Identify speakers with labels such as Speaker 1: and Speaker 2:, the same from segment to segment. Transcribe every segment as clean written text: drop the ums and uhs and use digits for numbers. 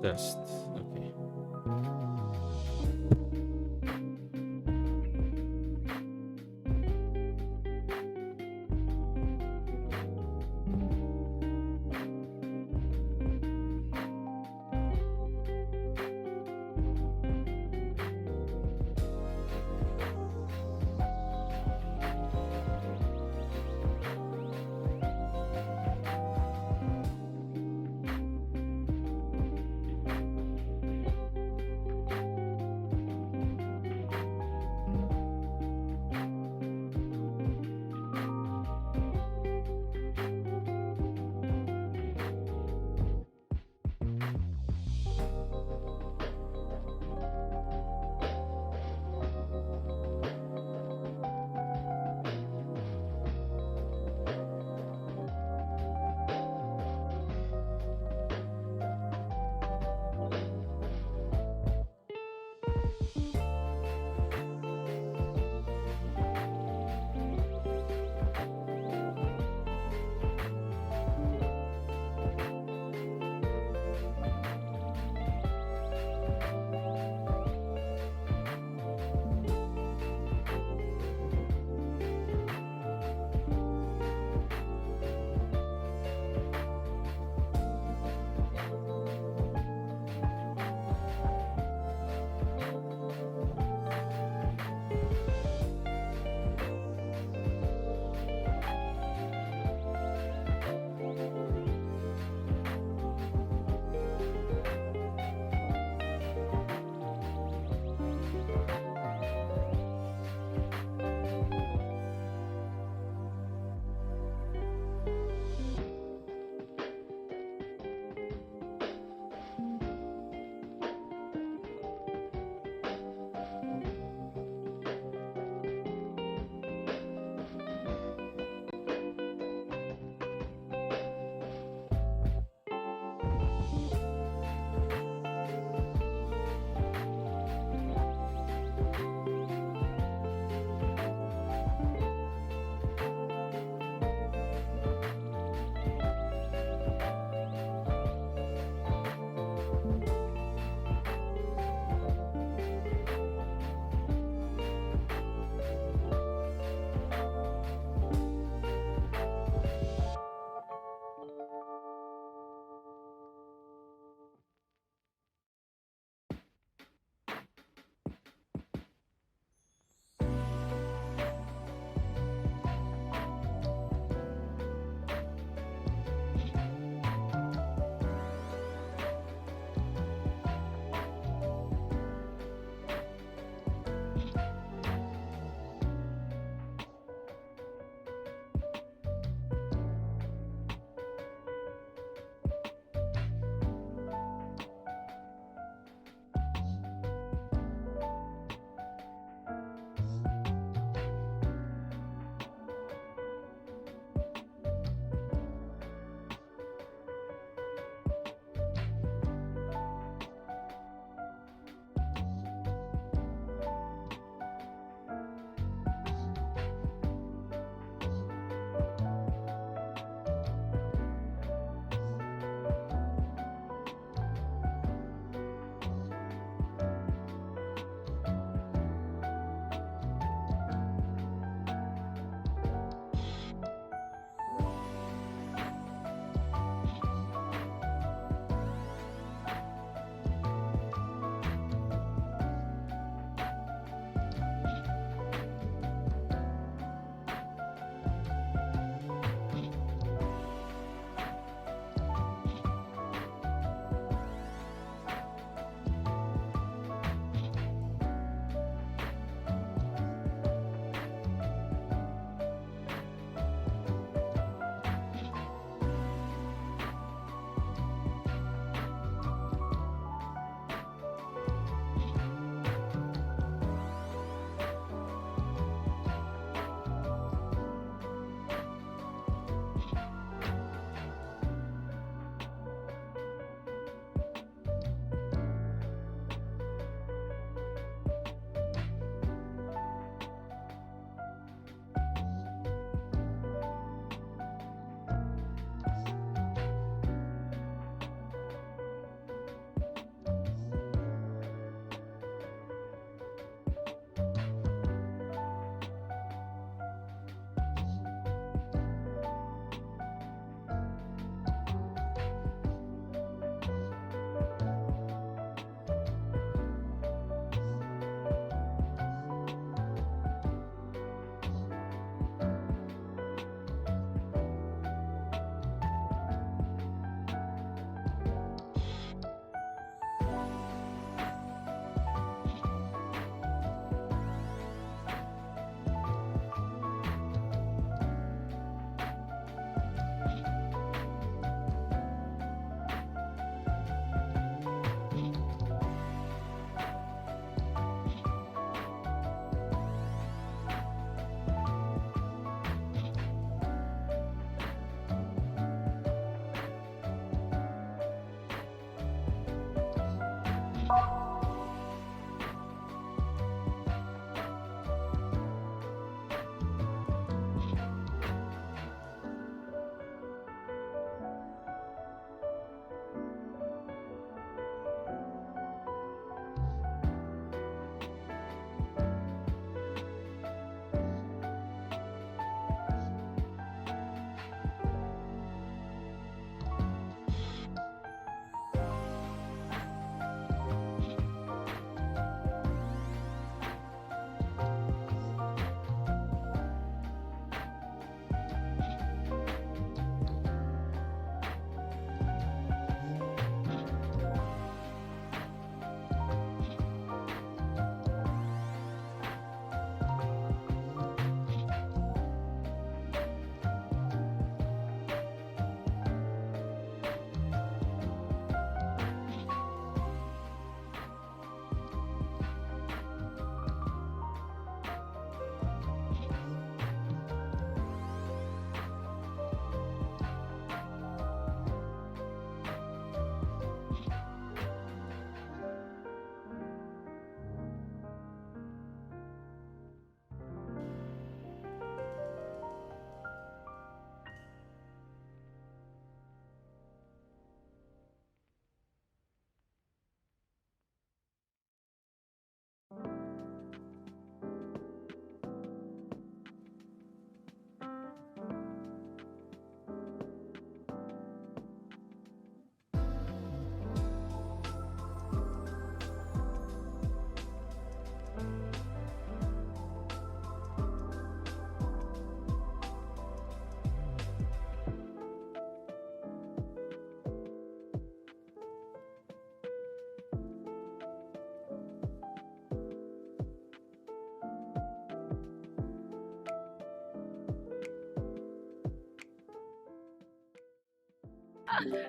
Speaker 1: Test. Okay.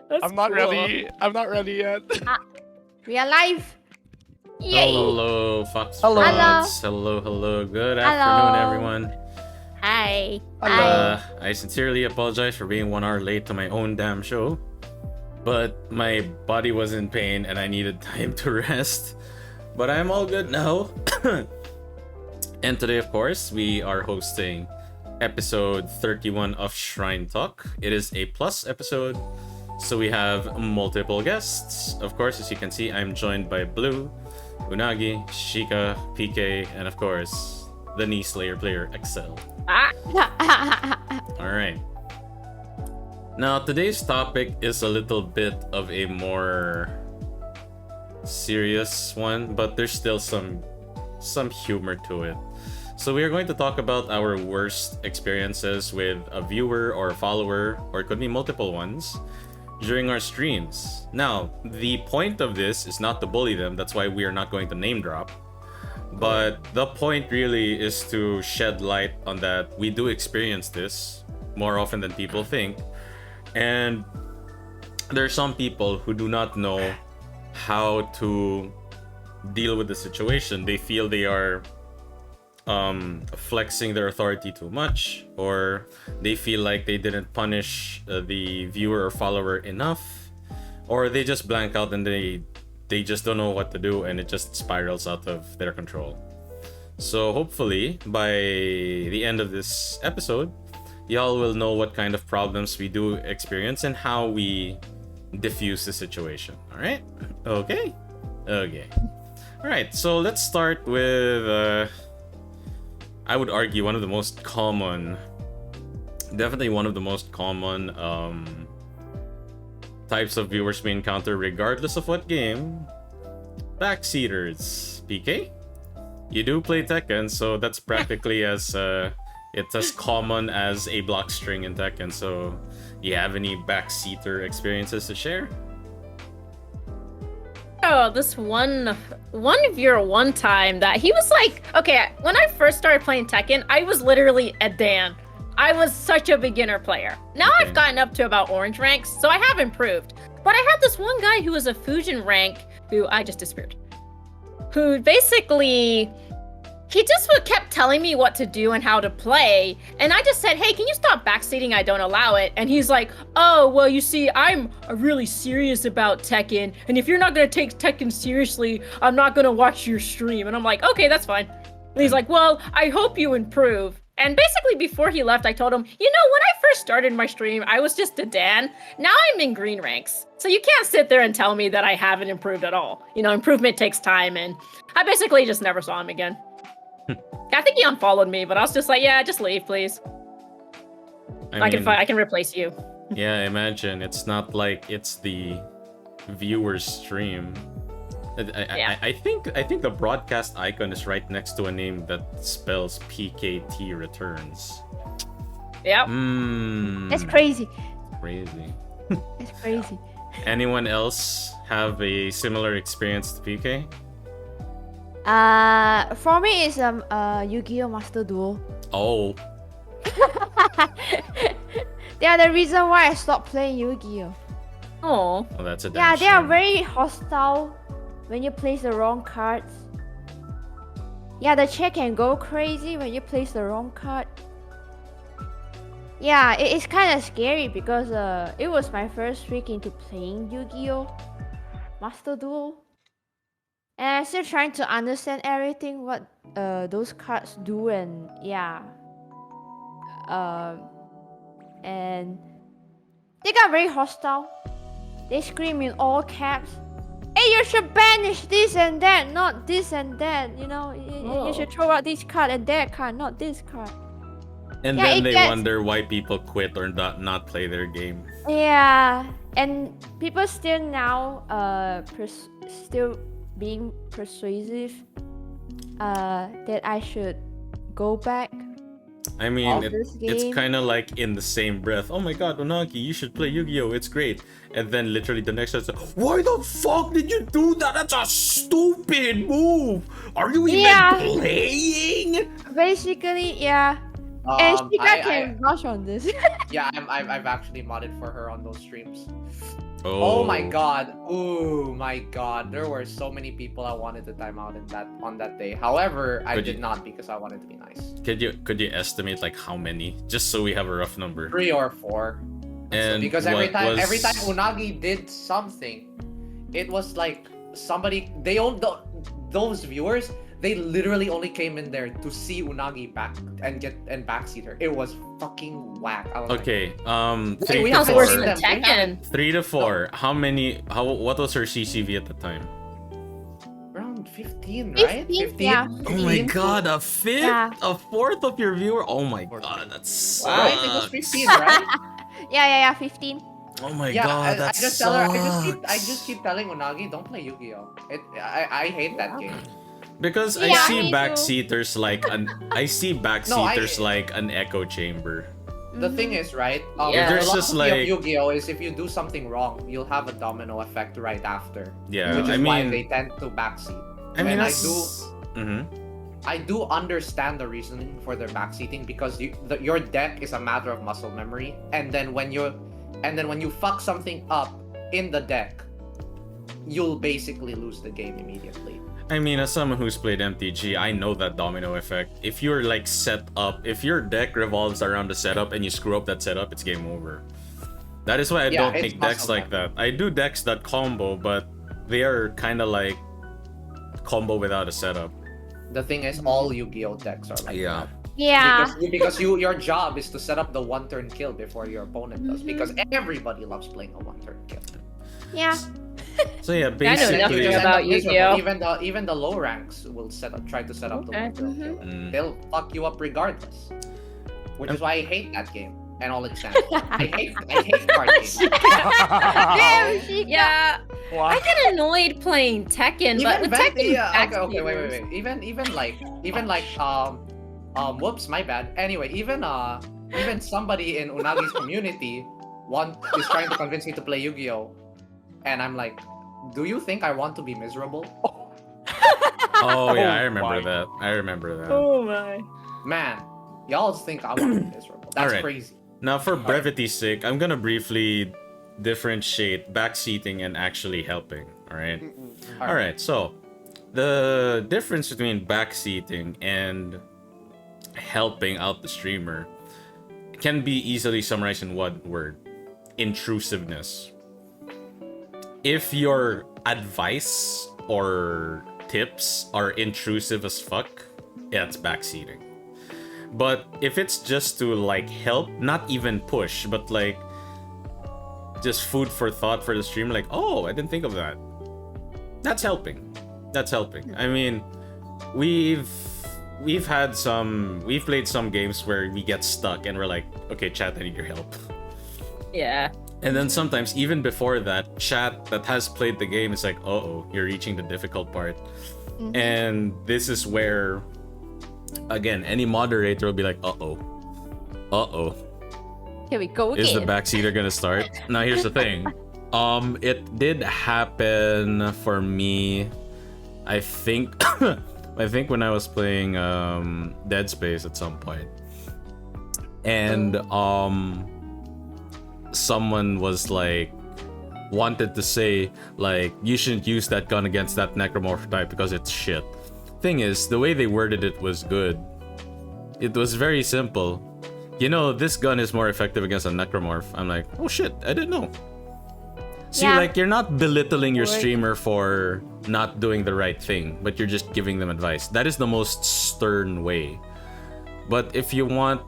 Speaker 1: That's
Speaker 2: I'm not
Speaker 1: cool.
Speaker 2: ready. I'm not ready yet.
Speaker 3: We are live.
Speaker 1: Yay!
Speaker 4: Hello, Fox
Speaker 2: Hello.
Speaker 4: Frogs. Hello. Good
Speaker 3: Hello.
Speaker 4: afternoon, everyone.
Speaker 1: Hi.
Speaker 2: Hello.
Speaker 4: I sincerely apologize for being 1 hour late to my own damn show, but my body was in pain and I needed time to rest. But I'm all good now. And today, of course, we are hosting episode 31 of Shrine Talk. It is a plus episode, so we have multiple guests. Of course, as you can see, I'm joined by Blue, Unagi, Shika, PK, and of course, the Knee Slayer player, Excel. Alright. Now, today's topic is a little bit of a more serious one, but there's still some humor to it. So we are going to talk about our worst experiences with a viewer or a follower, or it could be multiple ones, during our streams. Now, the point of this is not to bully them, that's why we are not going to name drop. But the point really is to shed light on that we do experience this more often than people think. And there are some people who do not know how to deal with the situation. They feel they are flexing their authority too much, or they feel like they didn't punish the viewer or follower enough, or they just blank out and they just don't know what to do and it just spirals out of their control. So hopefully by the end of this episode, y'all will know what kind of problems we do experience and how we diffuse the situation. All right? Okay. All right, so let's start with I would argue one of the most common, definitely one of the most common types of viewers we encounter regardless of what game. Backseaters. PK? You do play Tekken, so that's practically it's as common as a block string in Tekken. So you have any backseater experiences to share?
Speaker 1: Oh, this one viewer one time that he was like, okay, when I first started playing Tekken, I was literally a Dan. I was such a beginner player. Now
Speaker 4: Okay.
Speaker 1: I've gotten up to about orange ranks, so I have improved. But I had this one guy who was a Fusion rank, who I just disappeared, who basically, he just kept telling me what to do and how to play. And I just said, hey, can you stop backseating? I don't allow it. And he's like, oh, well, you see, I'm really serious about Tekken. And if you're not going to take Tekken seriously, I'm not going to watch your stream. And I'm like, okay, that's fine. And he's like, well, I hope you improve. And basically before he left, I told him, you know, when I first started my stream, I was just a Dan. Now I'm in green ranks. So you can't sit there and tell me that I haven't improved at all. You know, improvement takes time. And I basically just never saw him again. I think he unfollowed me, but I was just like, yeah, just leave, please. I can replace you.
Speaker 4: Yeah, imagine. It's not like it's the viewer's stream. I think the broadcast icon is right next to a name that spells PKT returns.
Speaker 1: Yep.
Speaker 3: That's crazy.
Speaker 4: Crazy.
Speaker 3: That's crazy.
Speaker 4: Anyone else have a similar experience to PK?
Speaker 3: For me it's Yu-Gi-Oh! Master Duel.
Speaker 4: Oh,
Speaker 3: They are the reason why I stopped playing Yu-Gi-Oh!
Speaker 1: Oh.
Speaker 4: well, that's a damn
Speaker 3: Yeah, they are
Speaker 4: shame.
Speaker 3: very hostile when you place the wrong cards. Yeah, the chat can go crazy when you place the wrong card. Yeah, it's kind of scary because it was my first week into playing Yu-Gi-Oh! Master Duel. And I'm still trying to understand everything what those cards do, and yeah. And they got very hostile. They scream in all caps, hey, you should banish this and that, not this and that. You know, you should throw out this card and that card, not this card.
Speaker 4: And
Speaker 3: Yeah,
Speaker 4: then
Speaker 3: it
Speaker 4: they
Speaker 3: gets-
Speaker 4: wonder why people quit or not play their game.
Speaker 3: Yeah, and people still now still being persuasive that I should go back.
Speaker 4: I mean,
Speaker 3: Of this
Speaker 4: it's
Speaker 3: game.
Speaker 4: kind of like in the same breath. Oh my god, Unagi, you should play Yu-Gi-Oh! It's great. And then literally the next one's like, why the fuck did you do that? That's a stupid move. Are you even
Speaker 3: Yeah.
Speaker 4: playing?
Speaker 3: Basically, yeah. And
Speaker 5: Um,
Speaker 3: Shika
Speaker 5: I,
Speaker 3: can rush on this.
Speaker 5: yeah, I've actually modded for her on those streams.
Speaker 4: Oh,
Speaker 5: Oh my god. Oh my god. There were so many people I wanted to time out on that day. However, I
Speaker 4: Could
Speaker 5: did
Speaker 4: you-
Speaker 5: not because I wanted to be nice.
Speaker 4: Could you estimate like how many, just so we have a rough number?
Speaker 5: 3 or 4.
Speaker 4: And
Speaker 5: Because every
Speaker 4: what
Speaker 5: time
Speaker 4: was-
Speaker 5: Unagi did something, it was like somebody they own those viewers. They literally only came in there to see Unagi back and backseat her. It was fucking whack. I was like,
Speaker 4: Okay,
Speaker 5: Wait,
Speaker 4: 3
Speaker 5: we
Speaker 4: to
Speaker 1: Sounds
Speaker 5: haven't
Speaker 1: worse
Speaker 5: seen
Speaker 4: four.
Speaker 1: than
Speaker 5: them. We haven't-
Speaker 1: Tekken.
Speaker 4: 3 to 4. How many? What was her CCV at the time?
Speaker 5: around 15, right?
Speaker 3: 15, yeah.
Speaker 4: Oh my god, a fifth,
Speaker 3: Yeah.
Speaker 4: a fourth of your viewer. Oh my god, that's
Speaker 5: Right? It was 15, right?
Speaker 3: Yeah, 15.
Speaker 4: Oh my
Speaker 5: Yeah,
Speaker 4: god,
Speaker 5: I
Speaker 4: that
Speaker 5: just tell her.
Speaker 4: sucks.
Speaker 5: I just keep telling Unagi, don't play Yu-Gi-Oh. I hate that game.
Speaker 4: Because I
Speaker 3: Yeah,
Speaker 4: see
Speaker 3: me too.
Speaker 4: backseaters like an like an echo chamber.
Speaker 5: The thing is, right?
Speaker 1: Yeah.
Speaker 5: The
Speaker 4: There's just
Speaker 5: philosophy
Speaker 4: like-
Speaker 5: of Yu-Gi-Oh is if you do something wrong, you'll have a domino effect right after.
Speaker 4: Yeah,
Speaker 5: Which is
Speaker 4: I
Speaker 5: why
Speaker 4: mean,
Speaker 5: they tend to backseat.
Speaker 4: I mean,
Speaker 5: and I
Speaker 4: that's... Mhm.
Speaker 5: I do understand the reasoning for their backseating because your deck is a matter of muscle memory, and then when you fuck something up in the deck, you'll basically lose the game immediately.
Speaker 4: I mean, as someone who's played MTG, I know that domino effect. If you're like set up, if your deck revolves around the setup and you screw up that setup, it's game over. That is why I
Speaker 5: Yeah,
Speaker 4: don't
Speaker 5: it's
Speaker 4: make decks
Speaker 5: muscle
Speaker 4: like that. I do decks that combo, but they are kind of like combo without a setup.
Speaker 5: The thing is, all Yu-Gi-Oh decks are like
Speaker 4: Yeah.
Speaker 5: that.
Speaker 3: Yeah.
Speaker 5: Because your job is to set up the one-turn kill before your opponent does. Because everybody loves playing a one-turn kill.
Speaker 3: Yeah.
Speaker 4: So yeah,
Speaker 1: I know
Speaker 4: basically,
Speaker 1: nothing
Speaker 5: You just end
Speaker 1: about
Speaker 5: up miserable.
Speaker 1: Yu-Gi-Oh.
Speaker 5: Even the low ranks will try to set up
Speaker 1: Okay.
Speaker 5: the one-turn kill.
Speaker 4: Mm.
Speaker 5: They'll fuck you up regardless. Which is why I hate that game and all its stands. I hate card games.
Speaker 3: Damn, Shika.
Speaker 1: Yeah,
Speaker 2: Why?
Speaker 1: I get annoyed playing Tekken, but with Tekken,
Speaker 5: Okay, wait. Even like whoops, my bad. Anyway, even somebody in Unagi's community is trying to convince me to play Yu-Gi-Oh, and I'm like, do you think I want to be miserable?
Speaker 4: oh yeah, I
Speaker 2: Oh
Speaker 4: remember
Speaker 2: my.
Speaker 4: that. I remember that.
Speaker 1: Oh my.
Speaker 5: Man, y'all think I want to be miserable? That's
Speaker 4: Alright.
Speaker 5: crazy.
Speaker 4: Now, for brevity's sake, I'm gonna briefly differentiate backseating and actually helping. All right. All right. So, the difference between backseating and helping out the streamer can be easily summarized in one word: intrusiveness. If your advice or tips are intrusive as fuck, yeah, it's backseating. But if it's just to like help, not even push, but like just food for thought for the streamer, like, oh, I didn't think of that. That's helping. That's helping. I mean, we've played some games where we get stuck and we're like, okay, chat, I need your help.
Speaker 1: Yeah.
Speaker 4: And then sometimes, even before that, chat that has played the game is like, uh-oh, you're reaching the difficult part. And this is where, again, any moderator will be like, uh-oh.
Speaker 3: Here we go
Speaker 4: Is the
Speaker 3: again.
Speaker 4: backseater gonna start? Now, here's the thing. It did happen for me, I think, when I was playing Dead Space at some point. And, someone was like, wanted to say, like, you shouldn't use that gun against that necromorph type because it's shit. Thing is, the way they worded it was good. It was very simple. You know, this gun is more effective against a necromorph. I'm like, oh shit, I didn't know. See,
Speaker 3: Yeah.
Speaker 4: like, you're not belittling your
Speaker 3: Word.
Speaker 4: streamer for not doing the right thing, but you're just giving them advice. That is the most stern way. But if you want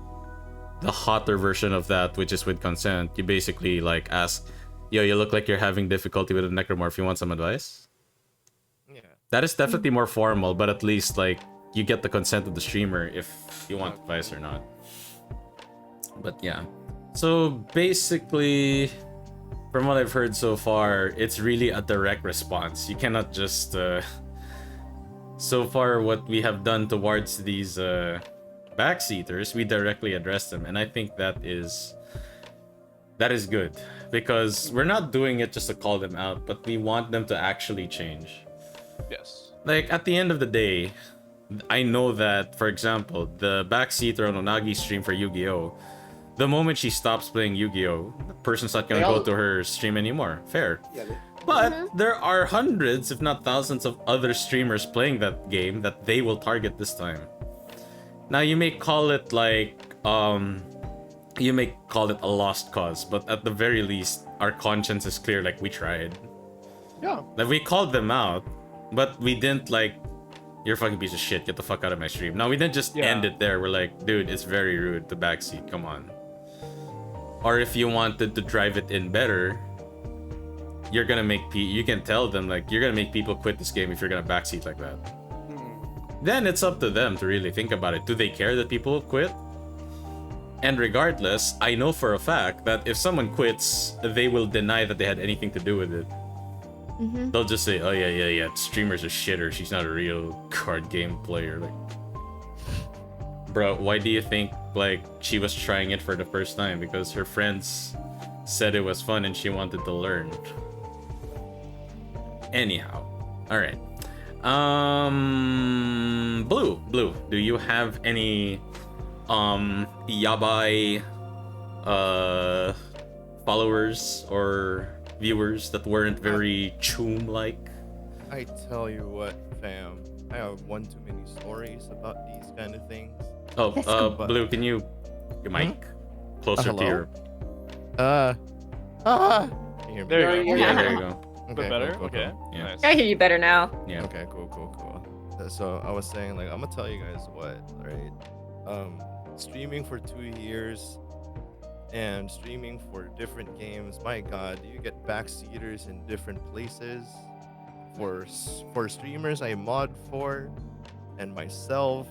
Speaker 4: the hotter version of that, which is with consent, you basically like ask, yo, you look like you're having difficulty with a necromorph, you want some advice?
Speaker 2: Yeah.
Speaker 4: That is definitely more formal, but at least like you get the consent of the streamer if you want advice or not. But yeah. So basically, from what I've heard so far, it's really a direct response. You cannot just so far what we have done towards these backseaters, we directly address them, and I think that is good, because we're not doing it just to call them out, but we want them to actually change.
Speaker 2: Yes.
Speaker 4: Like, at the end of the day, I know that, for example, the backseater on Onagi's stream for Yu-Gi-Oh! The moment she stops playing Yu-Gi-Oh! The person's not gonna
Speaker 5: They
Speaker 4: go
Speaker 5: all-
Speaker 4: to her stream anymore. Fair.
Speaker 5: Yeah,
Speaker 4: But there are hundreds, if not thousands, of other streamers playing that game that they will target this time. Now you may call it like you may call it a lost cause, but at the very least, our conscience is clear. Like we tried.
Speaker 2: Yeah.
Speaker 4: Like we called them out, but we didn't like. You're a fucking piece of shit. Get the fuck out of my stream. Now we didn't just
Speaker 2: Yeah.
Speaker 4: end it there. We're like, dude, it's very rude. The backseat. Come on. Or if you wanted to drive it in better, you're gonna make you can tell them like you're gonna make people quit this game if you're gonna backseat like that. Then it's up to them to really think about it. Do they care that people will quit? And regardless, I know for a fact that if someone quits, they will deny that they had anything to do with it. They'll just say, "Oh yeah, streamer's a shitter. She's not a real card game player." Like, bro, why do you think like she was trying it for the first time? Because her friends said it was fun and she wanted to learn. Anyhow, all right. Blue, do you have any yabai followers or viewers that weren't very choom like?
Speaker 6: I tell you what, fam. I have one too many stories about these kind of things.
Speaker 4: Oh,
Speaker 3: Let's go.
Speaker 4: Blue, can you your mic closer to
Speaker 6: Hello?
Speaker 4: your
Speaker 6: Can you hear me?
Speaker 2: There you go.
Speaker 4: yeah, there you go.
Speaker 2: A bit better.
Speaker 6: cool.
Speaker 2: Okay.
Speaker 4: Yeah.
Speaker 2: Nice.
Speaker 1: I hear you better now.
Speaker 4: Yeah.
Speaker 6: Okay, cool. So I was saying, like, I'm gonna tell you guys what, right? Streaming for 2 years and streaming for different games. My God, you get backseaters in different places. For streamers I mod for, and myself,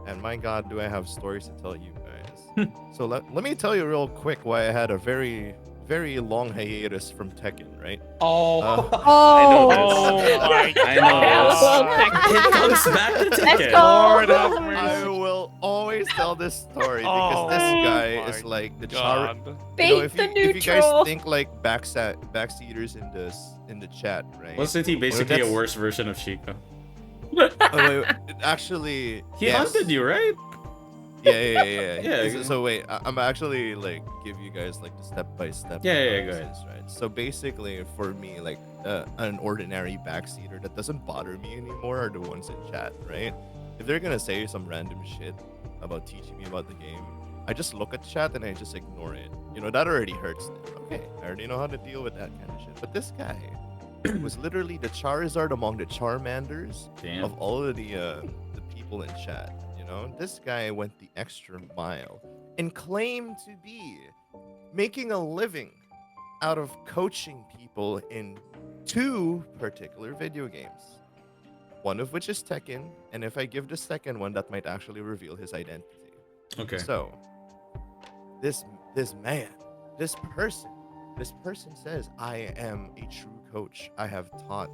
Speaker 6: and my God, do I have stories to tell you guys. So let me tell you real quick why I had a very, very long hiatus from Tekken, right?
Speaker 5: Oh.
Speaker 3: Oh,
Speaker 2: Oh my
Speaker 4: I know.
Speaker 2: God.
Speaker 4: It comes back to
Speaker 1: Let's
Speaker 4: Tekken.
Speaker 1: go.
Speaker 2: Lord have
Speaker 6: I
Speaker 2: mercy.
Speaker 6: will always tell this story because this
Speaker 2: Oh
Speaker 6: guy
Speaker 2: my
Speaker 6: is like the char.
Speaker 2: God.
Speaker 1: Bait
Speaker 6: You know, if
Speaker 1: the
Speaker 6: you, if you guys
Speaker 1: neutral.
Speaker 6: think like backseaters in the chat, right?
Speaker 4: Wasn't he basically a
Speaker 6: that's-
Speaker 4: worse version of Chico?
Speaker 6: Oh, wait, actually,
Speaker 4: He
Speaker 6: yes.
Speaker 4: hunted you, right?
Speaker 6: Yeah.
Speaker 4: Yeah,
Speaker 6: So wait, I'm actually like give you guys like the step-by-step.
Speaker 4: Yeah, go
Speaker 6: process,
Speaker 4: ahead.
Speaker 6: Right. So basically, for me, like an ordinary backseater that doesn't bother me anymore are the ones in chat, right? If they're gonna say some random shit about teaching me about the game, I just look at chat and I just ignore it. You know, that already hurts them. Okay, I already know how to deal with that kind of shit. But this guy was literally the Charizard among the Charmanders
Speaker 4: Damn.
Speaker 6: of all of the people in chat. You know, this guy went the extra mile and claimed to be making a living out of coaching people in 2 particular video games. One of which is Tekken, and if I give the second one, that might actually reveal his identity.
Speaker 4: Okay.
Speaker 6: So, this person says, I am a true coach. I have taught,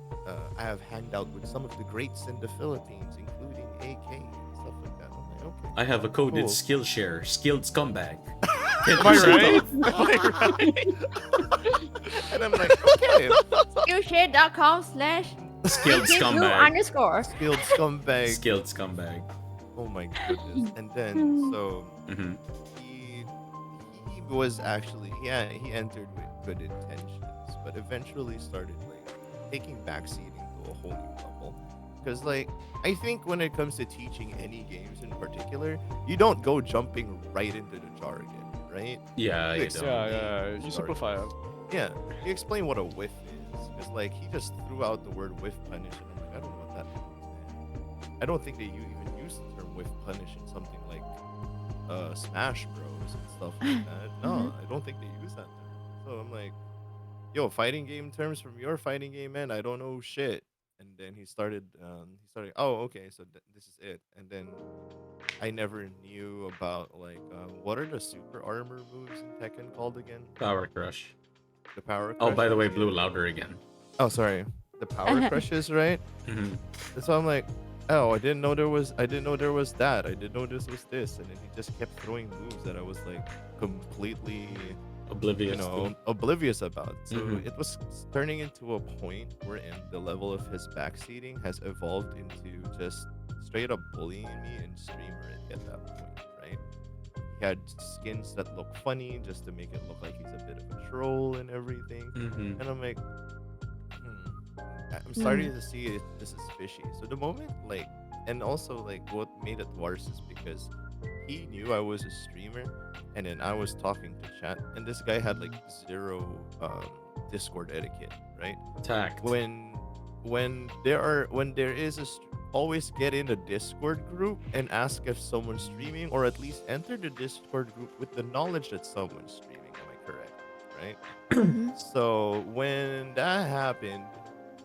Speaker 6: I have hanged out with some of the greats in the Philippines, including AK and stuff like that. I'm like, okay.
Speaker 4: I have a coded
Speaker 6: Cool.
Speaker 4: skill share, skilled scumbag.
Speaker 2: Am I right? Am I right?
Speaker 6: And I'm like, okay,
Speaker 3: Skillshare.com/.
Speaker 4: Skilled
Speaker 3: Blue
Speaker 4: scumbag.
Speaker 3: underscore.
Speaker 6: skilled scumbag.
Speaker 4: Skilled scumbag.
Speaker 6: Oh my goodness. And then, so
Speaker 4: hmm
Speaker 6: he was actually, yeah, he entered with good intentions, but eventually started like taking backseating to a whole new level. Because like, I think when it comes to teaching any games in particular, you don't go jumping right into the jargon, right?
Speaker 4: Yeah, you
Speaker 6: Fix
Speaker 4: don't.
Speaker 2: Yeah. You simplify it.
Speaker 6: Yeah, you explain what a whiff is, because like he just threw out the word whiff punish, and I'm like, I don't know what that means, man. I don't think that you even use the term whiff punish in something like Smash Bros and stuff like that. No, I don't think they use that term. So I'm like, yo, fighting game terms from your fighting game, man. I don't know shit. And then he started, oh, okay, so this is it. And then I never knew about like, what are the super armor moves in Tekken called again?
Speaker 4: Power crush.
Speaker 6: The power.
Speaker 4: Oh, by the way,
Speaker 6: crushes?
Speaker 4: Blue, louder again.
Speaker 6: Oh, sorry. The power crushes, right?
Speaker 4: hmm
Speaker 6: So I'm like, oh, I didn't know there was that. I didn't know this was this. And then he just kept throwing moves that I was like completely,
Speaker 4: Oblivious.
Speaker 6: oblivious about. So
Speaker 4: Mhm.
Speaker 6: it was turning into a point wherein the level of his backseating has evolved into just straight up bullying me in stream already at that point, right? He had skins that look funny just to make it look like he's a bit of a troll and everything.
Speaker 4: Mm-hmm.
Speaker 6: And I'm like, I'm starting to see it, this is fishy. So the moment, like, and also like what made it worse is because he knew I was a streamer, and then I was talking to chat, and this guy had like zero Discord etiquette, right?
Speaker 4: Tact.
Speaker 6: When there is always get in a Discord group and ask if someone's streaming, or at least enter the Discord group with the knowledge that someone's streaming. Am I correct? Right? So when that happened,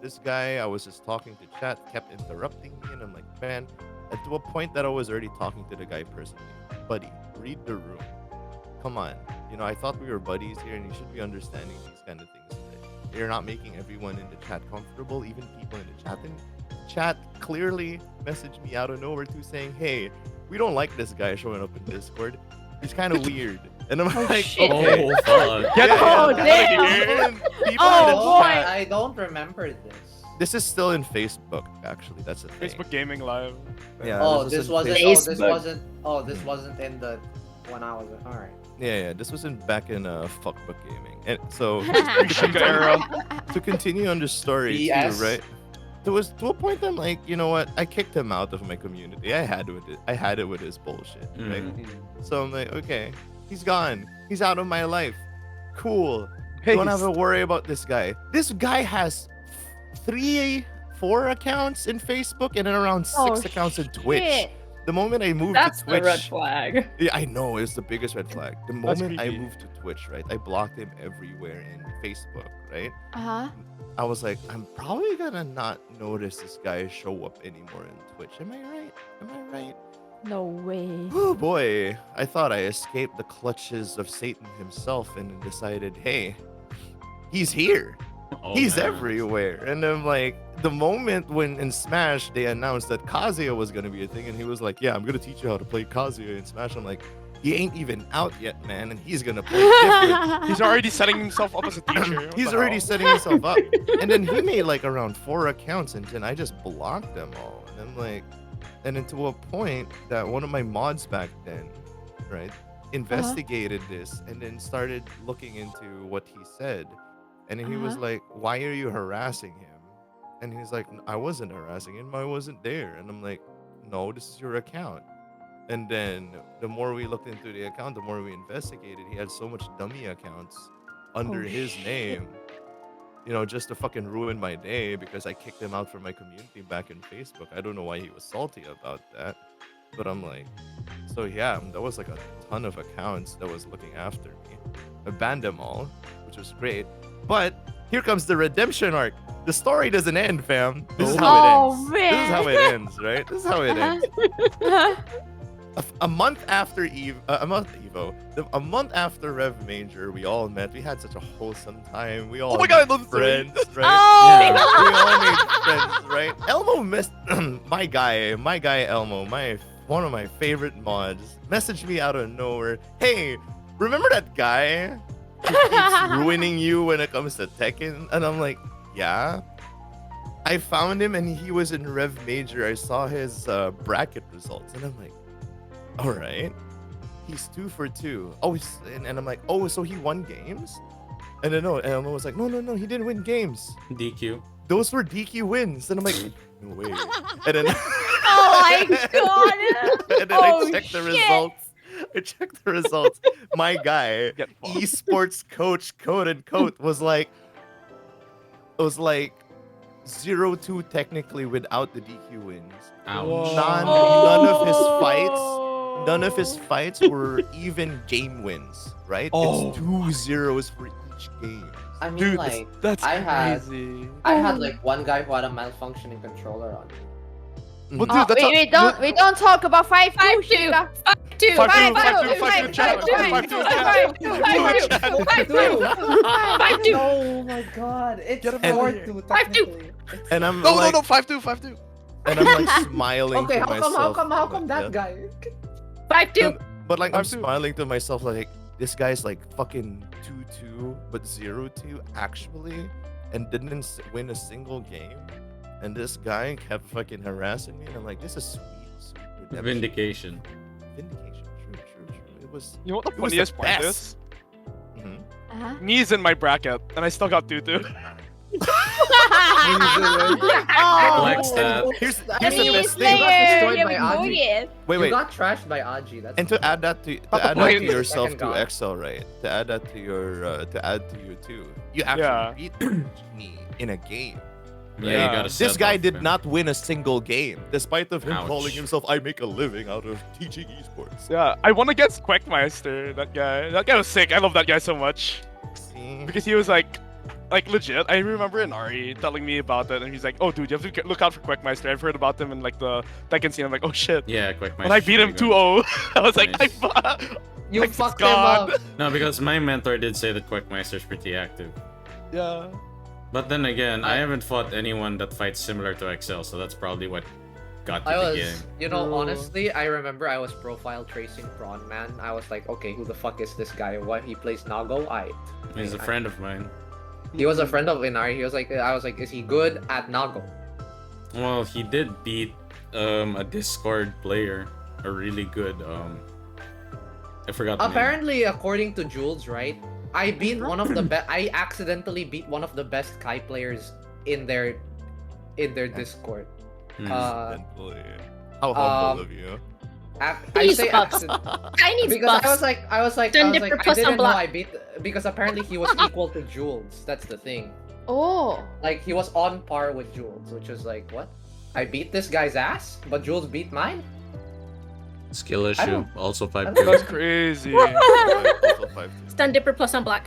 Speaker 6: this guy I was just talking to chat kept interrupting me, and I'm like, man, and to a point that I was already talking to the guy personally. Buddy, read the room. Come on. You know, I thought we were buddies here, and you should be understanding these kind of things. You're not making everyone in the chat comfortable, even people in the chat. And chat clearly messaged me out of nowhere too, saying, hey, we don't like this guy showing up in Discord. He's kind of weird. And I'm like,
Speaker 3: shit.
Speaker 6: okay.
Speaker 4: Oh, fuck.
Speaker 2: Get
Speaker 3: Oh,
Speaker 2: the
Speaker 3: damn.
Speaker 6: People
Speaker 3: Oh,
Speaker 6: in the
Speaker 3: boy.
Speaker 6: chat-
Speaker 5: I don't remember this.
Speaker 6: This is still in Facebook, actually. That's the thing.
Speaker 2: Facebook Gaming Live.
Speaker 6: Yeah,
Speaker 5: Oh,
Speaker 6: was
Speaker 5: this
Speaker 6: in
Speaker 5: wasn't.
Speaker 6: Facebook.
Speaker 5: Oh, this wasn't. Oh, this wasn't in the when I was. All right.
Speaker 6: Yeah, this was back in Fuckbook Gaming. And so
Speaker 2: Sugar era.
Speaker 6: to continue on the story too,
Speaker 5: BS.
Speaker 6: right? There was to a point I'm like, you know what? I kicked him out of my community. I had it with his bullshit, right? So I'm like, okay, he's gone. He's out of my life. Cool. Don't have to worry about this guy. This guy has 4 accounts in Facebook and then around 6 accounts in Twitch.
Speaker 3: shit.
Speaker 6: The moment I moved
Speaker 1: That's
Speaker 6: to
Speaker 1: the
Speaker 6: Twitch,
Speaker 1: red flag.
Speaker 6: yeah, I know it's the biggest red flag. The
Speaker 2: That's
Speaker 6: moment I
Speaker 2: creepy.
Speaker 6: moved to Twitch, right, I blocked him everywhere in Facebook, right?
Speaker 3: Uh-huh.
Speaker 6: I was like, I'm probably gonna not notice this guy show up anymore in Twitch. Am I right? Am I right?
Speaker 3: No way.
Speaker 6: Oh boy, I thought I escaped the clutches of Satan himself and decided, hey, he's here.
Speaker 4: Oh,
Speaker 6: He's
Speaker 4: man.
Speaker 6: everywhere. And I'm like, the moment when in Smash they announced that Kazuya was gonna be a thing, and he was like, yeah, I'm gonna teach you how to play Kazuya in Smash. I'm like, he ain't even out yet, man, and he's gonna play different.
Speaker 2: He's already setting himself up as a teacher. What
Speaker 6: He's
Speaker 2: the
Speaker 6: already
Speaker 2: hell?
Speaker 6: setting himself up. And then he made like around 4 accounts, and then I just blocked them all. And I'm like, and then to a point that one of my mods back then, right, investigated this and then started looking into what he said. And then he was like, why are you harassing him? And he's like, I wasn't harassing him. I wasn't there. And I'm like, no, this is your account. And then the more we looked into the account, the more we investigated, he had so much dummy accounts under his name, you know, just to fucking ruin my day because I kicked him out from my community back in Facebook. I don't know why he was salty about that. But I'm like, so yeah, that was like a ton of accounts that was looking after me. I banned them all, which was great. But here comes the redemption arc. The story doesn't end, fam. This is how it ends. This is how it ends, right? This is how it ends. A month after a month after Rev Major, we all met. We had such a wholesome time. We all
Speaker 2: Oh my God, I
Speaker 6: made
Speaker 2: love the story.
Speaker 6: friends, right?
Speaker 3: Oh!
Speaker 6: We all made friends, right? Elmo missed my guy Elmo, one of my favorite mods, messaged me out of nowhere. Hey, remember that guy who keeps ruining you when it comes to Tekken? And I'm like, yeah. I found him and he was in Rev Major. I saw his bracket results and I'm like, all right, he's 2 for 2. Oh, and I'm like, oh, so he won games? And then no, and Elmo was like, no, he didn't win games.
Speaker 4: DQ.
Speaker 6: Those were DQ wins. And I'm like, no way. And then
Speaker 3: Oh my god!
Speaker 6: and then
Speaker 3: Oh,
Speaker 6: I checked the
Speaker 3: shit.
Speaker 6: results. I checked the results. My guy,
Speaker 2: Get fucked.
Speaker 6: esports coach, quote unquote, was like 0-2 technically without the DQ wins.
Speaker 4: Ouch.
Speaker 6: None of his fights were even game wins, right?
Speaker 2: Oh.
Speaker 6: It's 2-0s for each game.
Speaker 5: I mean,
Speaker 2: Dude,
Speaker 5: like,
Speaker 2: that's
Speaker 5: I had-
Speaker 2: crazy.
Speaker 5: I had like one guy who had a malfunctioning controller on me.
Speaker 2: Well,
Speaker 6: Mhm.
Speaker 2: dude,
Speaker 3: we don't talk about 5-2.
Speaker 1: 5-2.
Speaker 3: Shika.
Speaker 1: 5-2.
Speaker 2: 5-2,
Speaker 3: 5-2,
Speaker 2: 5-2, 5-2, chat, 5-2,
Speaker 1: 5-2.
Speaker 5: Oh my god, it's
Speaker 2: Get him out of
Speaker 5: 4-2
Speaker 2: here.
Speaker 5: technically.
Speaker 6: And I'm
Speaker 2: No,
Speaker 6: like,
Speaker 2: no, 5-2, 5-2.
Speaker 6: and I'm like smiling
Speaker 5: Okay,
Speaker 6: to
Speaker 5: how
Speaker 6: myself.
Speaker 5: come that
Speaker 6: Yeah.
Speaker 5: guy?
Speaker 1: 5-2.
Speaker 6: But like I'm
Speaker 2: 5-2.
Speaker 6: smiling to myself like this guy's like fucking 2-2 but 0-2 actually and didn't win a single game. and this guy kept fucking harassing me, and I'm like, this is sweet redemption.
Speaker 4: Vindication.
Speaker 6: Vindication. True. It was.
Speaker 2: You know what the
Speaker 6: It was the
Speaker 2: funniest part
Speaker 6: best.
Speaker 2: is?
Speaker 6: Mhm.
Speaker 3: Uh-huh.
Speaker 2: Me's in my bracket, and I still got Tutu.
Speaker 4: Flex that.
Speaker 6: Here's the
Speaker 5: Anyway,
Speaker 6: best
Speaker 5: Slayer,
Speaker 6: thing.
Speaker 5: destroyed
Speaker 3: you
Speaker 5: by
Speaker 3: have
Speaker 5: Aji.
Speaker 3: voted.
Speaker 6: Wait,
Speaker 5: You
Speaker 6: wait.
Speaker 5: got trashed by Aji. That's
Speaker 6: And to add that to
Speaker 2: Wait.
Speaker 6: yourself
Speaker 5: Second
Speaker 6: to
Speaker 5: god.
Speaker 6: Excel, right? To add that to your to add to you too. You actually
Speaker 2: Yeah.
Speaker 6: beat me in a game.
Speaker 4: Yeah,
Speaker 2: Yeah.
Speaker 4: you gotta
Speaker 6: This
Speaker 4: set
Speaker 6: guy
Speaker 4: up,
Speaker 6: did
Speaker 4: man.
Speaker 6: not win a single game, despite of him
Speaker 4: Ouch.
Speaker 6: calling himself "I make a living out of teaching esports."
Speaker 2: Yeah, I won against Quackmeister. That guy was sick. I love that guy so much
Speaker 6: See?
Speaker 2: because he was like legit. I remember Inari telling me about it, and he's like, "Oh, dude, you have to look out for Quackmeister. I've heard about him in like the Tekken scene." I'm like, "Oh shit."
Speaker 4: Yeah, quick.
Speaker 2: When I beat him 2-0, I was like,
Speaker 4: Nice.
Speaker 5: You
Speaker 2: Like,
Speaker 5: fucked
Speaker 2: God.
Speaker 5: him up.
Speaker 4: No, because my mentor did say that Quackmeister's pretty active.
Speaker 2: Yeah.
Speaker 4: But then again, I haven't fought anyone that fights similar to Excel, so that's probably what got me
Speaker 5: I
Speaker 4: the
Speaker 5: was,
Speaker 4: game.
Speaker 5: you know,
Speaker 2: Bro.
Speaker 5: honestly, I remember I was profile tracing Prawn Man. I was like, okay, who the fuck is this guy? Why he plays Nago?
Speaker 4: He's a friend of mine.
Speaker 5: He was a friend of Inari. He was like, I was like, is he good at Nago?
Speaker 4: Well, he did beat a Discord player, a really good I forgot the name.
Speaker 5: Apparently, according to Jules, right? I beat one of the best. I accidentally beat one of the best Kai players in their Discord.
Speaker 4: Hmm.
Speaker 6: Accidentally. How humble of you.
Speaker 5: I
Speaker 1: He's
Speaker 5: say
Speaker 1: buffs.
Speaker 5: accident
Speaker 1: I need
Speaker 5: because
Speaker 1: buffs.
Speaker 5: I was like,
Speaker 1: Done
Speaker 5: I
Speaker 1: dipper plus
Speaker 5: didn't know
Speaker 1: unblock.
Speaker 5: I beat because apparently he was equal to Jules. That's the thing.
Speaker 3: Oh.
Speaker 5: Like he was on par with Jules, which was like, what? I beat this guy's ass, but Jules beat mine.
Speaker 4: Skill
Speaker 5: I
Speaker 4: issue,
Speaker 5: don't-
Speaker 4: also 5
Speaker 2: That's
Speaker 4: kills.
Speaker 2: crazy.
Speaker 6: Also 5-2.
Speaker 1: Stun Dipper plus unblock.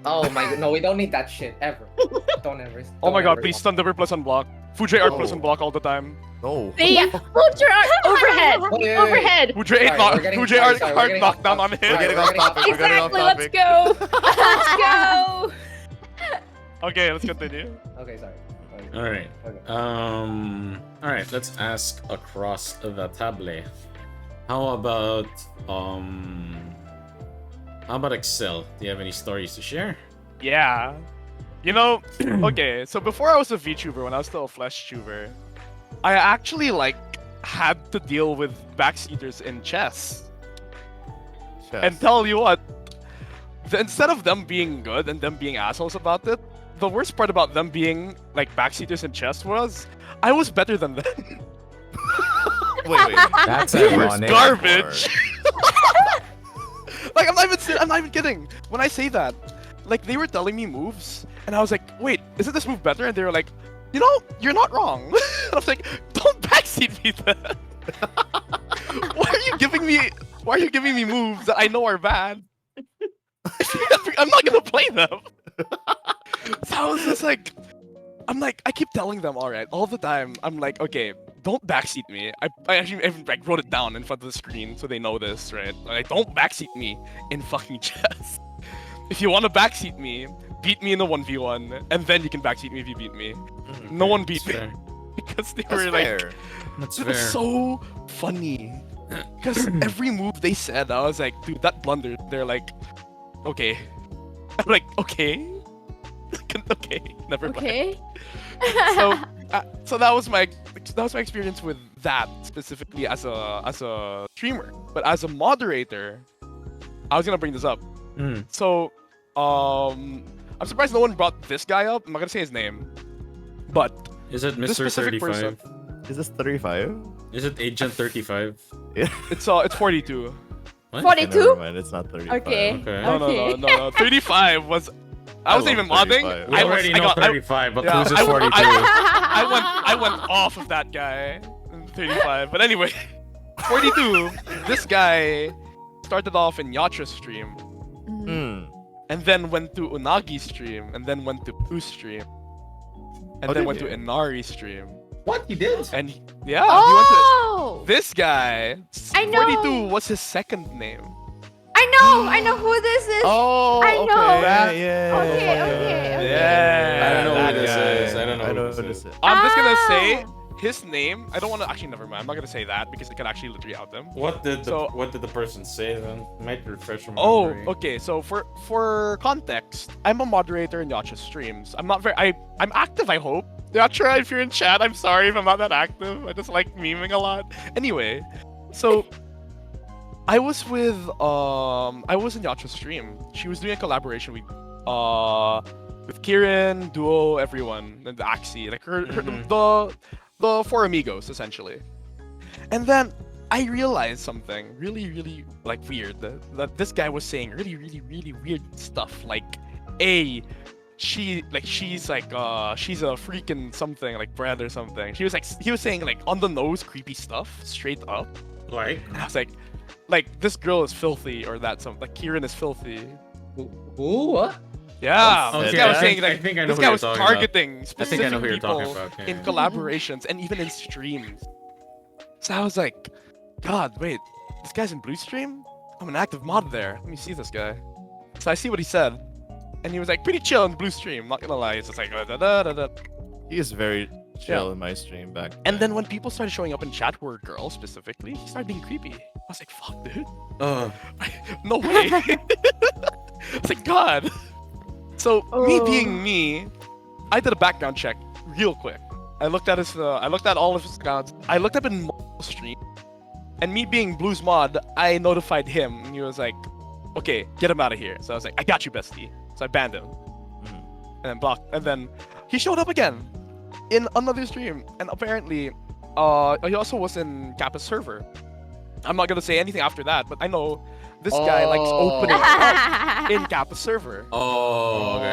Speaker 5: Oh my god, no, we don't need that shit ever. Don't ever.
Speaker 2: Oh my
Speaker 5: don't
Speaker 2: god,
Speaker 5: ever
Speaker 2: please
Speaker 5: talk.
Speaker 2: stun Dipper plus unblock. Fujay art plus
Speaker 6: Oh.
Speaker 2: unblock all the time.
Speaker 6: No.
Speaker 1: The Ultra Art overhead.
Speaker 5: Wait, wait, wait.
Speaker 1: Overhead.
Speaker 2: Fujay 8
Speaker 5: Sorry,
Speaker 2: knock.
Speaker 5: we're getting-
Speaker 2: Fujay
Speaker 5: sorry,
Speaker 2: art
Speaker 5: sorry, we're
Speaker 2: hard
Speaker 5: getting
Speaker 2: knockdown
Speaker 5: off
Speaker 2: on
Speaker 5: topic.
Speaker 2: him.
Speaker 6: We're getting off topic. We're getting off
Speaker 1: Exactly. Let's
Speaker 6: topic.
Speaker 1: go. Let's go.
Speaker 2: Okay, let's continue.
Speaker 5: Okay, sorry. Okay.
Speaker 4: Alright.
Speaker 5: Okay.
Speaker 4: Alright, let's ask across the table. How about Excel? Do you have any stories to share?
Speaker 2: Yeah. You know, okay, so before I was a VTuber, when I was still a Flesh tuber, I actually like had to deal with backseaters in chess. And tell you what, instead of them being good and them being assholes about it, the worst part about them being like backseaters in chess was I was better than them.
Speaker 6: Wait.
Speaker 7: That's
Speaker 2: They were
Speaker 7: ironic.
Speaker 2: garbage. Like I'm not even kidding. When I say that, like they were telling me moves, and I was like, wait, isn't this move better? And they were like, you know, you're not wrong. And I was like, don't backseat me then. Why are you giving me moves that I know are bad? I'm not gonna play them. So I was just like, I keep telling them, all the time. I'm like, okay, don't backseat me. I actually even like wrote it down in front of the screen so they know this, right? Like, don't backseat me in fucking chess. If you want to backseat me, beat me in a 1v1, and then you can backseat me if you beat me. No one beat
Speaker 4: That's
Speaker 2: me
Speaker 4: fair.
Speaker 2: because they
Speaker 6: That's
Speaker 2: were like,
Speaker 6: fair.
Speaker 4: That's
Speaker 2: it
Speaker 4: fair.
Speaker 2: was so funny. Because every move they said, I was like, dude, that blunder. They're like, okay. I'm like, okay. Okay, never mind.
Speaker 3: Okay.
Speaker 2: So that was my experience with that specifically as a streamer. But as a moderator, I was gonna bring this up.
Speaker 4: Hmm.
Speaker 2: So I'm surprised no one brought this guy up. I'm not gonna say his name, but
Speaker 4: Is it
Speaker 2: this
Speaker 4: Mr.
Speaker 2: specific
Speaker 4: 35?
Speaker 6: Is this 35?
Speaker 4: Is it Agent 35?
Speaker 2: it's 42.
Speaker 4: What?
Speaker 3: 42?
Speaker 6: Never mind, it's not 35.
Speaker 3: Okay.
Speaker 4: Okay.
Speaker 2: No. 35 was. I wasn't
Speaker 6: love
Speaker 2: even modding.
Speaker 6: 35.
Speaker 4: We already know 35, but
Speaker 2: yeah,
Speaker 4: who's is
Speaker 2: I-
Speaker 4: 42?
Speaker 2: I went off of that guy. 35. But anyway, 42. This guy started off in Yatra's stream,
Speaker 6: Hmm.
Speaker 2: and then went to Unagi's stream, and then went to Pooh's stream, and
Speaker 6: Oh,
Speaker 2: then
Speaker 6: did
Speaker 2: went
Speaker 6: he?
Speaker 2: to Inari's stream.
Speaker 7: What? You did?
Speaker 2: And he went to
Speaker 3: Oh!
Speaker 2: this guy.
Speaker 3: I know.
Speaker 2: 42 was his second name.
Speaker 3: I know who this is.
Speaker 6: Oh,
Speaker 3: I
Speaker 6: okay.
Speaker 3: know.
Speaker 6: Yeah.
Speaker 3: Okay.
Speaker 2: Yeah.
Speaker 4: I don't know
Speaker 2: that
Speaker 4: who this
Speaker 2: guy.
Speaker 4: is. I don't know who this is.
Speaker 2: I'm just gonna say
Speaker 3: Ah.
Speaker 2: his name. I don't want to actually. Never mind. I'm not gonna say that because it can actually literally out them.
Speaker 4: What did
Speaker 2: So-
Speaker 4: the person say then? Might refresh my
Speaker 2: Oh,
Speaker 4: memory.
Speaker 2: okay. So for context, I'm a moderator in Yacha's streams. I'm not very. I'm active. I hope Yatra, if you're in chat, I'm sorry if I'm not that active. I just like memeing a lot. Anyway, so I was in Yatra's stream. She was doing a collaboration with Kieran, Duo, everyone, and Axie, like the four amigos essentially. And then I realized something really like weird that this guy was saying really weird stuff like she's a freaking something like bread or something. He was saying like on the nose creepy stuff straight up.
Speaker 4: Like,
Speaker 2: And I was like this girl is filthy or that something like Kieran is filthy.
Speaker 5: Who? What?
Speaker 2: Yeah,
Speaker 6: Oh,
Speaker 2: this
Speaker 6: okay,
Speaker 2: guy was
Speaker 6: I
Speaker 2: saying
Speaker 4: I
Speaker 2: like
Speaker 4: think I know
Speaker 2: this
Speaker 4: who
Speaker 2: guy
Speaker 4: you're
Speaker 2: was
Speaker 4: talking about.
Speaker 2: targeting
Speaker 4: I
Speaker 2: specific
Speaker 4: think I know who you're talking
Speaker 2: people
Speaker 4: about.
Speaker 2: in collaborations and even in streams. So I was like, God, wait, this guy's in Blue Stream? I'm an active mod there. Let me see this guy. So I see what he said, and he was like pretty chill in Blue Stream. Not gonna lie, he's just like da da da da.
Speaker 6: He is very chill in my stream back.
Speaker 2: And then when people started showing up in chat who were girls specifically, he started being creepy. I was like, fuck, dude. No way. I was like, God. So me being me, I did a background check real quick. I looked at all of his accounts. I looked up in stream, and me being Blues mod, I notified him, and he was like, "Okay, get him out of here." So I was like, "I got you, bestie." So I banned him, and then blocked. And then he showed up again in another stream, and apparently, he also was in Kappa's server. I'm not gonna say anything after that, but I know this guy likes opening up in Kappa's server.
Speaker 4: Oh, okay.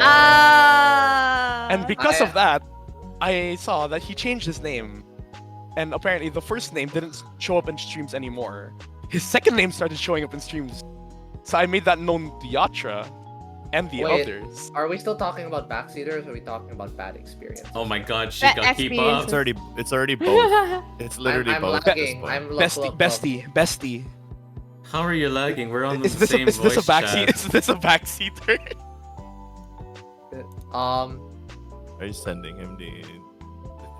Speaker 2: And because of that, I saw that he changed his name. And apparently the first name didn't show up in streams anymore. His second name started showing up in streams. So I made that known to Yatra and the
Speaker 5: Wait.
Speaker 2: others.
Speaker 5: Are we still talking about backseaters or are we talking about bad experience?
Speaker 4: Oh my God,
Speaker 3: Bad
Speaker 4: Chica, keep up.
Speaker 6: It's already both. It's literally
Speaker 5: I'm
Speaker 6: both.
Speaker 5: lagging.
Speaker 6: at this point.
Speaker 5: I'm
Speaker 2: Bestie.
Speaker 4: How are you lagging? We're on
Speaker 2: Is
Speaker 4: the same
Speaker 2: this a
Speaker 4: voice
Speaker 2: backseat?
Speaker 4: chat.
Speaker 2: Is this a backseater?
Speaker 6: Are you sending him the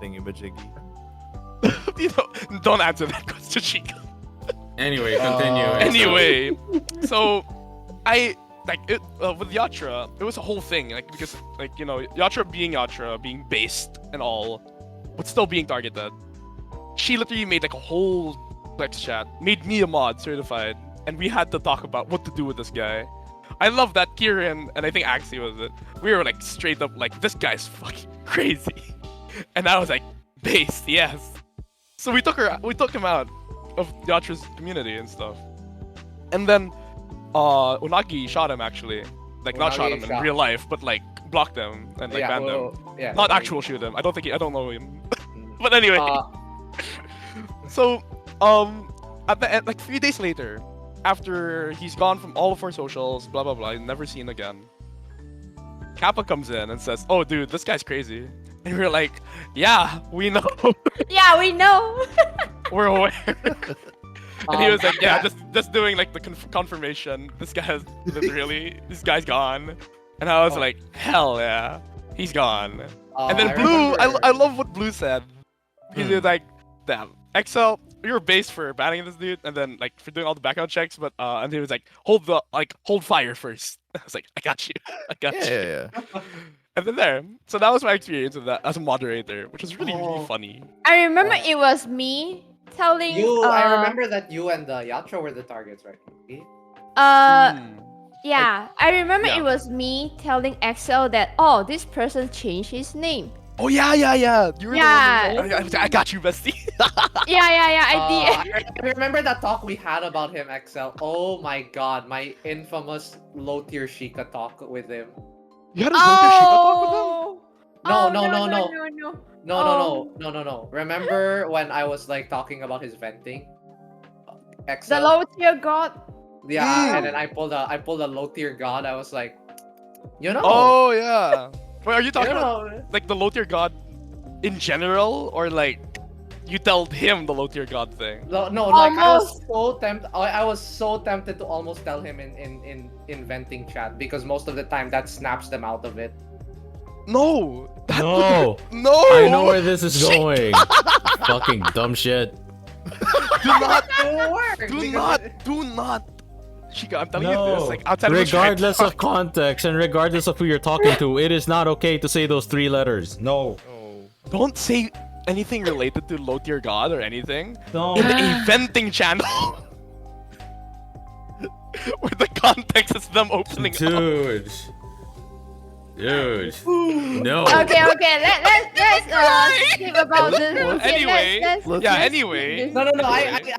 Speaker 6: thingy-majiggy?
Speaker 2: Don't answer that question, Chica.
Speaker 4: Anyway, continue.
Speaker 2: Anyway, so I with Yatra, it was a whole thing, like because Yatra being based and all, but still being targeted. She literally made like a whole flex chat, made me a mod certified, and we had to talk about what to do with this guy. I love that Kieran and I think Axie was it. We were like straight up like this guy's fucking crazy, and I was like based, yes. So we took him out of Yatra's community and stuff, and then Unagi shot him actually, like not shot him in real life, but like blocked him and like banned him.
Speaker 5: Yeah,
Speaker 2: Not actual shoot him. I don't know him. But anyway, so at the end, like 3 days later, after he's gone from all of our socials, blah blah blah, never seen again. Kappa comes in and says, "Oh, dude, this guy's crazy," and we're like, "Yeah, we know,
Speaker 3: Yeah, we know.
Speaker 2: we're aware." And he was like, "Yeah, just doing like the confirmation. This guy's gone." And I was like, "Hell yeah, he's gone." And then Blue, I love what Blue said. He was like, "Damn, XL, you're based for banning this dude, and then like for doing all the background checks, but and he was like, hold fire first." I was like, "I got you, I got you."
Speaker 6: Yeah.
Speaker 2: And then there, so that was my experience with that as a moderator, which was really funny.
Speaker 3: I remember it was me telling
Speaker 5: I remember that you and Yatra were the targets, right?
Speaker 3: Yeah, I remember
Speaker 2: Yeah.
Speaker 3: it was me telling Axel that, oh, this person changed his name.
Speaker 2: Oh yeah. You were the one who was like, I got you, bestie.
Speaker 3: Yeah, I did.
Speaker 5: I remember that talk we had about him, XL. Oh my god, my infamous low tier Sheikah talk with him.
Speaker 2: You had a local Sheikah talk with him?
Speaker 3: Oh,
Speaker 5: No.
Speaker 3: Oh.
Speaker 5: No. Remember when I was like talking about his venting? XL.
Speaker 3: The low tier god.
Speaker 5: Yeah, and then I pulled a low tier god. I was like,
Speaker 2: Oh yeah. Wait, are you talking about
Speaker 5: know,
Speaker 2: like the low tier god in general, or like you told him the low tier god thing?
Speaker 5: no, like I was so tempted to almost tell him in venting chat because most of the time that snaps them out of it.
Speaker 2: No.
Speaker 7: No.
Speaker 2: No.
Speaker 7: I know where this is going. Fucking dumb shit.
Speaker 2: Do not.
Speaker 5: It will work.
Speaker 2: Do not. Sheikah, I'm telling you
Speaker 7: No.
Speaker 2: this. Like outside of the chat.
Speaker 7: Regardless of context and regardless of who you're talking to, it is not okay to say those 3 letters. No.
Speaker 2: don't say anything related to low tier god or anything
Speaker 8: Don't.
Speaker 2: in a venting channel. Where the context is them opening up.
Speaker 4: Dude. Dude. No.
Speaker 3: Okay, let's skip about this. Okay,
Speaker 2: Anyway,
Speaker 3: let's
Speaker 2: yeah,
Speaker 3: skip
Speaker 2: anyway.
Speaker 3: this.
Speaker 5: No,
Speaker 2: Anyway.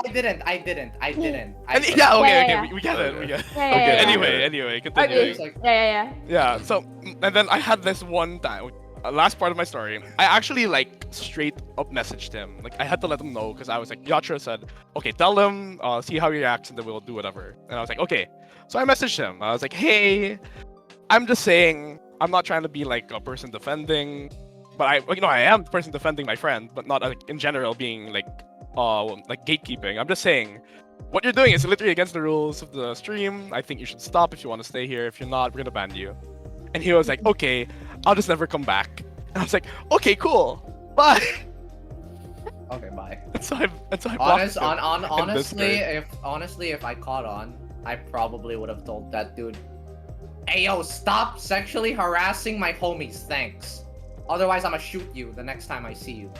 Speaker 5: I didn't. I didn't.
Speaker 2: Yeah, okay,
Speaker 3: Yeah.
Speaker 2: we get it. We get it.
Speaker 3: Yeah,
Speaker 2: Okay,
Speaker 3: yeah.
Speaker 2: anyway,
Speaker 3: Okay.
Speaker 2: continuing.
Speaker 5: It's like,
Speaker 3: Yeah.
Speaker 2: Yeah, so, and then I had this one time, last part of my story, I actually, like, straight up messaged him. Like, I had to let him know, because I was like, Yatra said, okay, tell him, see how he reacts, and then we'll do whatever. And I was like, okay. So I messaged him. I was like, hey, I'm just saying, I'm not trying to be, like, a person defending, but I am the person defending my friend, but not, like, in general being, like gatekeeping. I'm just saying, what you're doing is literally against the rules of the stream. I think you should stop if you want to stay here. If you're not, we're gonna ban you. And he was like, okay, I'll just never come back. And I was like, okay, cool, bye.
Speaker 5: okay, bye.
Speaker 2: And so I blocked him in
Speaker 5: Honestly, if I caught on, I probably would have told that dude, hey yo, stop sexually harassing my homies, thanks. Otherwise, I'ma shoot you the next time I see you.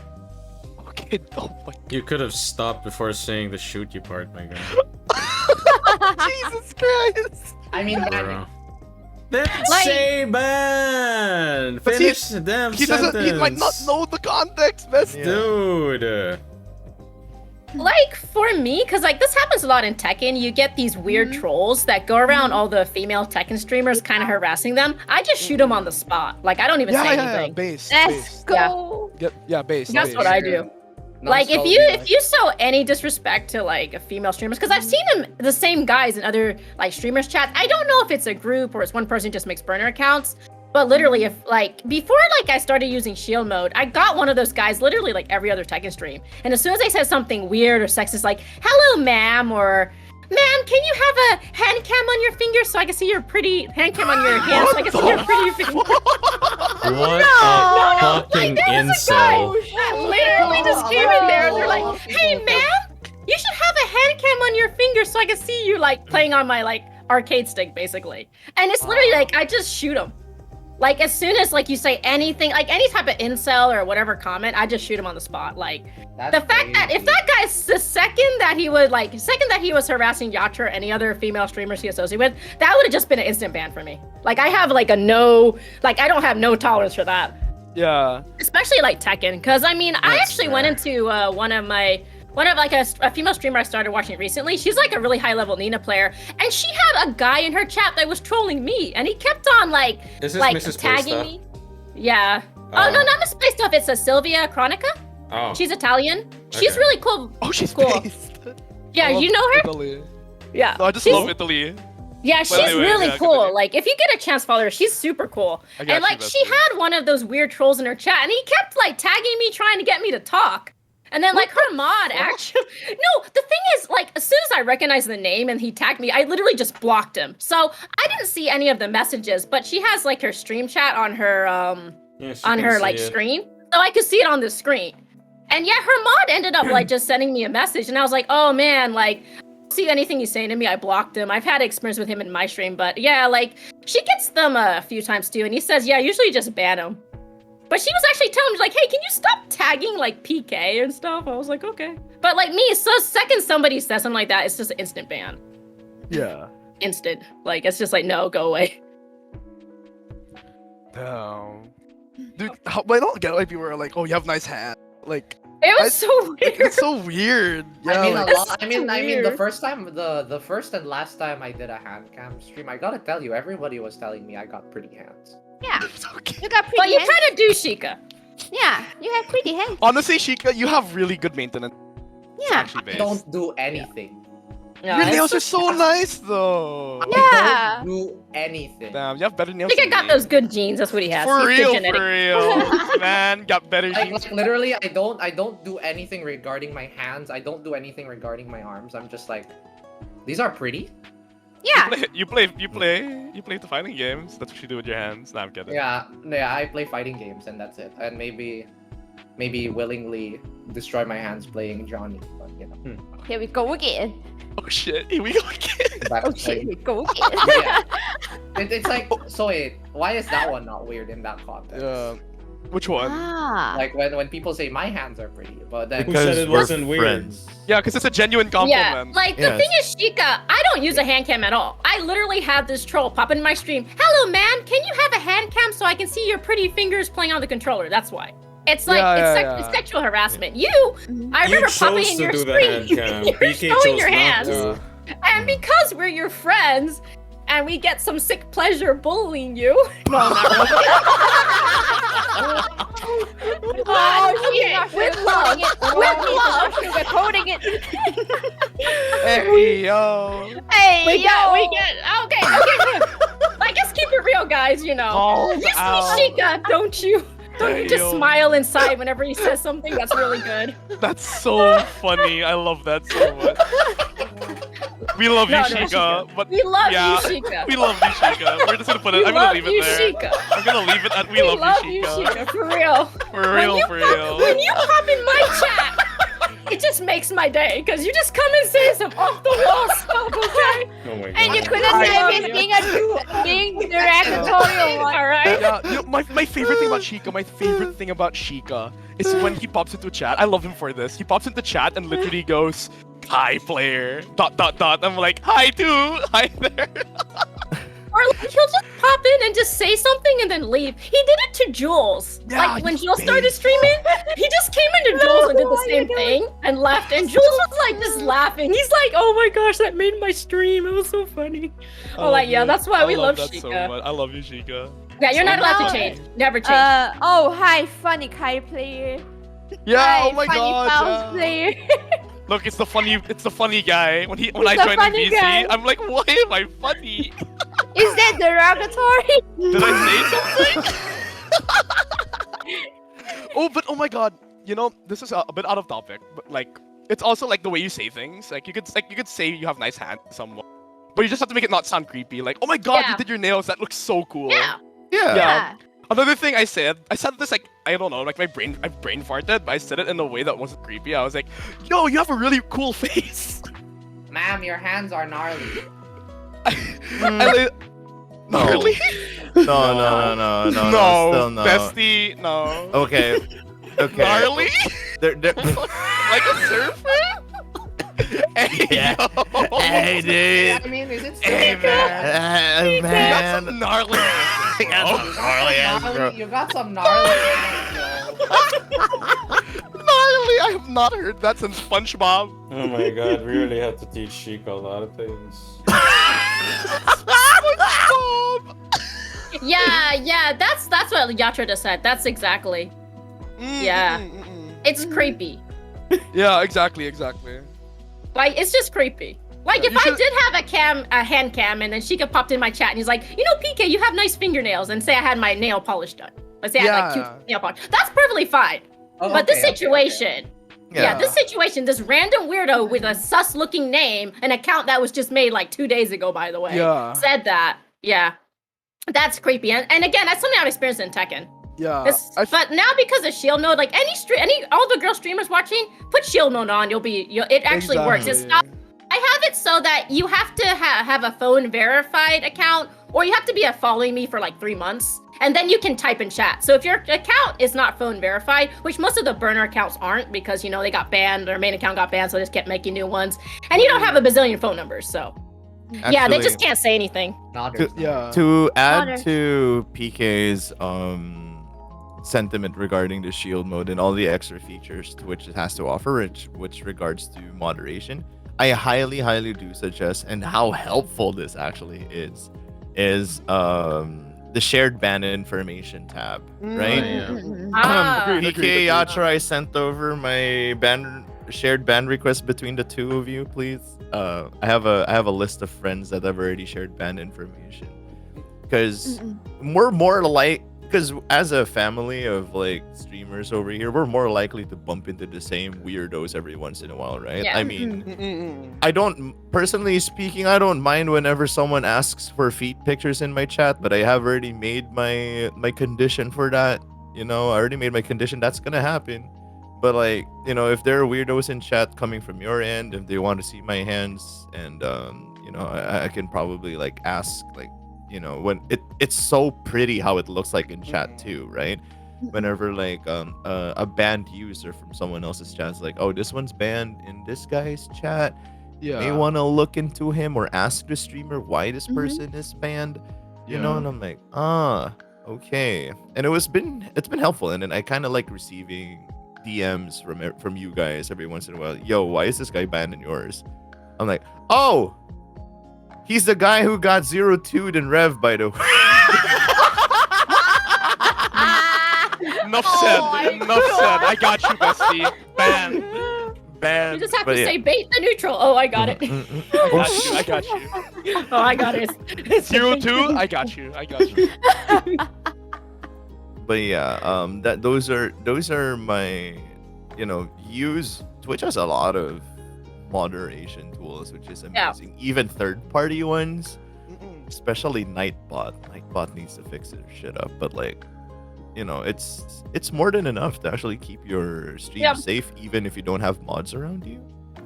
Speaker 2: Okay, oh my
Speaker 4: You could have stopped before saying the shoot you part, my guy.
Speaker 2: Jesus Christ.
Speaker 5: I mean,
Speaker 4: Bro. Then
Speaker 3: Like-
Speaker 4: say ban!
Speaker 2: But
Speaker 4: Finish the damn
Speaker 2: He
Speaker 4: sentence!
Speaker 2: he might not know the context, man.
Speaker 6: Yeah.
Speaker 4: Dude!
Speaker 1: Like for me, because like this happens a lot in Tekken, you get these weird trolls that go around all the female Tekken streamers, kind of harassing them. I just shoot them on the spot. Like I don't even say anything.
Speaker 2: base.
Speaker 3: Let's go.
Speaker 2: Base.
Speaker 1: That's what I do. Like if you show any disrespect to like a female streamers, because I've seen them the same guys in other like streamers chats. I don't know if it's a group or it's one person who just makes burner accounts. But literally, if like before like I started using shield mode, I got one of those guys literally like every other Tekken stream. And as soon as they said something weird or sexist, like "Hello, ma'am," or "Ma'am, can you have a hand cam on your finger so I can see your pretty hand cam on your hand so I can see your pretty finger?"
Speaker 7: What a fucking
Speaker 1: there was a
Speaker 7: incel.
Speaker 1: that literally just came in there and they're like, "Hey, ma'am, you should have a hand cam on your finger so I can see you like playing on my like arcade stick, basically." And it's literally like I just shoot them. Like as soon as like you say anything, like any type of incel or whatever comment, I just shoot him on the spot. Like the fact that if that guy's the second that he was harassing Yatra or any other female streamers he associated with, that would have just been an instant ban for me. Like I have like I don't have no tolerance for that.
Speaker 2: Yeah.
Speaker 1: Especially like Tekken, because I mean I actually went into one of a female streamer I started watching recently. She's like a really high level Nina player, and she had a guy in her chat that was trolling me, and he kept on like
Speaker 4: Is this Mrs.
Speaker 1: tagging
Speaker 4: Playstuff?
Speaker 1: me. Yeah. Oh no, not Miss Play Stuff. It's a Sylvia Chronica.
Speaker 4: Oh.
Speaker 1: She's Italian. She's
Speaker 4: Okay.
Speaker 1: really cool.
Speaker 2: Oh, she's
Speaker 1: Cool.
Speaker 2: based.
Speaker 1: Yeah,
Speaker 2: I love
Speaker 1: you know her.
Speaker 2: Italy.
Speaker 1: Yeah.
Speaker 2: No, I just
Speaker 1: She's-
Speaker 2: love Italy.
Speaker 1: Yeah,
Speaker 2: But
Speaker 1: she's
Speaker 2: anyway,
Speaker 1: really
Speaker 2: yeah,
Speaker 1: cool.
Speaker 2: continue.
Speaker 1: Like, if you get a chance, follow her. She's super cool.
Speaker 2: I got
Speaker 1: And
Speaker 2: you,
Speaker 1: like, she
Speaker 2: Bessie.
Speaker 1: had one of those weird trolls in her chat, and he kept like tagging me, trying to get me to talk. And then like her mod actually, no, the thing is like, as soon as I recognized the name and he tagged me, I literally just blocked him. So I didn't see any of the messages, but she has like her stream chat on her
Speaker 4: Yes, you
Speaker 1: on
Speaker 4: can
Speaker 1: her
Speaker 4: see
Speaker 1: like
Speaker 4: it.
Speaker 1: screen, so I could see it on the screen. And yet her mod ended up like just sending me a message, and I was like, oh man, like. See anything he's saying to me, I blocked him. I've had experience with him in my stream, but yeah, like she gets them a few times too, and he says, yeah, usually just ban him. But she was actually telling me like, hey, can you stop tagging like PK and stuff? I was like, okay. But like me, so second somebody says something like that, it's just an instant ban.
Speaker 2: Yeah.
Speaker 1: Instant. Like it's just like, no, go away.
Speaker 2: Damn. Dude, I don't get why people are like, oh, you have nice hands. Like,
Speaker 1: It was so
Speaker 2: like,
Speaker 1: weird.
Speaker 2: it's so weird. Yeah,
Speaker 5: I mean,
Speaker 2: like,
Speaker 1: That's
Speaker 5: I mean, the
Speaker 1: weird.
Speaker 5: first time, the first and last time I did a hand cam stream, I gotta tell you, everybody was telling me I got pretty hands.
Speaker 3: Yeah,
Speaker 2: it's okay.
Speaker 3: you got
Speaker 1: But
Speaker 3: pretty
Speaker 1: you
Speaker 3: hands.
Speaker 1: kind of do, Sheikah.
Speaker 3: Yeah, you have pretty hands.
Speaker 2: Honestly, Sheikah, you have really good maintenance.
Speaker 3: Yeah.
Speaker 2: Actually,
Speaker 5: I
Speaker 2: based.
Speaker 5: don't do anything.
Speaker 1: Yeah,
Speaker 2: Your
Speaker 1: it's
Speaker 2: nails are
Speaker 1: just-
Speaker 2: so nice, though.
Speaker 3: Yeah.
Speaker 5: I don't do anything.
Speaker 2: Damn, you have better nails.
Speaker 1: Sheikah
Speaker 2: than
Speaker 1: got
Speaker 2: me.
Speaker 1: those good genes. That's what he has.
Speaker 2: For
Speaker 1: He's good
Speaker 2: real,
Speaker 1: genetic.
Speaker 2: for real. Man, got better
Speaker 5: Like,
Speaker 2: genes.
Speaker 5: literally, I don't do anything regarding my hands. I don't do anything regarding my arms. I'm just like, these are pretty.
Speaker 3: Yeah.
Speaker 2: You play the fighting games. That's what you do with your hands. Nah, I'm kidding.
Speaker 5: Yeah, I play fighting games and that's it. And maybe willingly destroy my hands playing Johnny. But you know,
Speaker 3: Here we go again.
Speaker 2: Oh shit, here we go again.
Speaker 5: back
Speaker 3: Oh
Speaker 5: to
Speaker 3: shit,
Speaker 5: playing.
Speaker 3: here we go again.
Speaker 5: Yeah. It's like, so wait, why is that one not weird in that context?
Speaker 2: Yeah. Which one?
Speaker 3: Ah.
Speaker 5: Like when people say my hands are pretty, but then
Speaker 4: Who said it
Speaker 6: we're
Speaker 4: wasn't weird?
Speaker 6: friends.
Speaker 2: Yeah, because it's a genuine
Speaker 1: Yeah,
Speaker 2: compliment.
Speaker 1: like the
Speaker 6: Yeah,
Speaker 1: thing is, Sheikah, I don't use a hand cam at all. I literally have this troll pop in my stream. Hello, man. Can you have a hand cam so I can see your pretty fingers playing on the controller? That's why. It's like it's sexual harassment. I remember popping in your
Speaker 4: the
Speaker 1: screen.
Speaker 4: hand cam.
Speaker 1: You're
Speaker 4: PK
Speaker 1: showing
Speaker 4: chose
Speaker 1: your
Speaker 4: not
Speaker 1: hands.
Speaker 4: to.
Speaker 1: And because we're your friends and we get some sick pleasure bullying you. No, not really.
Speaker 3: Oh,
Speaker 1: Yeah,
Speaker 3: Sheikah,
Speaker 1: with
Speaker 3: we're
Speaker 1: love.
Speaker 3: quoting it.
Speaker 1: With love.
Speaker 3: We're quoting it.
Speaker 2: Hey, yo.
Speaker 3: Hey,
Speaker 1: We
Speaker 3: yo.
Speaker 1: get okay, good. I guess keep it real, guys, you know.
Speaker 2: Calls
Speaker 1: You
Speaker 2: out.
Speaker 1: see Sheikah, don't you? Don't you just
Speaker 2: Damn.
Speaker 1: smile inside whenever he says something that's really good?
Speaker 2: That's so funny. I love that so much. We love
Speaker 1: No,
Speaker 2: you,
Speaker 1: no,
Speaker 2: Sheikah, but
Speaker 1: We love
Speaker 2: yeah,
Speaker 1: you, Sheikah.
Speaker 2: we love you, Sheikah. We're just gonna put it.
Speaker 1: We
Speaker 2: I'm gonna
Speaker 1: love
Speaker 2: leave
Speaker 1: you,
Speaker 2: it there.
Speaker 1: Sheikah.
Speaker 2: I'm gonna leave it at we love you, Sheikah.
Speaker 1: For real.
Speaker 2: For real, for real.
Speaker 1: When you pop in my chat, it just makes my day because you just come and say some off the wall stuff, okay?
Speaker 4: Oh my
Speaker 3: And you
Speaker 4: god.
Speaker 3: couldn't
Speaker 1: I
Speaker 3: say
Speaker 1: love
Speaker 3: this
Speaker 1: you.
Speaker 3: being derogatory one.
Speaker 1: All right.
Speaker 2: Yeah, you know, my favorite thing about Sheikah, is when he pops into chat. I love him for this. He pops into chat and literally goes, "Hi, player." ... I'm like, "Hi, too. Hi there."
Speaker 1: Or like, he'll just pop in and just say something and then leave. He did it to Jules.
Speaker 2: Yeah,
Speaker 1: Like when
Speaker 2: he's
Speaker 1: Jules started
Speaker 2: big.
Speaker 1: streaming, he just came into Jules and did the same thing and left. And Jules was like just laughing. He's like, "Oh my gosh, that made my stream. It was so funny." Oh, like yeah, that's why we love
Speaker 2: that so
Speaker 1: Sheikah.
Speaker 2: much. I love you, Sheikah.
Speaker 1: Yeah, you're not allowed to
Speaker 3: No.
Speaker 1: change. Never change.
Speaker 3: Oh, hi, funny Kai player.
Speaker 2: Yeah.
Speaker 3: Hi,
Speaker 2: Oh my
Speaker 3: funny
Speaker 2: god.
Speaker 3: Pals
Speaker 2: yeah.
Speaker 3: player.
Speaker 2: Look, it's the funny guy. When I
Speaker 3: It's the
Speaker 2: joined
Speaker 3: funny
Speaker 2: VC,
Speaker 3: guy.
Speaker 2: I'm like, why am I funny?
Speaker 3: Is that derogatory?
Speaker 2: Did I say something? Oh, but oh my god. You know, this is a bit out of topic, but like, it's also like the way you say things. Like you could say you have nice hands to someone, but you just have to make it not sound creepy. Like, oh my god,
Speaker 1: Yeah.
Speaker 2: you did your nails. That looks so cool.
Speaker 1: Yeah.
Speaker 6: Yeah.
Speaker 2: Yeah. Another thing I said this like, I don't know, like I brain farted, but I said it in a way that wasn't creepy. I was like, yo, you have a really cool face.
Speaker 5: Ma'am, your hands are gnarly.
Speaker 2: And I- gnarly?
Speaker 6: No, still no.
Speaker 2: Bestie, no.
Speaker 6: Okay. Okay.
Speaker 2: Gnarly?
Speaker 6: They're-
Speaker 2: Like a surfer? Hey,
Speaker 6: Yeah.
Speaker 2: yo.
Speaker 6: Hey, dude.
Speaker 5: I mean, is it
Speaker 2: Hey,
Speaker 5: still
Speaker 2: man.
Speaker 6: Man.
Speaker 2: You got some gnarly.
Speaker 6: I got some gnarly ass, bro.
Speaker 5: You got some gnarly hands, yo.
Speaker 2: Gnarly. I have not heard that since SpongeBob.
Speaker 4: Oh my god, we really have to teach Sheikah a lot of things.
Speaker 2: SpongeBob.
Speaker 1: Yeah, that's what Yatra just said. That's exactly. Yeah. It's creepy.
Speaker 2: Yeah, exactly.
Speaker 1: Like it's just creepy. Like
Speaker 2: Yeah,
Speaker 1: if
Speaker 2: you
Speaker 1: I
Speaker 2: should-
Speaker 1: did have a hand cam, and then Sheikah popped in my chat, and he's like, "You know, PK, you have nice fingernails," and say I had my nail polish done. Let's say I had like
Speaker 2: Yeah.
Speaker 1: cute nail polish. That's perfectly fine.
Speaker 5: Oh,
Speaker 1: But this
Speaker 5: okay, okay, okay.
Speaker 1: situation, this situation, this random weirdo with a sus-looking name, an account that was just made like 2 days ago, by the way,
Speaker 2: Yeah.
Speaker 1: said that. Yeah, that's creepy. And again, that's something I've experienced in Tekken.
Speaker 2: Yeah.
Speaker 1: But now because of Shield Node, like all the girl streamers watching, put Shield Node on. It actually works. It's not. I have it so that you have to have a phone verified account, or you have to be following me for like 3 months, and then you can type in chat. So if your account is not phone verified, which most of the burner accounts aren't, because they got banned, their main account got banned, so they just kept making new ones, and you don't have a bazillion phone numbers, so yeah, they just can't say anything.
Speaker 5: Nodders.
Speaker 2: Yeah.
Speaker 6: To add
Speaker 3: Honor.
Speaker 6: to PK's sentiment regarding the shield mode and all the extra features to which it has to offer, which regards to moderation, I highly do suggest, and how helpful this actually is the shared ban information tab, right?
Speaker 2: Agreed.
Speaker 6: PK Yatra, I sent over my shared ban request between the two of you, please. I have a list of friends that have already shared ban information, because because as a family of like streamers over here, we're more likely to bump into the same weirdos every once in a while, right?
Speaker 1: Yeah.
Speaker 6: I mean, I don't, personally speaking, I don't mind whenever someone asks for feet pictures in my chat, but I have already made my condition for that. I already made my condition. That's gonna happen. But like, if there are weirdos in chat coming from your end, if they want to see my hands, and I can probably like ask, like, when it's so pretty how it looks like in chat too, right? whenever like a banned user from someone else's chat is like, oh, this one's banned in this guy's chat.
Speaker 2: Yeah.
Speaker 6: May want to look into him or ask the streamer why this
Speaker 3: Mhm.
Speaker 6: person is banned. You know,
Speaker 2: Yeah.
Speaker 6: and I'm like, okay. And it's been helpful, and then I kind of like receiving DMs from you guys every once in a while. Yo, why is this guy banned in yours? I'm like, oh, he's the guy who got 0-2'd in Rev, by the way.
Speaker 2: Enough
Speaker 3: Oh
Speaker 2: said.
Speaker 3: my
Speaker 2: Enough said. I got you, bestie. Banned.
Speaker 1: You
Speaker 2: Banned.
Speaker 1: just have
Speaker 6: But
Speaker 1: to
Speaker 6: yeah.
Speaker 1: say bait the neutral. Oh, I got it.
Speaker 2: I got you. I got you.
Speaker 1: Oh, I got it. It's
Speaker 2: 0-2. I got you. I got you.
Speaker 6: But yeah, those are my, Twitch has a lot of moderation tools, which is
Speaker 1: Yeah.
Speaker 6: amazing. Even third-party ones,
Speaker 2: Mm-mm.
Speaker 6: especially Nightbot. Nightbot needs to fix their shit up, but like, it's more than enough to actually keep your stream
Speaker 1: Yep.
Speaker 6: safe, even if you don't have mods around you.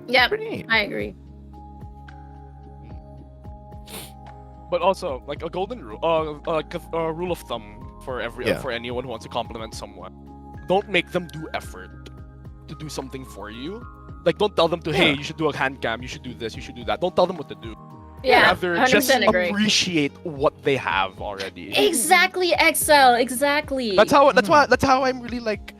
Speaker 1: Yep,
Speaker 6: Pretty neat.
Speaker 1: I agree.
Speaker 2: But also, like a golden rule, rule of thumb for
Speaker 6: Yeah.
Speaker 2: for anyone who wants to compliment someone: don't make them do effort to do something for you. Like, don't tell them to, hey,
Speaker 6: Yeah.
Speaker 2: you should do a hand cam, you should do this, you should do that. Don't tell them what to do.
Speaker 1: Yeah,
Speaker 2: Rather,
Speaker 1: 100%
Speaker 2: just
Speaker 1: agree.
Speaker 2: appreciate what they have already.
Speaker 1: Exactly, Excel. Exactly.
Speaker 2: That's how I'm really like,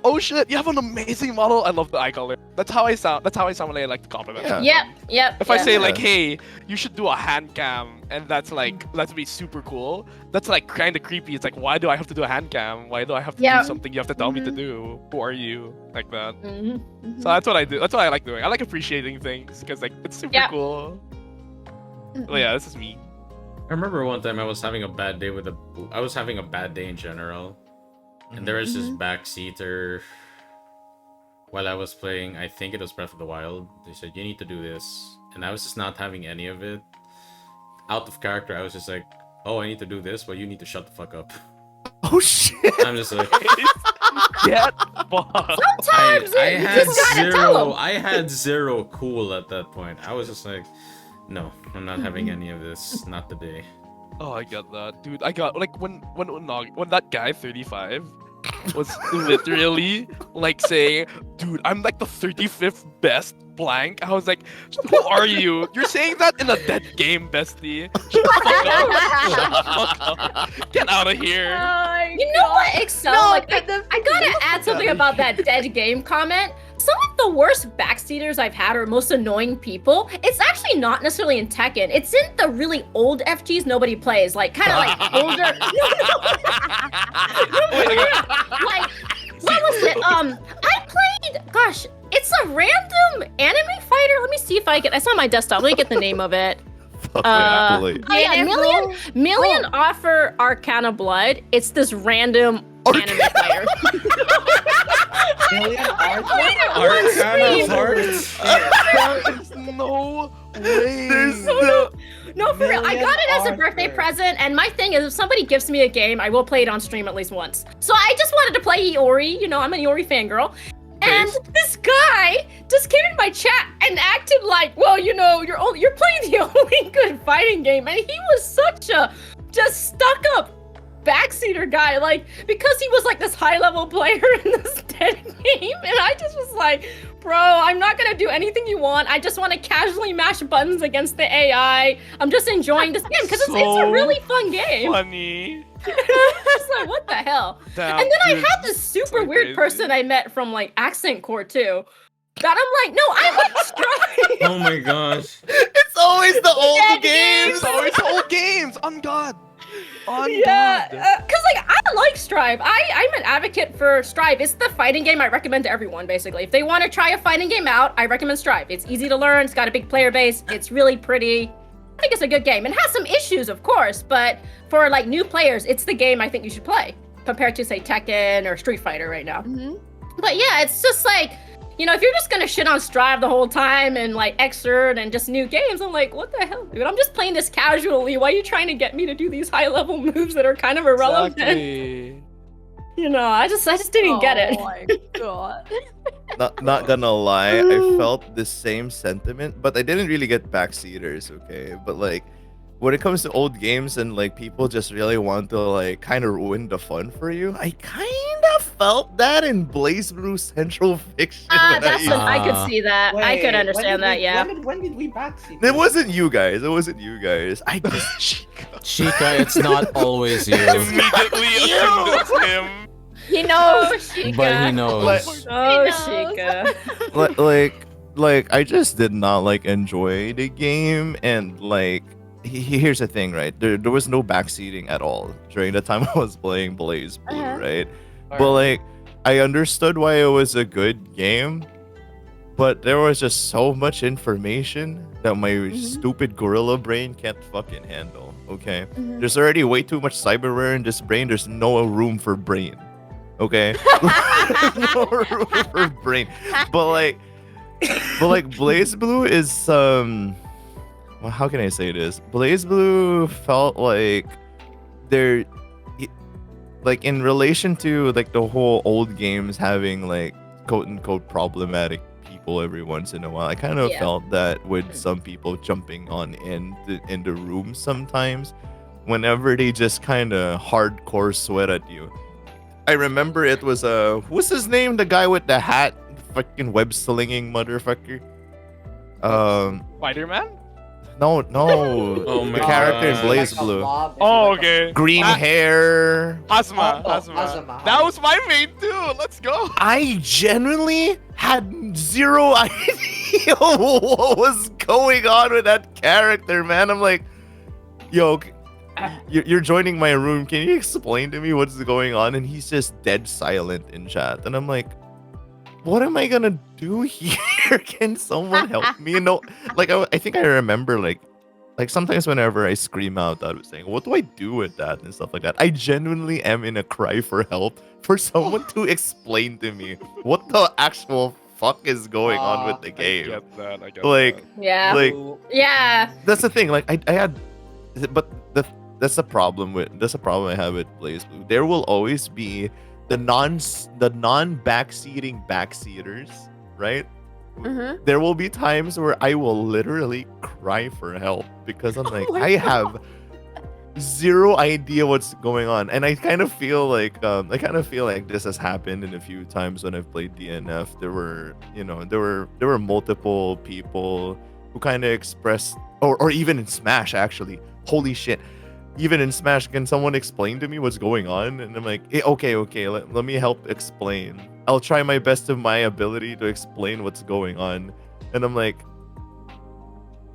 Speaker 2: oh shit, you have an amazing model. I love the eye color. That's how I sound. That's how I sound when I like to compliment.
Speaker 6: Yeah.
Speaker 1: Yep.
Speaker 2: If I
Speaker 1: yep.
Speaker 2: say like, hey, you should do a hand cam, and that's be super cool. That's like kind of creepy. It's like, why do I have to do a hand cam? Why do I have to
Speaker 1: Yeah.
Speaker 2: do something you have to tell me to
Speaker 1: Mhm.
Speaker 2: do? Who are you? Like that.
Speaker 1: Mhm, mhm.
Speaker 2: So that's what I do. That's what I like doing. I like appreciating things because like it's super
Speaker 1: Yeah.
Speaker 2: cool. Oh yeah, this is me.
Speaker 4: I remember one time I was having a bad day I was having a bad day in general, and there was this backseater while I was playing. I think it was Breath of the Wild. They said you need to do this, and I was just not having any of it. Out of character, I was just like, "Oh, I need to do this, but you need to shut the fuck up."
Speaker 6: Oh shit!
Speaker 4: I'm just like,
Speaker 2: Get fucked.
Speaker 1: Sometimes
Speaker 4: I
Speaker 1: you
Speaker 4: had
Speaker 1: just gotta tell
Speaker 4: zero.
Speaker 1: them.
Speaker 4: I had zero cool at that point. I was just like, "No, I'm not having any of this. Not today."
Speaker 2: Oh, I got that, dude. I got like when that guy 35 was literally like saying, "Dude, I'm like the 35th best blank." I was like, "Who are you? You're saying that in a dead game, bestie. Shut the fuck up. Shut the fuck up. Get out of here."
Speaker 1: You know what, Excel?
Speaker 3: No,
Speaker 1: like,
Speaker 3: but the-
Speaker 1: I gotta add something about that dead game comment. Some of the worst backseaters I've had or most annoying people, it's actually not necessarily in Tekken. It's in the really old FGs nobody plays, like kind of like older. Like, what was it? I played. Gosh, it's a random anime fighter. Let me see if I can. It's on my desktop. Let me get the name of it.
Speaker 6: Fucking
Speaker 1: Oh yeah, Million
Speaker 3: Oh.
Speaker 1: Offer Arcana Blood. It's this random anime fighter.
Speaker 5: Million Arts?
Speaker 4: Arcana Hearts?
Speaker 2: There's no way.
Speaker 6: There's
Speaker 1: No, for real. I
Speaker 5: Million
Speaker 1: got it as a birthday
Speaker 5: Arthur.
Speaker 1: present, and my thing is, if somebody gives me a game, I will play it on stream at least once. So I just wanted to play Iori. You know, I'm an Iori fangirl. And this guy just came in my chat and acted like, well, you know, you're playing the only good fighting game, and he was such a just stuck up backseater guy, like because he was like this high level player in this dead game, and I just was like, bro, I'm not gonna do anything you want. I just want to casually mash buttons against the AI. I'm just enjoying this game because it's a
Speaker 2: So
Speaker 1: really fun game.
Speaker 2: Funny.
Speaker 1: It's like, what the hell?
Speaker 2: Damn,
Speaker 1: And then I
Speaker 2: dude.
Speaker 1: had this super
Speaker 2: so
Speaker 1: weird
Speaker 2: crazy.
Speaker 1: person I met from like Accent Core too. That I'm like, no, I like Strive.
Speaker 4: Oh my gosh.
Speaker 6: It's always the old
Speaker 1: Dead
Speaker 6: games.
Speaker 2: It's always old games. On God. On
Speaker 1: Yeah,
Speaker 2: God.
Speaker 1: cause like I like Strive. I'm an advocate for Strive. It's the fighting game I recommend to everyone. Basically, if they want to try a fighting game out, I recommend Strive. It's easy to learn. It's got a big player base. It's really pretty. I think it's a good game. It has some issues, of course, but for like new players, it's the game I think you should play compared to say Tekken or Street Fighter right now.
Speaker 3: Mhm.
Speaker 1: But yeah, it's just like, you know, if you're just gonna shit on Strive the whole time and like Xrd and just new games, I'm like, what the hell, dude? I'm just playing this casually. Why are you trying to get me to do these high level moves that are kind of irrelevant?
Speaker 2: Exactly.
Speaker 1: You know, I just didn't get it.
Speaker 3: Oh my god.
Speaker 6: Not gonna lie, I felt the same sentiment, but I didn't really get backseaters, okay? But like when it comes to old games and like people just really want to like kind of ruin the fun for you, I kind felt that in Blaze Blue Central Fiction. when
Speaker 1: That's I could see that. I
Speaker 5: Wait,
Speaker 1: could understand that. Yeah.
Speaker 5: When did we backseat?
Speaker 6: It wasn't you guys. It wasn't you guys. I just
Speaker 7: Chica, it's not always you,
Speaker 2: Immediately assumed it's him.
Speaker 1: He knows, Chica.
Speaker 7: but he knows.
Speaker 1: Oh,
Speaker 3: He knows.
Speaker 1: Chica.
Speaker 6: like I just did not like enjoy the game, and like here's the thing, right? There was no backseating at all during the time I was playing Blaze Blue,
Speaker 3: Uh-huh.
Speaker 6: right? But like I understood why it was a good game, but there was just so much information that my stupid gorilla brain can't fucking handle. Okay,
Speaker 3: Mhm.
Speaker 6: there's already way too much cyberware in this brain. There's no room for brain. Okay, no room for brain. But like Blaze Blue is well, how can I say this? Blaze Blue felt like they're like in relation to like the whole old games having like quote unquote problematic people every once in a while. I kind of
Speaker 1: Yeah.
Speaker 6: felt that with some people jumping on in the room sometimes whenever they just kind of hardcore sweat at you. I remember it was what's his name? The guy with the hat, fucking web slinging motherfucker.
Speaker 2: Spider-Man?
Speaker 6: No,
Speaker 4: Oh
Speaker 6: the
Speaker 4: my
Speaker 6: character in
Speaker 4: God.
Speaker 6: Blaze
Speaker 5: Like a
Speaker 6: Blue.
Speaker 5: blob, is it
Speaker 2: Oh,
Speaker 5: like a-
Speaker 2: okay.
Speaker 6: Green
Speaker 2: Ah.
Speaker 6: hair.
Speaker 2: Hazma.
Speaker 5: Oh,
Speaker 2: Hazma.
Speaker 5: Hazma.
Speaker 2: That was my main too. Let's go.
Speaker 6: I genuinely had zero idea what was going on with that character, man. I'm like, yo, you're joining my room. Can you explain to me what's going on? And he's just dead silent in chat. And I'm like, what am I gonna do here? Can someone help me? No, like I think I remember like sometimes whenever I scream out, I was saying, what do I do with that and stuff like that. I genuinely am in a cry for help for someone to explain to me what the actual fuck is going on with the
Speaker 2: I
Speaker 6: game.
Speaker 2: get that. I get
Speaker 6: Like,
Speaker 1: Yeah.
Speaker 6: like
Speaker 1: Yeah.
Speaker 6: that's the thing. Like I had, but that's the problem I have with Blaze Blue. There will always be the non backseating backseaters, right?
Speaker 3: Mhm.
Speaker 6: There will be times where I will literally cry for help because I'm like,
Speaker 3: my
Speaker 6: I have zero idea what's going on, and I kind of feel like this has happened in a few times when I've played DNF. There were multiple people who kind of expressed, or even in Smash actually. Holy shit. Even in Smash, can someone explain to me what's going on? And I'm like, okay, let me help explain. I'll try my best of my ability to explain what's going on. And I'm like,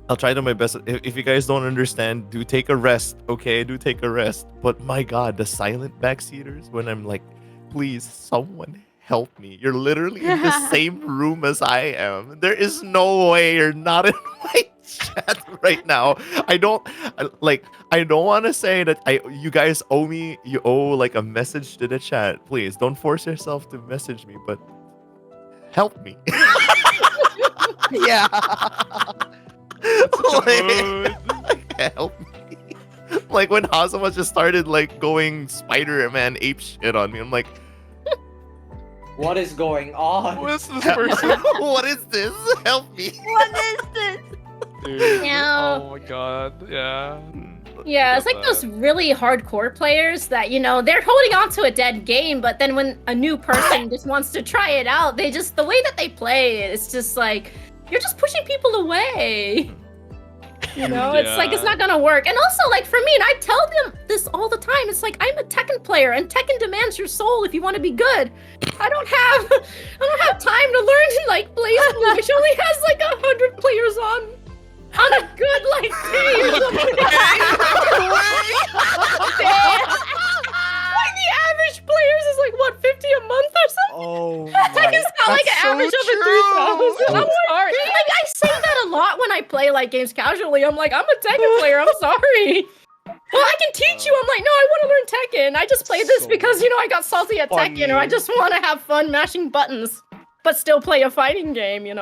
Speaker 6: I'll try to my best. If you guys don't understand, do take a rest, okay? Do take a rest. But my God, the silent backseaters, when I'm like, please, someone help me. You're literally in the same room as I am. There is no way you're not in my chat right now. I don't want to say that you guys you owe like a message to the chat. Please don't force yourself to message me, but help me.
Speaker 2: Yeah.
Speaker 6: Help me. Like when Hazama just started like going Spider-Man ape shit on me, I'm like,
Speaker 5: What is going on?
Speaker 2: Who is this person?
Speaker 6: what is this? Help me.
Speaker 3: What is this?
Speaker 2: Dude.
Speaker 1: Yeah.
Speaker 2: Oh my god. Yeah.
Speaker 1: Yeah, it's
Speaker 2: get
Speaker 1: like those really hardcore players that, they're holding on to a dead game, but then when a new person just wants to try it out, the way that they play it, it's just like, you're just pushing people away. It's like, it's
Speaker 2: Yeah.
Speaker 1: not gonna work. And also, like, for me, and I tell them this all the time, it's like, I'm a Tekken player, and Tekken demands your soul if you want to be good. I don't have time to learn, like, Blaze Blue, which only has, like, 100 players on a good, like, day or something. Like, the average players is, like, what, 50 a month or something?
Speaker 2: Oh
Speaker 1: Tekken's got, like, an
Speaker 2: so
Speaker 1: average of
Speaker 2: true.
Speaker 1: 3,000. I'm sorry. Like, I say that a lot when I play, like, games casually. I'm like, I'm a Tekken player. I'm sorry. Well, I can teach you. I'm like, no, I want to learn Tekken. I just play this
Speaker 2: So
Speaker 1: because, I got salty at Tekken, or I
Speaker 2: funny.
Speaker 1: just want to have fun mashing buttons, but still play a fighting game, and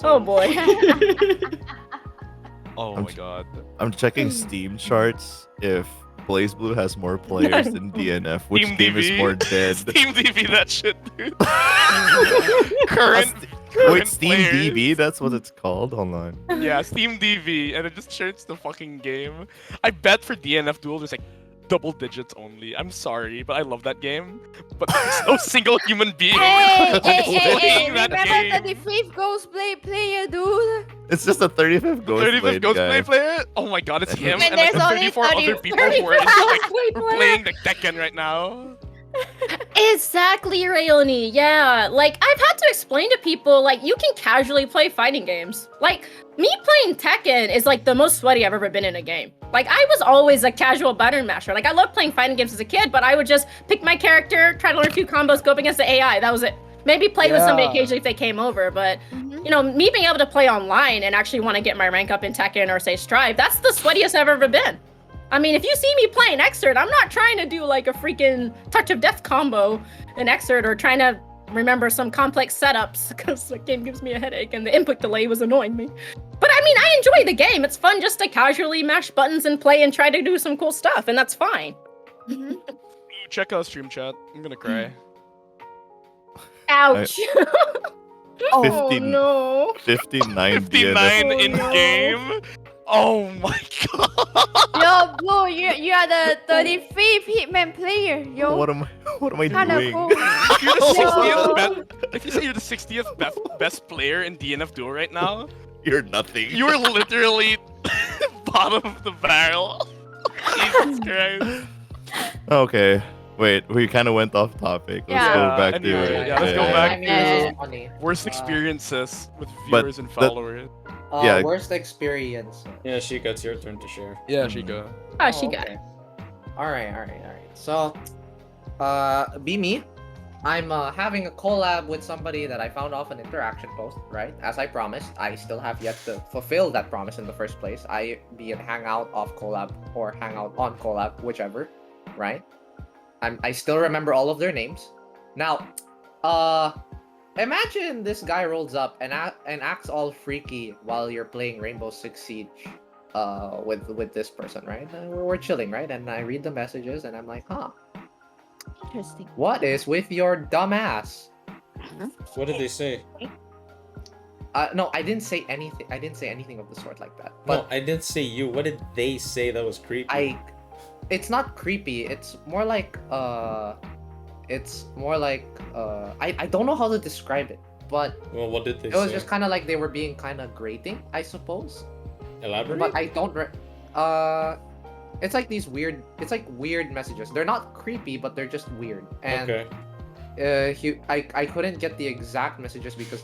Speaker 1: oh boy.
Speaker 2: Oh
Speaker 6: I'm
Speaker 2: my god.
Speaker 6: I'm checking Steam charts if Blaze Blue has more players than DNF. Which
Speaker 2: Steam
Speaker 6: game is
Speaker 2: DB.
Speaker 6: more dead?
Speaker 2: Steam DB that shit, dude. current
Speaker 6: Wait, Steam
Speaker 2: players.
Speaker 6: DB? That's what it's called? Hold on.
Speaker 2: Yeah, Steam DV, and it just turns the fucking game. I bet for DNF Duel, there's like double digits only. I'm sorry, but I love that game. But there's no single human being
Speaker 3: Hey, hey,
Speaker 2: playing
Speaker 3: hey, hey,
Speaker 2: that
Speaker 3: remember
Speaker 2: game.
Speaker 3: 35th Ghostblade player, dude?
Speaker 6: It's just a 35th
Speaker 2: 35th
Speaker 6: Ghostblade guy.
Speaker 2: Ghostblade player? Oh my god, it's him
Speaker 3: And
Speaker 2: and like
Speaker 3: there's only
Speaker 2: 34 other
Speaker 3: 30
Speaker 2: people who are, like,
Speaker 1: Ghostblade
Speaker 2: who are
Speaker 1: player.
Speaker 2: playing like Tekken right now.
Speaker 1: Exactly, Rayoni. Yeah, like I've had to explain to people like you can casually play fighting games. Like me playing Tekken is like the most sweaty I've ever been in a game. Like I was always a casual button masher. Like I loved playing fighting games as a kid, but I would just pick my character, try to learn a few combos, go up against the AI. That was it. Maybe play with somebody
Speaker 2: Yeah.
Speaker 1: occasionally if they came over, but
Speaker 3: Mhm.
Speaker 1: you know, me being able to play online and actually want to get my rank up in Tekken or say Strive, that's the sweatiest I've ever been. I mean, if you see me playing Xrd, I'm not trying to do like a freaking touch of death combo in Xrd or trying to remember some complex setups because the game gives me a headache and the input delay was annoying me. But I mean, I enjoy the game. It's fun just to casually mash buttons and play and try to do some cool stuff, and that's fine.
Speaker 3: Mhm.
Speaker 2: Check out stream chat. I'm gonna cry.
Speaker 1: Ouch. oh
Speaker 6: 15
Speaker 1: no.
Speaker 6: 59
Speaker 2: 59
Speaker 6: DNF.
Speaker 2: in
Speaker 1: no.
Speaker 2: game. Oh my god.
Speaker 3: Yo, Blue, you are the 35th Hitman player, yo.
Speaker 6: What am I
Speaker 3: Kinda
Speaker 6: doing?
Speaker 3: cool.
Speaker 2: If you're the
Speaker 3: Yo.
Speaker 2: 60th if you say you're the 60th best player in DNF Duo right now,
Speaker 6: You're nothing.
Speaker 2: you're literally bottom of the barrel. Jesus Christ.
Speaker 6: Okay. Wait, we kind of went off topic. Let's
Speaker 3: Yeah.
Speaker 6: go
Speaker 2: Yeah,
Speaker 6: back
Speaker 2: anyway,
Speaker 6: to
Speaker 2: yeah, let's go back
Speaker 5: I mean,
Speaker 1: to-
Speaker 5: this is funny.
Speaker 2: Worst
Speaker 5: Uh,
Speaker 2: experiences with
Speaker 6: but
Speaker 2: viewers and
Speaker 6: the-
Speaker 2: followers.
Speaker 6: Yeah.
Speaker 5: Worst experience.
Speaker 4: Yeah, Sheikah, it's your turn to share.
Speaker 2: Yeah, Chica.
Speaker 1: Oh, she got it.
Speaker 5: Alright. So, be me. I'm having a collab with somebody that I found off an interaction post, right? As I promised, I still have yet to fulfill that promise in the first place. I be in Hangout off collab or Hangout on collab, whichever, right? I still remember all of their names. Now, imagine this guy rolls up and acts all freaky while you're playing Rainbow Six Siege, with this person, right? We're chilling, right? And I read the messages and I'm like, huh,
Speaker 3: Interesting.
Speaker 5: what is with your dumb ass?
Speaker 4: What did they say?
Speaker 5: No, I didn't say anything. I didn't say anything of the sort like that.
Speaker 4: No,
Speaker 5: But
Speaker 4: I didn't say you. What did they say that was creepy?
Speaker 5: it's not creepy. It's more like I don't know how to describe it, but
Speaker 4: Well, what did they
Speaker 5: it
Speaker 4: say?
Speaker 5: was just kind of like they were being kind of grating, I suppose.
Speaker 4: Elaborate?
Speaker 5: But I don't. It's like these weird. It's like weird messages. They're not creepy, but they're just weird. And
Speaker 4: Okay.
Speaker 5: I couldn't get the exact messages because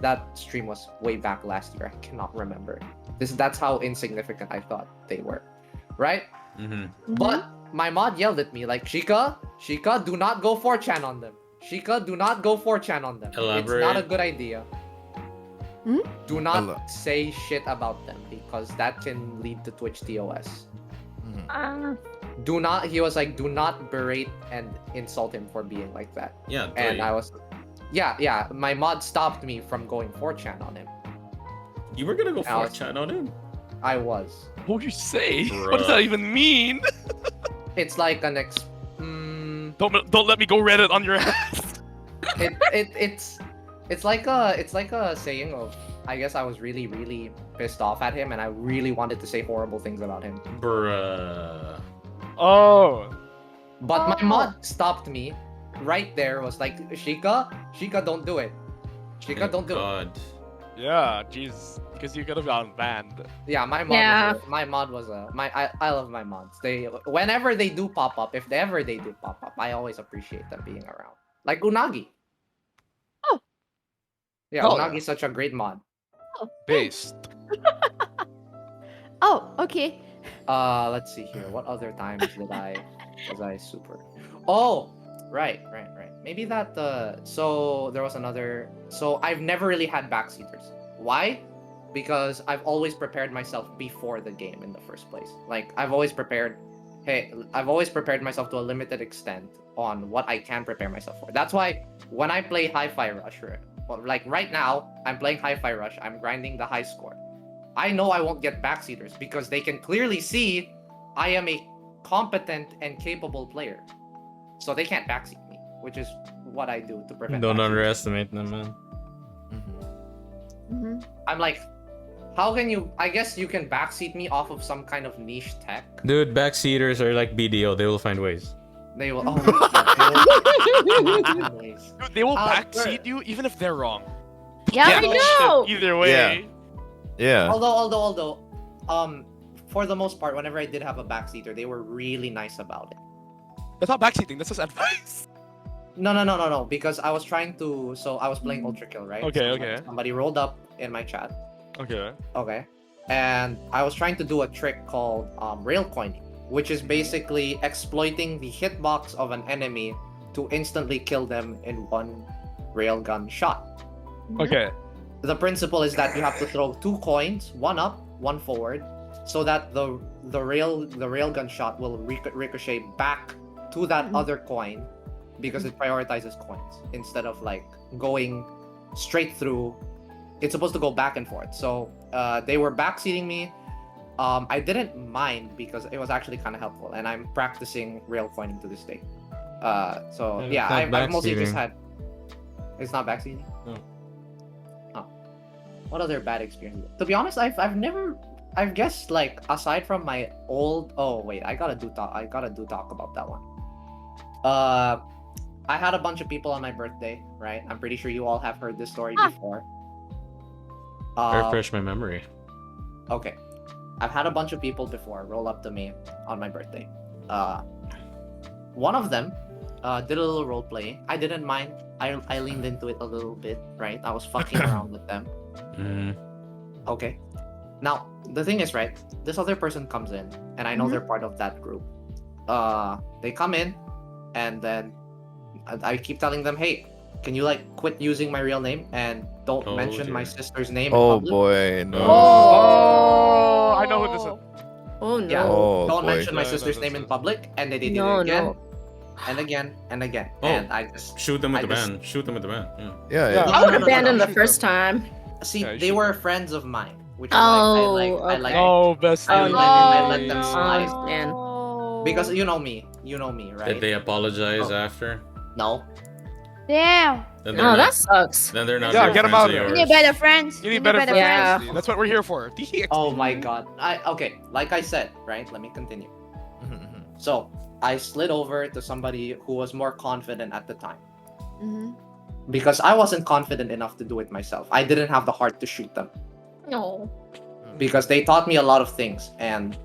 Speaker 5: that stream was way back last year. I cannot remember. That's how insignificant I thought they were, right?
Speaker 4: Mm-hmm.
Speaker 5: But my mod yelled at me like, Shika, do not go 4chan on them. Shika, do not go 4chan on them. It's not a
Speaker 4: Elaborate.
Speaker 5: good idea.
Speaker 3: Hmm?
Speaker 5: Do
Speaker 6: Ela-
Speaker 5: not say shit about them because that can lead to Twitch TOS.
Speaker 6: Mhm.
Speaker 5: Do not, he was like, do not berate and insult him for being like that.
Speaker 4: Yeah,
Speaker 5: And
Speaker 4: three.
Speaker 5: I was, yeah, my mod stopped me from going 4chan on him.
Speaker 4: You were gonna go
Speaker 5: I was-
Speaker 4: 4chan on him?
Speaker 5: I was.
Speaker 2: What would you say?
Speaker 4: Bruh.
Speaker 2: What does that even mean?
Speaker 5: It's like an
Speaker 2: Don't let me go Reddit on your ass.
Speaker 5: it's like a saying of, I guess I was really, really pissed off at him and I really wanted to say horrible things about him.
Speaker 4: Bruh.
Speaker 2: Oh.
Speaker 5: But my
Speaker 3: Oh.
Speaker 5: mod stopped me right there, was like, Shika, don't do it. Shika, don't do it.
Speaker 4: God.
Speaker 2: Yeah, jeez. Because you could have gotten banned.
Speaker 5: Yeah, my mod
Speaker 1: Yeah.
Speaker 5: I love my mods. Whenever they do pop up, if ever they do pop up, I always appreciate them being around. Like Unagi.
Speaker 3: Oh.
Speaker 5: Yeah,
Speaker 2: Oh,
Speaker 5: Unagi's such a great mod.
Speaker 2: Based.
Speaker 3: Oh, okay.
Speaker 5: Let's see here. What other times was I super? Oh, right. Maybe that. So there was another. So I've never really had backseaters. Why? Because I've always prepared myself before the game in the first place. Like I've always prepared myself to a limited extent on what I can prepare myself for. That's why when I play Hi-Fi Rush, like right now, I'm playing Hi-Fi Rush. I'm grinding the high score. I know I won't get backseaters because they can clearly see I am a competent and capable player. So they can't backseat me, which is what I do to prevent
Speaker 7: Don't
Speaker 5: backseaters.
Speaker 7: underestimate them, man.
Speaker 6: Mhm.
Speaker 3: Mm-hmm.
Speaker 5: I'm like, How can you? I guess you can backseat me off of some kind of niche tech.
Speaker 4: Dude, backseaters are like BDO. They will find ways.
Speaker 5: They will. Oh my God, they will find ways.
Speaker 2: Dude, they will
Speaker 5: Uh,
Speaker 2: backseat you even if they're wrong.
Speaker 3: Yeah,
Speaker 1: I know.
Speaker 2: Either way.
Speaker 6: Yeah.
Speaker 5: Although, for the most part, whenever I did have a backseater, they were really nice about it.
Speaker 2: That's not backseating. That's just advice.
Speaker 5: No. Because I was trying to. So I was playing Ultra Kill, right?
Speaker 2: Okay,
Speaker 5: So
Speaker 2: okay.
Speaker 5: Somebody rolled up in my chat.
Speaker 2: Okay.
Speaker 5: Okay. And I was trying to do a trick called rail coining, which is basically exploiting the hitbox of an enemy to instantly kill them in one railgun shot.
Speaker 2: Okay.
Speaker 5: The principle is that you have to throw 2 coins, one up, one forward, so that the railgun shot will ricochet back to that other coin because it prioritizes coins instead of like going straight through. It's supposed to go back and forth. So they were backseating me. I didn't mind because it was actually kind of helpful, and I'm practicing rail coining to this day. So
Speaker 4: And
Speaker 5: yeah,
Speaker 4: it's not
Speaker 5: I've mostly just
Speaker 4: backseating.
Speaker 5: had. It's not backseating.
Speaker 4: No.
Speaker 5: Oh. What other bad experiences? To be honest, I've never. I've guessed like aside from my old. Oh wait, I gotta do talk about that one. I had a bunch of people on my birthday, right? I'm pretty sure you all have heard this story before.
Speaker 4: Refresh my memory.
Speaker 5: Okay. I've had a bunch of people before roll up to me on my birthday. One of them did a little role play. I didn't mind. I leaned into it a little bit, right? I was fucking around with them.
Speaker 4: Mm.
Speaker 5: Okay. Now, the thing is, right? This other person comes in, and I know they're part of that group. They come in, and then I keep telling them, hey, can you like quit using my real name and don't
Speaker 4: Oh,
Speaker 5: mention my
Speaker 4: dear.
Speaker 5: sister's name in
Speaker 6: Oh
Speaker 5: public?
Speaker 6: boy, no.
Speaker 2: Oh, I know who this is.
Speaker 1: Oh no.
Speaker 5: Yeah.
Speaker 6: Oh
Speaker 5: Don't
Speaker 6: boy.
Speaker 5: mention my
Speaker 2: No,
Speaker 5: sister's
Speaker 2: no,
Speaker 5: name
Speaker 2: this
Speaker 5: in
Speaker 2: is-
Speaker 5: public, and they did
Speaker 1: No,
Speaker 5: it again,
Speaker 1: no.
Speaker 5: and again, and again,
Speaker 4: Oh.
Speaker 5: and I just
Speaker 4: Shoot them with
Speaker 5: I
Speaker 4: the
Speaker 5: just-
Speaker 4: ban. Shoot them with the ban. Yeah.
Speaker 6: Yeah,
Speaker 2: Yeah.
Speaker 6: yeah.
Speaker 1: I would
Speaker 5: No, no, no,
Speaker 1: abandon
Speaker 5: no.
Speaker 1: the first time.
Speaker 5: see
Speaker 2: Yeah, you
Speaker 5: they
Speaker 2: should.
Speaker 5: were friends of mine, which
Speaker 1: Oh,
Speaker 5: I like
Speaker 2: Oh, best.
Speaker 1: Oh,
Speaker 5: I
Speaker 1: no.
Speaker 5: let them slide
Speaker 1: man.
Speaker 5: because you know me, right?
Speaker 4: Did they apologize
Speaker 5: Oh.
Speaker 4: after?
Speaker 5: No,
Speaker 3: Damn.
Speaker 4: Then they're
Speaker 1: Oh,
Speaker 4: not,
Speaker 1: that sucks.
Speaker 4: Then they're not
Speaker 2: Yeah,
Speaker 4: good
Speaker 2: get 'em
Speaker 4: friends
Speaker 2: out
Speaker 4: of
Speaker 2: of there.
Speaker 3: You
Speaker 4: yours.
Speaker 3: need better friends.
Speaker 2: You need better friends.
Speaker 1: Yeah.
Speaker 2: Steve. That's what we're here for. TXT.
Speaker 5: oh my god, okay, like I said, right? Let me continue.
Speaker 6: Mhm.
Speaker 5: So I slid over to somebody who was more confident at the time
Speaker 3: Mhm.
Speaker 5: because I wasn't confident enough to do it myself. I didn't have the heart to shoot them.
Speaker 1: No.
Speaker 5: Because they taught me a lot of things, and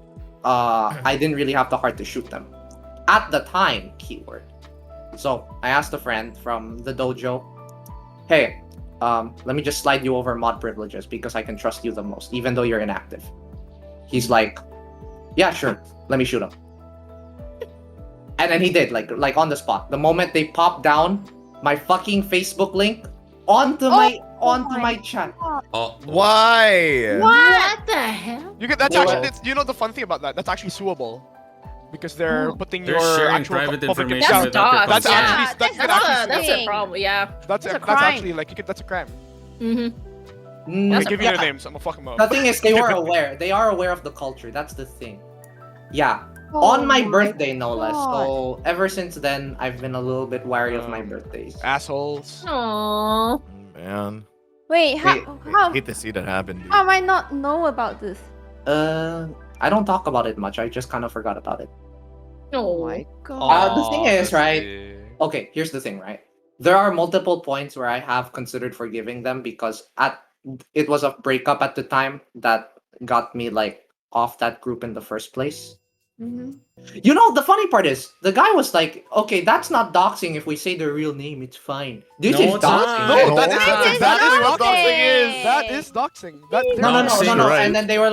Speaker 5: I didn't really have the heart to shoot them at the time. Keyword. So I asked a friend from the dojo, "Hey, let me just slide you over mod privileges because I can trust you the most, even though you're inactive." He's like, "Yeah, sure. Let me shoot him." And then he did, like on the spot. The moment they popped down my fucking Facebook link onto my chat.
Speaker 4: Oh,
Speaker 6: Why?
Speaker 1: What the hell?
Speaker 2: You get that's
Speaker 5: Well-
Speaker 2: actually you know the fun thing about that. That's actually suable, because they're putting
Speaker 4: They're
Speaker 2: your
Speaker 4: sharing
Speaker 2: actual
Speaker 4: private
Speaker 2: public
Speaker 4: information
Speaker 2: account.
Speaker 1: That's dogs.
Speaker 2: That's
Speaker 1: Yeah,
Speaker 2: actually
Speaker 3: that's
Speaker 2: that's
Speaker 3: a-
Speaker 2: actually
Speaker 1: That's a
Speaker 3: thing.
Speaker 1: problem. Yeah.
Speaker 2: that's
Speaker 3: a
Speaker 2: that's
Speaker 3: crime.
Speaker 2: actually like that's a crime.
Speaker 1: Mm-hmm.
Speaker 5: Mm,
Speaker 2: Okay,
Speaker 1: That's a
Speaker 2: give me their
Speaker 5: yeah.
Speaker 2: names. I'm gonna fuck them up.
Speaker 5: The thing is, they were aware. They are aware of the culture. That's the thing. Yeah. On my birthday, no less. So ever since then, I've been a little bit wary of my birthdays.
Speaker 2: Assholes.
Speaker 1: Aww.
Speaker 6: Man,
Speaker 3: Wait,
Speaker 5: Wait,
Speaker 3: how
Speaker 6: I hate to see that happen, dude.
Speaker 3: how am I not know about this?
Speaker 5: I don't talk about it much. I just kind of forgot about it.
Speaker 1: Oh.
Speaker 3: God.
Speaker 5: The thing is,
Speaker 2: that's
Speaker 5: right?
Speaker 2: the-
Speaker 5: Okay, here's the thing, right? There are multiple points where I have considered forgiving them because it was a breakup at the time that got me like off that group in the first place.
Speaker 3: Mhm.
Speaker 5: You know, the funny part is the guy was like, "Okay, that's not doxing if we say their real name. It's fine." This
Speaker 4: No,
Speaker 5: is
Speaker 4: it's
Speaker 5: doxing.
Speaker 4: not.
Speaker 2: No,
Speaker 6: No,
Speaker 2: that
Speaker 6: it's
Speaker 2: is
Speaker 6: not.
Speaker 2: that is what
Speaker 3: Doxing.
Speaker 2: doxing is. That is doxing. That
Speaker 5: No.
Speaker 6: Doxing, right.
Speaker 5: And then they were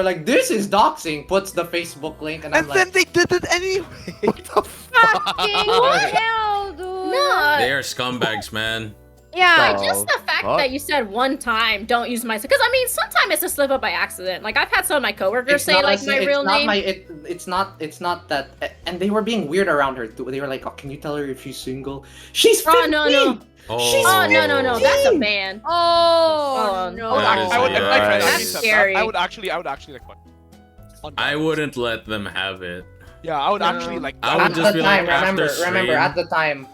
Speaker 5: like, "This is doxing." Puts the Facebook link, and I'm
Speaker 2: And
Speaker 5: like,
Speaker 2: then they did it anyway.
Speaker 6: What the
Speaker 3: Fucking hell, dude.
Speaker 1: No.
Speaker 4: They are scumbags, man.
Speaker 3: Yeah.
Speaker 1: Just the fact
Speaker 6: fuck?
Speaker 1: that you said one time, don't use my, because I mean, sometimes it's a slip up by accident. Like I've had some of my coworkers say like my real name.
Speaker 5: It's not that. And they were being weird around her too. They were like, "Oh, can you tell her if she's single? She's 15.
Speaker 1: Oh no. Oh no, that's a ban.
Speaker 3: Oh no.
Speaker 4: That is
Speaker 2: I would,
Speaker 4: Yeah,
Speaker 2: if my friend
Speaker 4: that's
Speaker 2: actually said
Speaker 1: scary.
Speaker 2: that, I would actually like what?
Speaker 4: I wouldn't let them have it.
Speaker 2: Yeah, I would
Speaker 1: No.
Speaker 2: actually like.
Speaker 4: I would
Speaker 5: At
Speaker 4: just
Speaker 5: the
Speaker 4: be
Speaker 5: time,
Speaker 4: like, after
Speaker 5: remember,
Speaker 4: stream-
Speaker 5: at the time,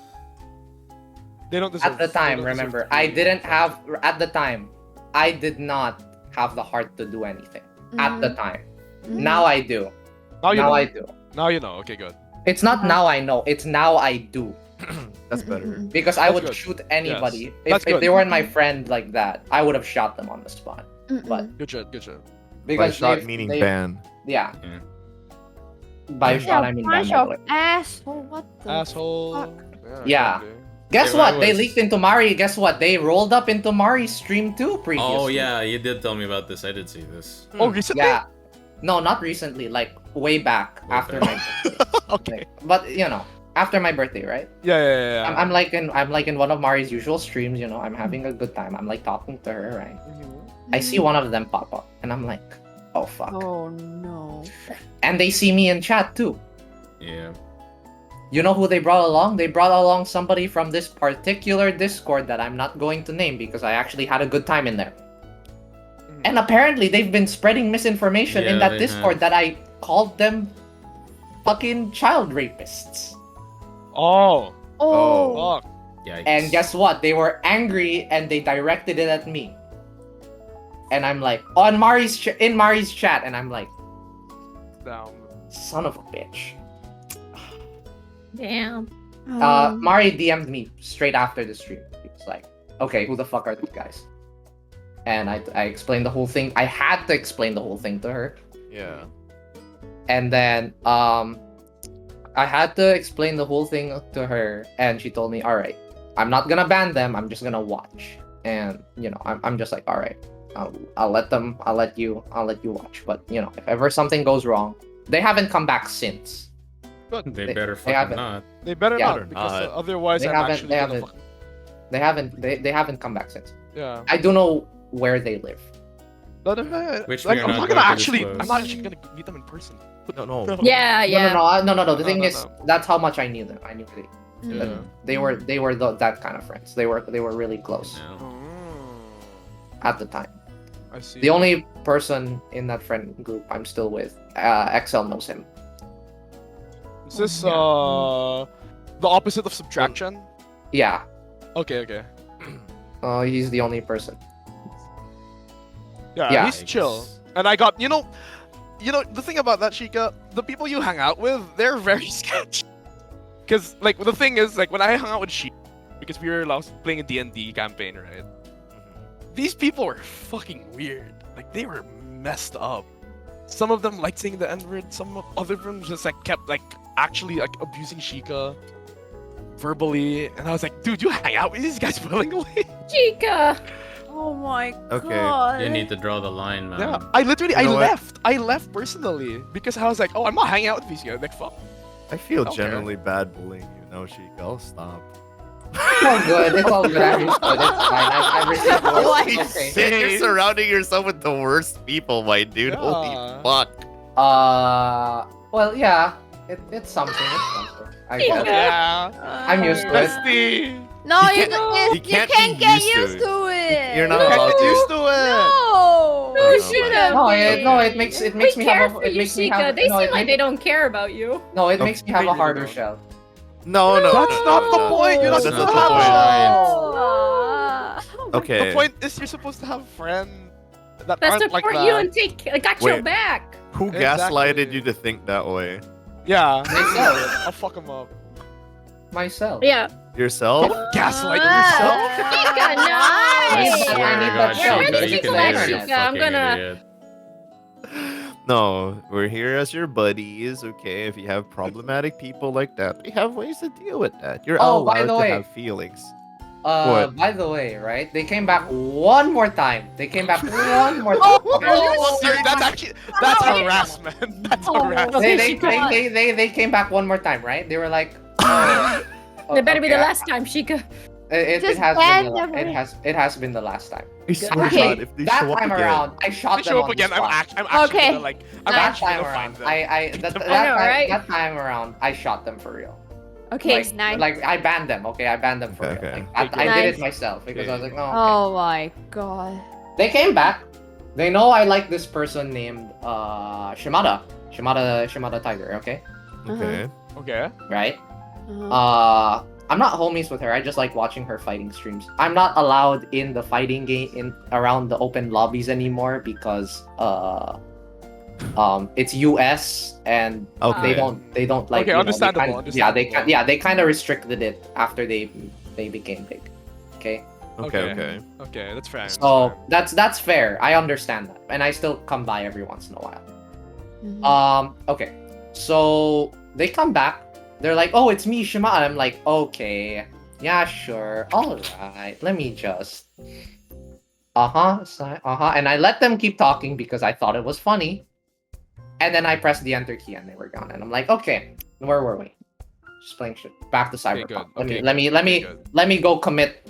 Speaker 2: They don't deserve.
Speaker 5: at the time, remember, I didn't have. At the time, I did not have the heart to do anything at the time.
Speaker 3: Mhm.
Speaker 5: Now I do.
Speaker 2: Now you
Speaker 5: Now
Speaker 2: know.
Speaker 5: I do.
Speaker 2: Now you know. Okay, good.
Speaker 5: It's not now I know. It's now I do.
Speaker 6: That's better.
Speaker 5: Because I
Speaker 2: That's
Speaker 5: would
Speaker 2: good.
Speaker 5: shoot anybody.
Speaker 2: That's
Speaker 5: If
Speaker 2: good.
Speaker 5: they weren't my friend like that, I would have shot them on the spot. But
Speaker 2: Good shit. Good shit.
Speaker 6: By
Speaker 5: because
Speaker 6: shot
Speaker 5: they've-
Speaker 6: meaning
Speaker 5: they've-
Speaker 6: ban.
Speaker 5: Yeah.
Speaker 4: Yeah.
Speaker 5: By shot I mean ban,
Speaker 3: bunch
Speaker 5: by the
Speaker 3: of
Speaker 5: way.
Speaker 3: asshole. What the
Speaker 2: Asshole.
Speaker 3: fuck?
Speaker 5: Yeah.
Speaker 2: exactly.
Speaker 5: Guess
Speaker 4: Yeah,
Speaker 5: what?
Speaker 4: I
Speaker 5: They
Speaker 4: was-
Speaker 5: leaked into Mari. Guess what? They rolled up into Mari's stream too previously.
Speaker 4: Oh yeah, you did tell me about this. I did see this.
Speaker 2: Oh, recently.
Speaker 5: Yeah. No, not recently. Like way back
Speaker 4: Way
Speaker 5: after
Speaker 4: back.
Speaker 5: my birthday.
Speaker 2: Okay.
Speaker 5: Like, but you know, after my birthday, right?
Speaker 2: Yeah.
Speaker 5: I'm like in one of Mari's usual streams. You know, I'm having a good time. I'm like talking to her, right? I see one of them pop up, and I'm like, oh fuck.
Speaker 3: Oh no.
Speaker 5: And they see me in chat too.
Speaker 4: Yeah.
Speaker 5: You know who they brought along? They brought along somebody from this particular Discord that I'm not going to name because I actually had a good time in there. And apparently they've been spreading misinformation in
Speaker 4: Yeah,
Speaker 5: that
Speaker 4: they
Speaker 5: Discord that I called them fucking child rapists.
Speaker 2: Oh.
Speaker 3: Oh.
Speaker 2: Fuck.
Speaker 4: Yikes.
Speaker 5: And guess what? They were angry and they directed it at me. And I'm like, in Mari's chat, and I'm like,
Speaker 2: Down.
Speaker 5: son of a bitch.
Speaker 1: Damn.
Speaker 5: Mari DM'd me straight after the stream. He was like, okay, who the fuck are these guys? And I explained the whole thing. I had to explain the whole thing to her.
Speaker 6: Yeah.
Speaker 5: And then I had to explain the whole thing to her, and she told me, all right, I'm not gonna ban them, I'm just gonna watch. And you know, I'm just like, all right, I'll let you watch. But you know, if ever something goes wrong, they haven't come back since.
Speaker 2: Good.
Speaker 4: They
Speaker 5: they-
Speaker 4: better
Speaker 5: they
Speaker 4: fucking
Speaker 5: haven't.
Speaker 4: not.
Speaker 2: They better
Speaker 5: Yeah.
Speaker 2: not, because
Speaker 6: Not.
Speaker 2: otherwise
Speaker 5: They
Speaker 2: I'm
Speaker 5: haven't-
Speaker 2: actually
Speaker 5: they
Speaker 2: gonna
Speaker 5: haven't. They haven't come back since.
Speaker 2: Yeah.
Speaker 5: I do know where they live.
Speaker 2: Which
Speaker 4: Which
Speaker 2: like,
Speaker 4: we are
Speaker 2: I'm
Speaker 4: not
Speaker 2: not
Speaker 4: going
Speaker 2: gonna
Speaker 4: to
Speaker 2: actually.
Speaker 4: disclose.
Speaker 2: I'm not actually gonna meet them in person.
Speaker 6: No.
Speaker 1: Yeah, yeah.
Speaker 5: No. The
Speaker 2: No,
Speaker 5: thing
Speaker 2: no,
Speaker 5: is,
Speaker 2: no.
Speaker 5: that's how much I knew them. I knew
Speaker 2: Yeah.
Speaker 5: they were that kind of friends. They were really close
Speaker 4: Yeah.
Speaker 2: Mm,
Speaker 5: at the time.
Speaker 2: I see.
Speaker 5: The only person in that friend group I'm still with, XL knows him.
Speaker 2: Is this the opposite of subtraction?
Speaker 5: Yeah,
Speaker 2: Okay.
Speaker 5: he's the only person.
Speaker 2: Yeah,
Speaker 5: Yeah.
Speaker 2: he's chill. And I got, you know, the thing about that, Sheikah, the people you hang out with, they're very sketchy. Because, like, the thing is, like, when I hung out with Sheikah, because we were playing a D&D campaign, right? These people were fucking weird. Like, they were messed up. Some of them liked saying the N-word, some other of them just, like, kept, like, actually, like, abusing Sheikah verbally. And I was like, dude, you hang out with these guys willingly?
Speaker 1: Chica.
Speaker 3: Oh my
Speaker 6: Okay.
Speaker 3: god.
Speaker 4: You need to draw the line, man.
Speaker 2: Yeah, I literally,
Speaker 6: You know what?
Speaker 2: I left personally because I was like, oh, I'm not hanging out with these guys. Like, fuck.
Speaker 6: I feel
Speaker 2: Okay.
Speaker 6: generally bad bullying you now, Sheik. I'll stop.
Speaker 5: It's all good. It's all good. I'm used to it. It's fine. I've received worse.
Speaker 6: Holy
Speaker 5: Okay.
Speaker 6: shit, you're surrounding yourself with the worst people, my dude.
Speaker 2: Yeah.
Speaker 6: Holy fuck.
Speaker 5: Well, yeah. It's something. It's something. I guess.
Speaker 2: Yeah.
Speaker 5: I'm used to it.
Speaker 2: Bestie.
Speaker 3: No, you,
Speaker 6: can't- you
Speaker 3: can't
Speaker 6: can't be
Speaker 3: get
Speaker 6: used to
Speaker 3: used
Speaker 6: it.
Speaker 3: to it.
Speaker 6: You're not
Speaker 2: Can't
Speaker 6: allowed
Speaker 2: get
Speaker 6: to.
Speaker 2: used to it.
Speaker 3: No.
Speaker 6: No,
Speaker 3: You should have.
Speaker 5: No,
Speaker 3: been.
Speaker 5: it makes
Speaker 1: We
Speaker 5: me
Speaker 1: care
Speaker 5: have
Speaker 1: for
Speaker 5: a, it
Speaker 1: you,
Speaker 5: makes me
Speaker 1: Chica.
Speaker 5: have
Speaker 1: They
Speaker 5: no,
Speaker 1: seem
Speaker 5: it
Speaker 1: like
Speaker 5: makes,
Speaker 1: they don't care about you.
Speaker 5: no, it
Speaker 6: No,
Speaker 5: makes me have
Speaker 2: they
Speaker 5: a
Speaker 2: really
Speaker 5: harder
Speaker 2: don't.
Speaker 5: shell.
Speaker 6: No.
Speaker 2: That's not the point. You're not
Speaker 6: That's
Speaker 2: supposed
Speaker 6: not
Speaker 2: to
Speaker 6: the
Speaker 2: have
Speaker 6: point.
Speaker 3: Ah.
Speaker 6: Okay.
Speaker 2: The point is you're supposed to have a friend that
Speaker 1: That
Speaker 2: aren't like
Speaker 1: support
Speaker 2: that.
Speaker 1: you and got your
Speaker 6: Wait.
Speaker 1: back.
Speaker 6: Who
Speaker 2: Exactly.
Speaker 6: gaslighted you to think that way?
Speaker 2: Yeah.
Speaker 5: Myself.
Speaker 2: I'll fuck him up.
Speaker 5: Myself.
Speaker 1: Yeah.
Speaker 6: Yourself?
Speaker 2: Don't gaslight
Speaker 3: Ah.
Speaker 2: yourself.
Speaker 1: Chica, no.
Speaker 4: I
Speaker 5: Yeah.
Speaker 4: swear
Speaker 5: I
Speaker 4: to
Speaker 5: need
Speaker 4: God,
Speaker 5: that
Speaker 4: Sheikah,
Speaker 5: show.
Speaker 4: you
Speaker 5: It's
Speaker 4: can
Speaker 5: like
Speaker 4: hear you
Speaker 1: Chica, I'm
Speaker 4: fucking
Speaker 1: gonna-
Speaker 4: idiot.
Speaker 6: No, we're here as your buddies, okay? If you have problematic people like that, we have ways to deal with that. You're
Speaker 5: Oh,
Speaker 6: allowed
Speaker 5: by the
Speaker 6: to
Speaker 5: way.
Speaker 6: have feelings. What?
Speaker 5: By the way, right? They came back one more time. They came back one more time.
Speaker 3: Oh,
Speaker 2: Dude, that's actually harassment. That's harassment.
Speaker 5: They came back one more time, right? They were like,
Speaker 1: That better be the
Speaker 5: okay,
Speaker 1: last time, Chica.
Speaker 5: It
Speaker 3: Just
Speaker 5: has
Speaker 3: ban
Speaker 5: been
Speaker 3: them.
Speaker 5: it has been the last time.
Speaker 6: I swear to
Speaker 5: Okay,
Speaker 6: God, if they
Speaker 5: that
Speaker 6: show up
Speaker 5: time
Speaker 6: again,
Speaker 5: around, I shot
Speaker 2: They
Speaker 5: them
Speaker 2: show up
Speaker 5: on the
Speaker 2: again. I'm
Speaker 5: spot.
Speaker 2: actually
Speaker 3: Okay.
Speaker 2: gonna I'm
Speaker 5: That
Speaker 2: actually
Speaker 5: time
Speaker 2: gonna
Speaker 5: around,
Speaker 2: find them.
Speaker 5: that time around, I shot them for real.
Speaker 3: Okay,
Speaker 5: like,
Speaker 3: nice.
Speaker 5: like I banned them. Okay, I banned them for
Speaker 6: Okay,
Speaker 5: real.
Speaker 6: okay.
Speaker 5: Like, I did
Speaker 3: Nice.
Speaker 5: it myself because I was like, no. Okay.
Speaker 3: Oh my god.
Speaker 5: They came back. They know I like this person named Shimada Tiger. Okay,
Speaker 6: okay.
Speaker 2: Okay.
Speaker 5: right.
Speaker 3: Uh-huh.
Speaker 5: I'm not homies with her. I just like watching her fighting streams. I'm not allowed in the fighting game in around the open lobbies anymore because it's US and
Speaker 6: Okay.
Speaker 5: they don't like
Speaker 2: Okay,
Speaker 5: you know,
Speaker 2: understandable,
Speaker 5: they kind of restricted it after they became big. Okay.
Speaker 6: Okay.
Speaker 2: Okay, that's fair.
Speaker 5: So that's fair. I understand that, and I still come by every once in a while. Okay. So they come back. They're like, "Oh, it's me, Shima." And I'm like, "Okay, yeah, sure, all right. Let me just." And I let them keep talking because I thought it was funny. And then I pressed the enter key and they were gone. And I'm like, "Okay, where were we?" Just playing shit. Back to
Speaker 2: Okay,
Speaker 5: Cyberpunk.
Speaker 2: good. Okay,
Speaker 5: Let me go commit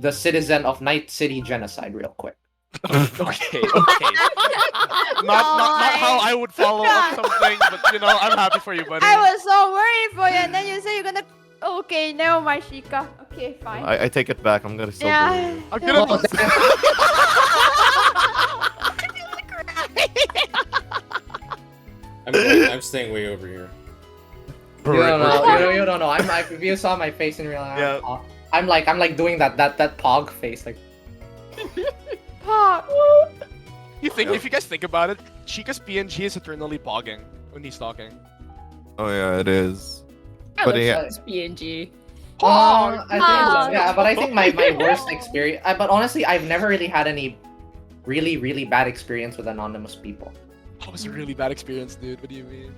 Speaker 5: the citizen of Night City genocide real quick.
Speaker 2: Okay. Not how I would follow up something, but you know, I'm happy for you, buddy.
Speaker 3: I was so worried for you, and then you say you're gonna. Okay, never mind, Shika. Okay, fine.
Speaker 6: I take it back. I'm gonna still
Speaker 3: Yeah.
Speaker 6: believe.
Speaker 2: I'm gonna.
Speaker 4: I'm staying way over here.
Speaker 5: You don't know. You don't know. I'm like, if you saw my face in real life,
Speaker 6: Yeah.
Speaker 5: I'm like doing that pog face, like.
Speaker 3: Pop.
Speaker 2: You think if you guys think about it, Chica's PNG is eternally pogging when he's talking.
Speaker 6: Oh yeah, it is.
Speaker 1: I
Speaker 6: But
Speaker 1: love
Speaker 6: yeah.
Speaker 1: this PNG.
Speaker 5: I think,
Speaker 3: Pog.
Speaker 5: yeah, but I think my worst experience. But honestly, I've never really had any really bad experience with anonymous people.
Speaker 2: That was a really bad experience, dude. What do you mean?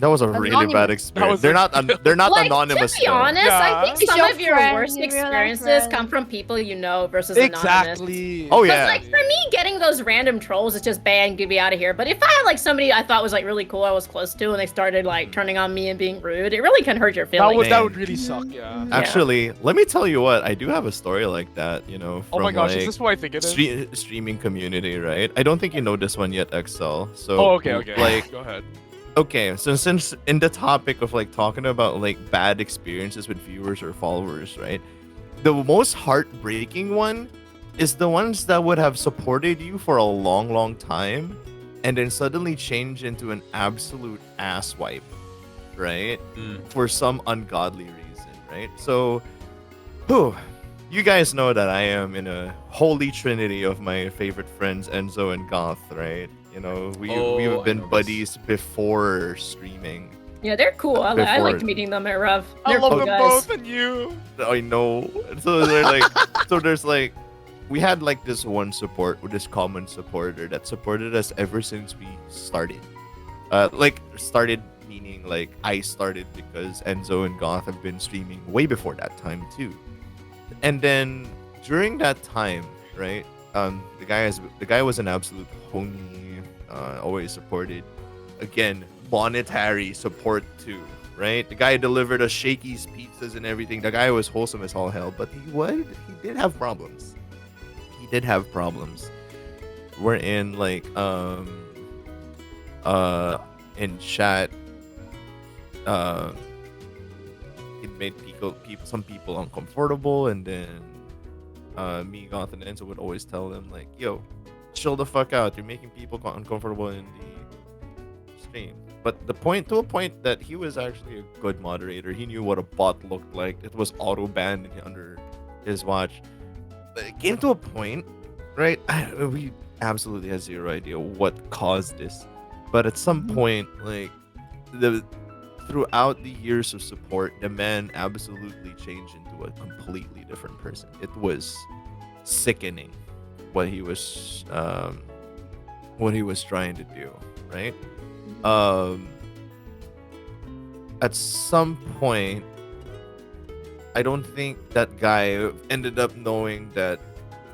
Speaker 6: That was a really
Speaker 3: Anonymous.
Speaker 6: bad experience.
Speaker 2: was
Speaker 6: They're
Speaker 2: a-
Speaker 6: not they're not
Speaker 1: Like,
Speaker 6: anonymous.
Speaker 1: to be
Speaker 6: though.
Speaker 1: honest,
Speaker 2: Yeah.
Speaker 1: I think
Speaker 3: It's
Speaker 1: some
Speaker 3: your
Speaker 1: of your
Speaker 3: friend,
Speaker 1: worst
Speaker 3: your real life
Speaker 1: experiences
Speaker 3: friend.
Speaker 1: come from people you know versus anonymous.
Speaker 2: Exactly.
Speaker 6: Oh
Speaker 1: Because,
Speaker 6: yeah.
Speaker 1: like, for me, getting those random trolls, it's just bang, get me out of here. But if I had, like, somebody I thought was, like, really cool I was close to, and they started, like, turning on me and being rude, it really can hurt your feelings.
Speaker 2: That
Speaker 6: Man.
Speaker 2: would really suck. Yeah.
Speaker 6: Actually, let me tell you what. I do have a story like that. You know,
Speaker 2: Oh
Speaker 6: from
Speaker 2: my gosh,
Speaker 6: like
Speaker 2: is this what I think it is?
Speaker 6: streaming community, right? I don't think you know this one yet, Excel. So
Speaker 2: Oh, okay.
Speaker 6: Like,
Speaker 2: Go ahead.
Speaker 6: okay, so since in the topic of like talking about like bad experiences with viewers or followers, right? The most heartbreaking one is the ones that would have supported you for a long time and then suddenly change into an absolute asswipe, right? For some ungodly reason, right? So, you guys know that I am in a holy trinity of my favorite friends, Enzo and Goth, right? You know, we've
Speaker 4: I
Speaker 6: been
Speaker 4: know this.
Speaker 6: buddies before streaming.
Speaker 1: Yeah, they're cool. I
Speaker 6: Before-
Speaker 1: liked meeting them at Rev.
Speaker 2: I
Speaker 1: They're
Speaker 2: love
Speaker 1: cool
Speaker 2: them
Speaker 1: guys.
Speaker 2: both and you.
Speaker 6: I know. So they're like, so there's like, we had like this one this common supporter that supported us ever since we started. Started meaning like I started because Enzo and Goth have been streaming way before that time too. And then during that time, right? The guy was an absolute homie. Always supported. Again, monetary support too, right? The guy delivered us Shakey's pizzas and everything. The guy was wholesome as all hell, but he did have problems. He did have problems. We're in like in chat it made some people uncomfortable, and then me, Goth, and Enzo would always tell them like, yo, chill the fuck out, you're making people uncomfortable in the stream. But to a point that he was actually a good moderator. He knew what a bot looked like. It was auto banned under his watch. But it came to a point, right? We absolutely had zero idea what caused this. But at some point, like throughout the years of support, the man absolutely changed into a completely different person. It was sickening what he was trying to do, right? At some point, I don't think that guy ended up knowing that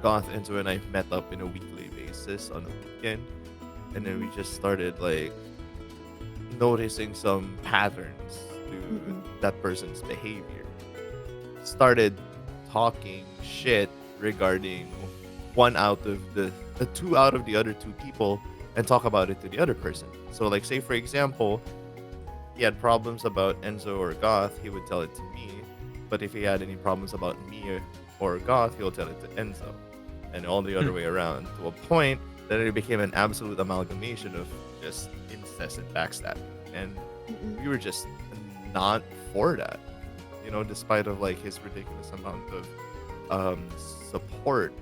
Speaker 6: Goth, Enzo, and I met up in a weekly basis on a weekend, and then we just started like noticing some patterns to that person's behavior. Started talking shit regarding two out of the other two people, and talk about it to the other person. So like, say for example, he had problems about Enzo or Goth, he would tell it to me. But if he had any problems about me or Goth, he'll tell it to Enzo. And all the other way around, to a point that it became an absolute amalgamation of just incessant backstab. And we were just not for that. you know, despite of like his ridiculous amount of support,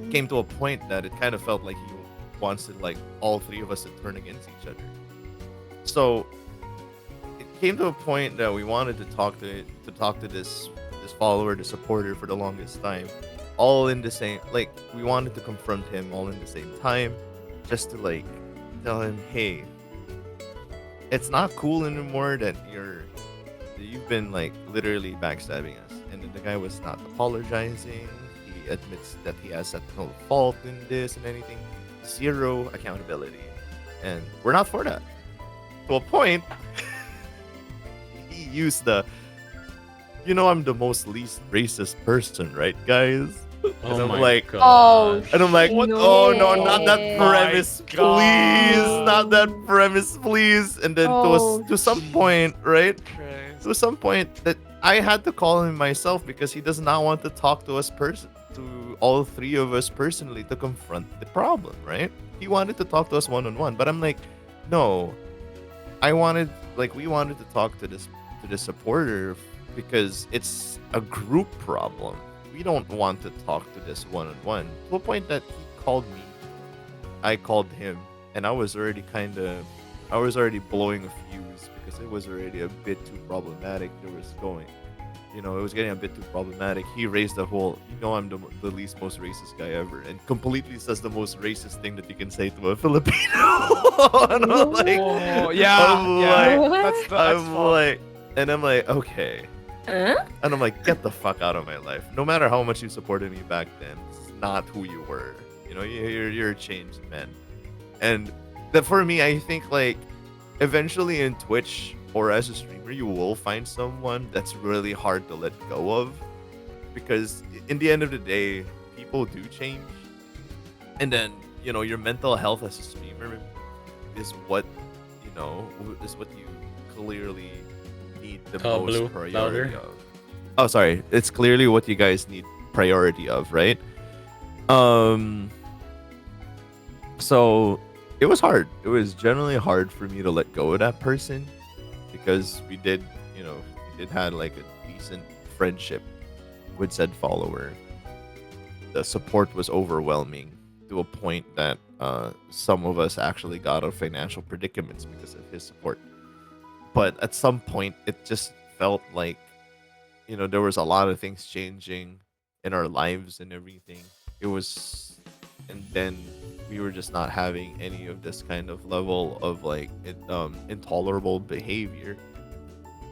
Speaker 6: came to a point that it kind of felt like he wanted like all three of us to turn against each other. So it came to a point that we wanted to talk to this follower, the supporter, for the longest time, all in the same, like, we wanted to confront him all in the same time, just to like tell him, hey, it's not cool anymore that you've been like literally backstabbing us. And then the guy was not apologizing. He admits that he has at no fault in this and anything. Zero accountability. And we're not for that. To a point, he used I'm the most least racist person, right, guys? And
Speaker 4: Oh
Speaker 6: I'm
Speaker 4: my
Speaker 6: like,
Speaker 4: god.
Speaker 3: Oh,
Speaker 6: and I'm like,
Speaker 3: What?
Speaker 6: oh no, not that
Speaker 3: Yeah.
Speaker 6: premise, please, not that premise, please. And then
Speaker 3: Oh,
Speaker 6: to some point, right?
Speaker 2: Christ.
Speaker 6: To some point that I had to call him myself because he does not want to talk to us to all three of us personally to confront the problem, right? He wanted to talk to us one-on-one, but I'm like, no. We wanted to talk to the supporter because it's a group problem. We don't want to talk to this one-on-one. To a point that he called me, I called him, and I was already blowing a fuse because it was already a bit too problematic. It was getting a bit too problematic. He raised the whole, I'm the least most racist guy ever, and completely says the most racist thing that you can say to a Filipino. And I'm like,
Speaker 2: Oh, yeah,
Speaker 6: I'm
Speaker 2: yeah.
Speaker 6: like-
Speaker 2: That's
Speaker 6: I'm
Speaker 2: fun.
Speaker 6: like, and I'm like, okay.
Speaker 1: Huh?
Speaker 6: And I'm like, get the fuck out of my life. No matter how much you supported me back then, this is not who you were. You're a changed man. And that for me, I think like eventually in Twitch or as a streamer, you will find someone that's really hard to let go of, because in the end of the day, people do change. And then your mental health as a streamer is what you clearly need the most
Speaker 4: Blue,
Speaker 6: priority
Speaker 4: louder.
Speaker 6: of. Oh, sorry. It's clearly what you guys need priority of, right? So it was hard. It was generally hard for me to let go of that person because we did had like a decent friendship with said follower. The support was overwhelming to a point that some of us actually got out of financial predicaments because of his support. But at some point, it just felt like, there was a lot of things changing in our lives and everything. And then we were just not having any of this kind of level of like intolerable behavior,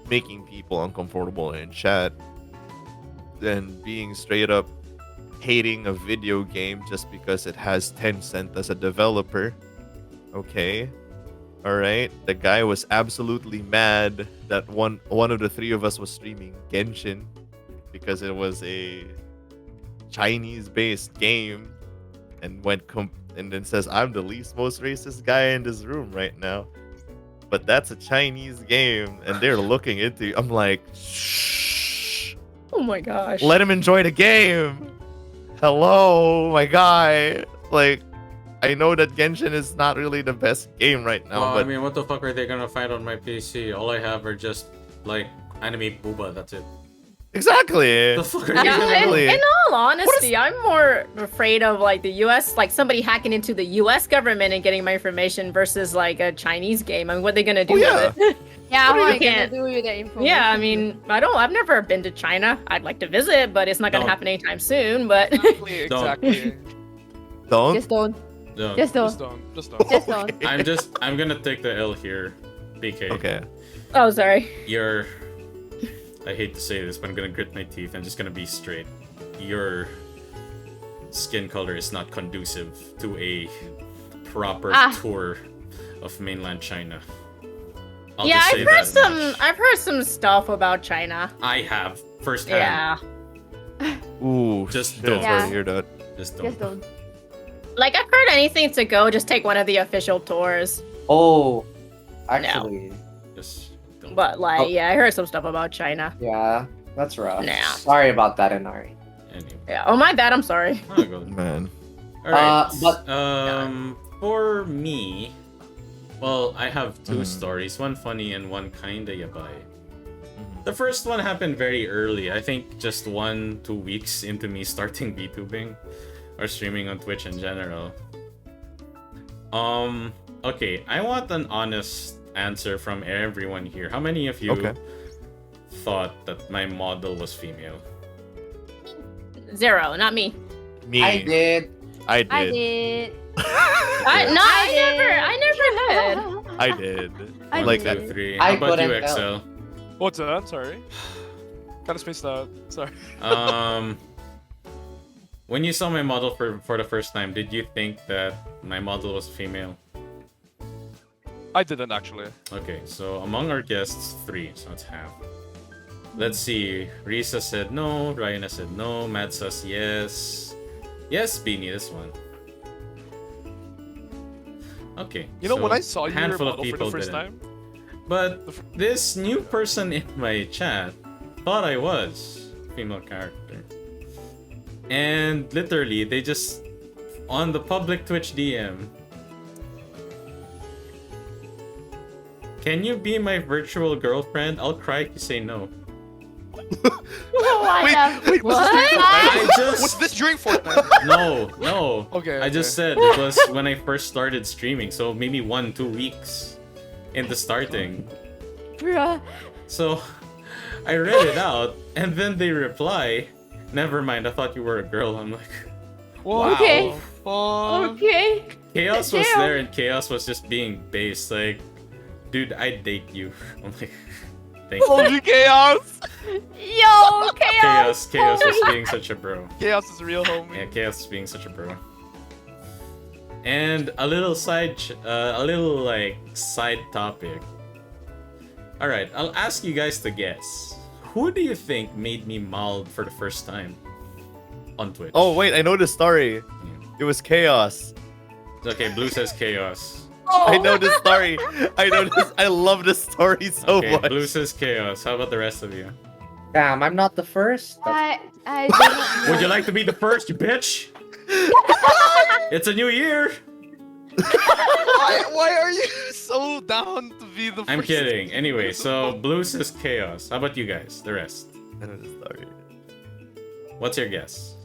Speaker 6: making people uncomfortable in chat, then being straight up hating a video game just because it has Tencent as a developer. Okay. All right. The guy was absolutely mad that one of the three of us was streaming Genshin because it was a Chinese-based game, and and then says, I'm the least most racist guy in this room right now. But that's a Chinese game, and they're looking into. I'm like, shh.
Speaker 1: Oh my gosh.
Speaker 6: Let him enjoy the game. Hello, my guy. Like, I know that Genshin is not really the best game right now,
Speaker 4: Well,
Speaker 6: but
Speaker 4: I mean, what the fuck are they gonna find on my PC? All I have are just like anime booba. That's it.
Speaker 6: exactly.
Speaker 4: The fuck are
Speaker 1: Yeah,
Speaker 4: you gonna
Speaker 1: in,
Speaker 4: do?
Speaker 6: Exactly.
Speaker 1: in all honesty, I'm more afraid of like the US, like somebody hacking into the US government and getting my information versus like a Chinese game. I mean, what are they gonna do
Speaker 6: yeah.
Speaker 1: with it?
Speaker 3: yeah,
Speaker 1: What do
Speaker 3: how
Speaker 1: you
Speaker 3: are you gonna
Speaker 1: can't-
Speaker 3: do with that information?
Speaker 1: Yeah, I mean, I've never been to China. I'd like to visit, but it's not gonna
Speaker 4: Don't.
Speaker 1: happen anytime soon. But
Speaker 2: Exactly,
Speaker 4: Don't.
Speaker 2: exactly.
Speaker 6: Don't.
Speaker 3: just don't.
Speaker 4: No,
Speaker 3: Just don't.
Speaker 2: Just don't. Just don't.
Speaker 3: Just don't.
Speaker 4: I'm gonna take the L here, BK.
Speaker 6: Okay.
Speaker 1: oh, sorry.
Speaker 4: I hate to say this, but I'm gonna grit my teeth. I'm just gonna be straight. Your skin color is not conducive to a proper tour of mainland China. I'll
Speaker 1: Yeah,
Speaker 4: just say that much.
Speaker 1: I've heard some stuff about China.
Speaker 4: I have firsthand.
Speaker 1: Yeah,
Speaker 6: Ooh.
Speaker 4: Just
Speaker 6: shit,
Speaker 4: don't.
Speaker 6: sorry to hear that.
Speaker 4: Just don't.
Speaker 3: Just don't.
Speaker 1: like I've heard anything to go, just take one of the official tours.
Speaker 5: Oh, actually,
Speaker 4: Just don't.
Speaker 1: But like,
Speaker 5: Oh.
Speaker 1: yeah, I heard some stuff about China.
Speaker 5: yeah, that's rough.
Speaker 1: Nah.
Speaker 5: Sorry about that, Inari.
Speaker 4: Anyway,
Speaker 1: Yeah. Oh my bad. I'm sorry.
Speaker 4: I'll go.
Speaker 6: Man.
Speaker 4: All right.
Speaker 5: but-
Speaker 4: For me, well, I have two
Speaker 6: Mhm.
Speaker 4: stories. One funny and one kinda yabai. The first one happened very early. I think just 1-2 weeks into me starting VTubing or streaming on Twitch in general. Okay, I want an honest answer from everyone here. How many of you
Speaker 6: Okay.
Speaker 4: thought that my model was female?
Speaker 1: 0, not me.
Speaker 6: Me.
Speaker 5: I did.
Speaker 6: I did.
Speaker 3: I did.
Speaker 1: I never had.
Speaker 6: I did.
Speaker 3: I
Speaker 6: Like
Speaker 3: did.
Speaker 6: that.
Speaker 4: 3.
Speaker 5: I
Speaker 4: How about you,
Speaker 5: couldn't tell.
Speaker 4: Excel?
Speaker 2: What's that? Sorry. Kind of spaced out. Sorry.
Speaker 4: When you saw my model for the first time, did you think that my model was female?
Speaker 2: I didn't actually.
Speaker 4: Okay, so among our guests, 3, so it's half. Let's see. Risa said no, Ryana said no, Matt says yes. Yes, Beanie, this one. Okay.
Speaker 2: You know,
Speaker 4: so
Speaker 2: when I saw you your
Speaker 4: handful of
Speaker 2: model for the
Speaker 4: people
Speaker 2: first
Speaker 4: didn't.
Speaker 2: time,
Speaker 4: But this new person in my chat thought I was female character. And literally, they just on the public Twitch DM. Can you be my virtual girlfriend? I'll cry if you say no.
Speaker 2: wait, what's this during
Speaker 4: I
Speaker 2: Fortnite?
Speaker 4: just
Speaker 2: What's this during Fortnite?
Speaker 4: no.
Speaker 2: Okay,
Speaker 4: I just
Speaker 2: okay.
Speaker 4: said it was when I first started streaming, so maybe 1-2 weeks into starting.
Speaker 3: Bruh.
Speaker 4: So I read it out, and then they reply, "Never mind, I thought you were a girl." I'm like,
Speaker 2: Wow.
Speaker 3: Okay.
Speaker 2: Fuck.
Speaker 3: Okay.
Speaker 4: Chaos was
Speaker 3: Damn.
Speaker 4: there, and Chaos was just being based. Like, dude, I'd date you. I'm like, thank you.
Speaker 2: Holy chaos!
Speaker 3: Yo, chaos.
Speaker 4: Chaos was being such a bro.
Speaker 2: Chaos is real, homie.
Speaker 4: Yeah, Chaos is being such a bro. And a little side topic. All right, I'll ask you guys to guess. Who do you think made me mild for the first time on Twitch?
Speaker 6: Oh wait, I know the story. It was Chaos.
Speaker 4: Okay, Blue says Chaos.
Speaker 6: I know this story. I know this. I love this story so
Speaker 4: Okay,
Speaker 6: much.
Speaker 4: Blue says Chaos. How about the rest of you?
Speaker 5: Damn, I'm not the first.
Speaker 3: I do not know.
Speaker 4: Would you like to be the first, you bitch? It's a new year.
Speaker 2: Why are you so down to be the
Speaker 4: I'm
Speaker 2: first?
Speaker 4: kidding. Anyway, so Blue says Chaos. How about you guys? The rest.
Speaker 6: I know this story.
Speaker 4: What's your guess?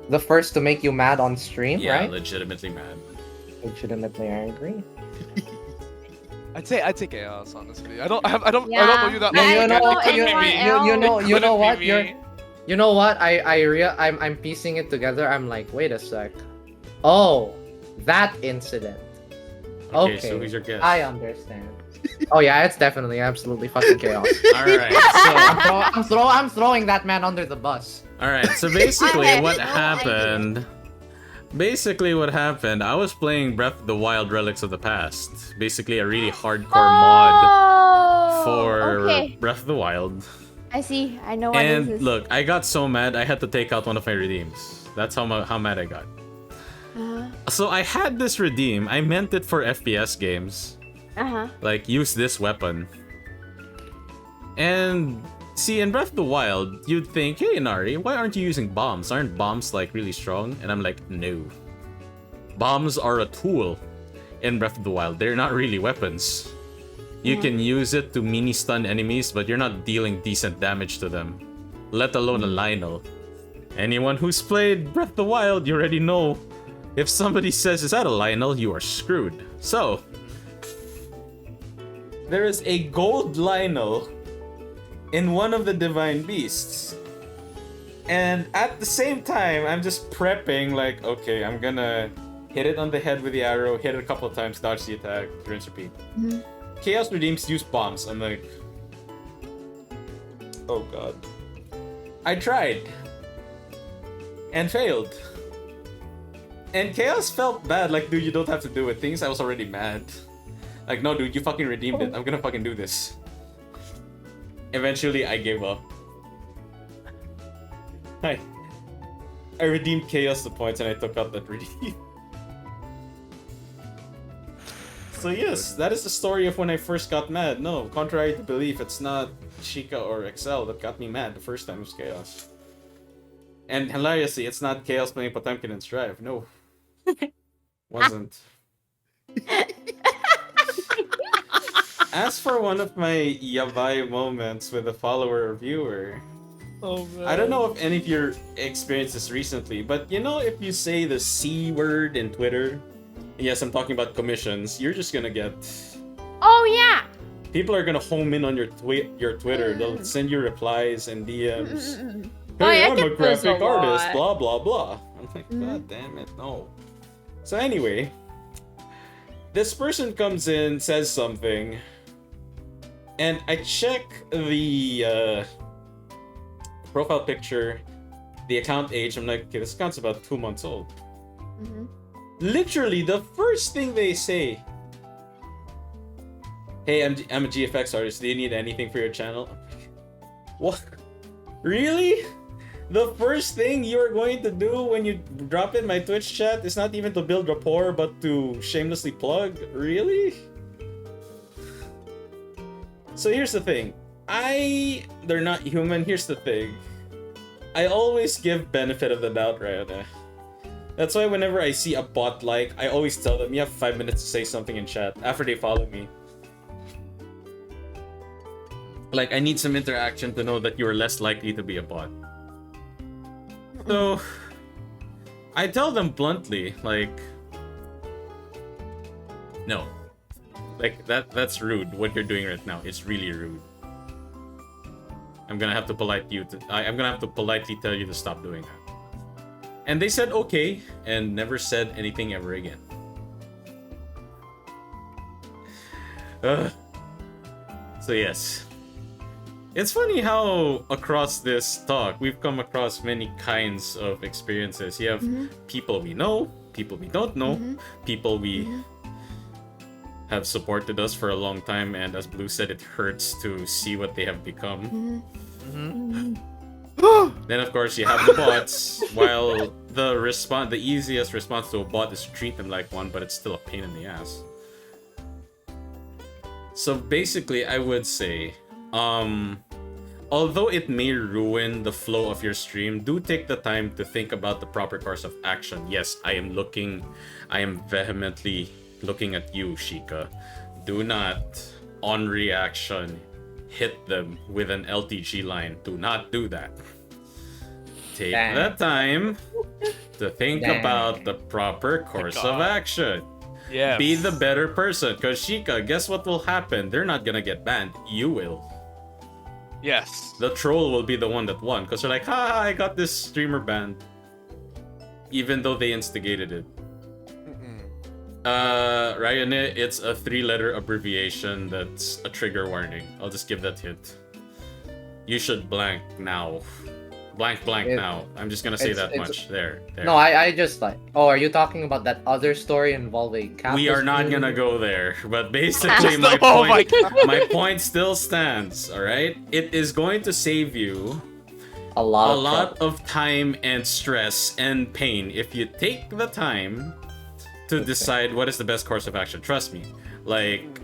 Speaker 5: The first to make you mad on stream,
Speaker 4: Yeah,
Speaker 5: right?
Speaker 4: legitimately mad.
Speaker 5: Legitimately angry.
Speaker 2: I'd say chaos, honestly. I don't know
Speaker 3: Yeah.
Speaker 2: you that
Speaker 5: No,
Speaker 2: well.
Speaker 5: you
Speaker 2: It
Speaker 5: know,
Speaker 2: couldn't be
Speaker 3: anyone
Speaker 2: me.
Speaker 3: else?
Speaker 5: you know
Speaker 2: Couldn't be
Speaker 5: what?
Speaker 2: me.
Speaker 5: You know what? I'm piecing it together. I'm like, wait a sec. Oh, that incident.
Speaker 4: Okay, so who's your guess?
Speaker 5: I understand. Oh yeah, it's definitely absolutely fucking chaos.
Speaker 4: Alright,
Speaker 5: I'm throwing that man under the bus.
Speaker 4: Alright, so basically
Speaker 3: I
Speaker 4: what
Speaker 3: had no
Speaker 4: happened... Basically what happened, I was playing Breath of the Wild Relics of the Past. Basically a really hardcore mod
Speaker 3: Oh,
Speaker 4: for
Speaker 3: okay.
Speaker 4: Breath of the Wild.
Speaker 3: I see. I know what this
Speaker 4: And
Speaker 3: is.
Speaker 4: look, I got so mad, I had to take out one of my redeems. That's how mad I got. So I had this redeem, I meant it for FPS games.
Speaker 3: Uh-huh.
Speaker 4: Like, use this weapon. And see, in Breath of the Wild, you'd think, hey Nari, why aren't you using bombs? Aren't bombs like really strong? And I'm like, no. Bombs are a tool in Breath of the Wild. They're not really weapons. You can use it to mini stun enemies, but you're not dealing decent damage to them. Let alone a Lionel. Anyone who's played Breath of the Wild, you already know. If somebody says, is that a Lionel? You are screwed. So, there is a gold Lionel in one of the Divine Beasts. And at the same time, I'm just prepping, like, okay, I'm gonna hit it on the head with the arrow, hit it a couple of times, dodge the attack, rinse, repeat. Chaos Redeems use bombs. I'm like, oh god. I tried. And failed. And Chaos felt bad, like, dude, you don't have to do it. Things I was already mad. Like, no, dude, you fucking redeemed it. I'm gonna fucking do this. Eventually, I gave up. I redeemed Chaos the points and I took out that redeem. So yes, that is the story of when I first got mad. No, contrary to belief, it's not Sheikah or Excel that got me mad the first time it was Chaos. And hilariously, it's not Chaos playing Potemkin and Strive. No. Wasn't. As for one of my yabai moments with a follower or viewer,
Speaker 2: Oh man.
Speaker 4: I don't know if any of you experienced this recently, but you know, if you say the C word in Twitter, yes, I'm talking about commissions, you're just gonna get.
Speaker 3: Oh yeah.
Speaker 4: People are gonna home in on your Twitter. They'll send you replies and DMs.
Speaker 1: Oh,
Speaker 4: Hey,
Speaker 1: yeah, I
Speaker 4: I'm a
Speaker 1: get those
Speaker 4: graphic
Speaker 1: a
Speaker 4: artist.
Speaker 1: lot.
Speaker 4: Blah blah blah. I'm like, God damn it, no. So anyway, this person comes in, says something, and I check the profile picture, the account age. I'm like, okay, this account's about 2 months old. Literally, the first thing they say, "Hey, I'm a GFX artist. Do you need anything for your channel?" What? Really? The first thing you're going to do when you drop in my Twitch chat is not even to build rapport, but to shamelessly plug? Really? So here's the thing. They're not human. Here's the thing. I always give benefit of the doubt, Ryana. That's why whenever I see a bot like, I always tell them, you have 5 minutes to say something in chat after they follow me. Like, I need some interaction to know that you're less likely to be a bot. So, I tell them bluntly, like, no. Like, that's rude, what you're doing right now. It's really rude. I'm gonna have to I'm gonna have to politely tell you to stop doing that. And they said okay, and never said anything ever again. So yes. It's funny how across this talk, we've come across many kinds of experiences. You have people we know, people we don't know, people we have supported us for a long time, and as Blue said, it hurts to see what they have become. Then of course you have the bots. While the easiest response to a bot is to treat them like one, but it's still a pain in the ass. So basically, I would say, although it may ruin the flow of your stream, do take the time to think about the proper course of action. Yes, I am vehemently looking at you, Sheikah. Do not, on reaction, hit them with an LTG line. Do not do that. Take
Speaker 5: Dang.
Speaker 4: the time to think
Speaker 5: Dang.
Speaker 4: about the proper course of action.
Speaker 2: Yeah.
Speaker 4: Be the better person, because Sheikah, guess what will happen? They're not gonna get banned. You will.
Speaker 2: Yes.
Speaker 4: The troll will be the one that won, because they're like, ha, I got this streamer banned. Even though they instigated it. Ryan, it's a 3-letter abbreviation that's a trigger warning. I'll just give that hint. You should blank now. Blank now. I'm just gonna say that much. There.
Speaker 5: No, I just like. Oh, are you talking about that other story involving?
Speaker 4: We are not gonna go there, but basically my
Speaker 2: Oh
Speaker 4: point,
Speaker 2: my God.
Speaker 4: my point still stands. All right, it is going to save you
Speaker 5: a
Speaker 4: a
Speaker 5: lot
Speaker 4: lot of time and stress and pain if you take the time to decide what is the best course of action. Trust me, like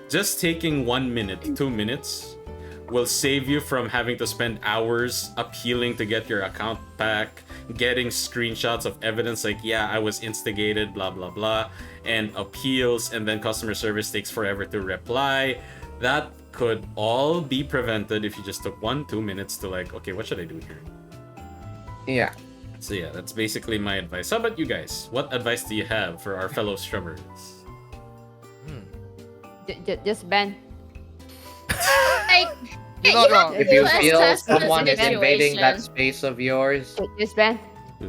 Speaker 4: just taking 1 minute, 2 minutes will save you from having to spend hours appealing to get your account back, getting screenshots of evidence like, yeah, I was instigated, blah, blah, blah, and appeals, and then customer service takes forever to reply. That could all be prevented if you just took 1-2 minutes to like, okay, what should I do here?
Speaker 5: Yeah.
Speaker 4: So yeah, that's basically my advice. How about you guys? What advice do you have for our fellow strummers?
Speaker 3: Just ban.
Speaker 1: Like,
Speaker 2: You're not wrong.
Speaker 5: If you
Speaker 1: Let's
Speaker 5: feel
Speaker 1: test the
Speaker 5: someone is invading that
Speaker 1: situation.
Speaker 5: space of yours,
Speaker 3: Just ban.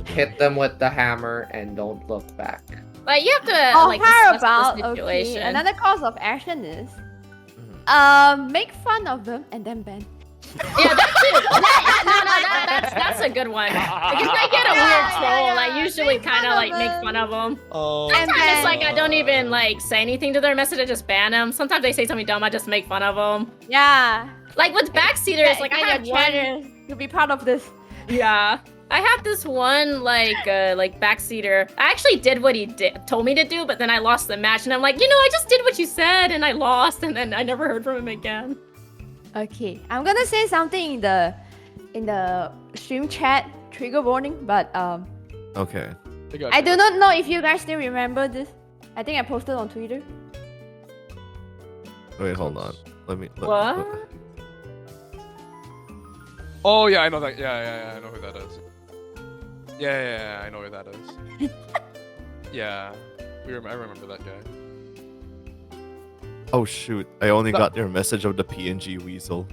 Speaker 5: hit them with the hammer and don't look back.
Speaker 1: But you have to
Speaker 3: Oh,
Speaker 1: like
Speaker 3: how
Speaker 1: assess
Speaker 3: about
Speaker 1: the
Speaker 3: okay?
Speaker 1: situation.
Speaker 3: Another course of action is make fun of them and then ban.
Speaker 1: Yeah, that's it. That's a good one. Like, if I get a weird troll, I usually
Speaker 3: Make
Speaker 1: kind
Speaker 3: fun
Speaker 1: of
Speaker 3: of
Speaker 1: like make
Speaker 3: them.
Speaker 1: fun of them.
Speaker 2: Oh.
Speaker 3: And
Speaker 1: Sometimes it's
Speaker 3: then-
Speaker 1: like I don't even like say anything to their message. I just ban them. Sometimes they say something dumb. I just make fun of them.
Speaker 3: Yeah.
Speaker 1: Like with backseaters, like I
Speaker 3: Get
Speaker 1: had
Speaker 3: your
Speaker 1: one.
Speaker 3: channel. You'll be proud of this.
Speaker 1: Yeah. I had this one like backseater. I actually did what he told me to do, but then I lost the match, and I'm like, I just did what you said, and I lost, and then I never heard from him again.
Speaker 3: Okay, I'm gonna say something in the stream chat. Trigger warning, but
Speaker 6: Okay.
Speaker 3: I do not know if you guys still remember this. I think I posted on Twitter.
Speaker 6: Wait, hold on. Let me.
Speaker 1: What?
Speaker 2: Oh yeah, I know that. Yeah, I know who that is. Yeah, I know who that is. Yeah, I remember that guy.
Speaker 6: Oh shoot! I only got their message of the PNG weasel.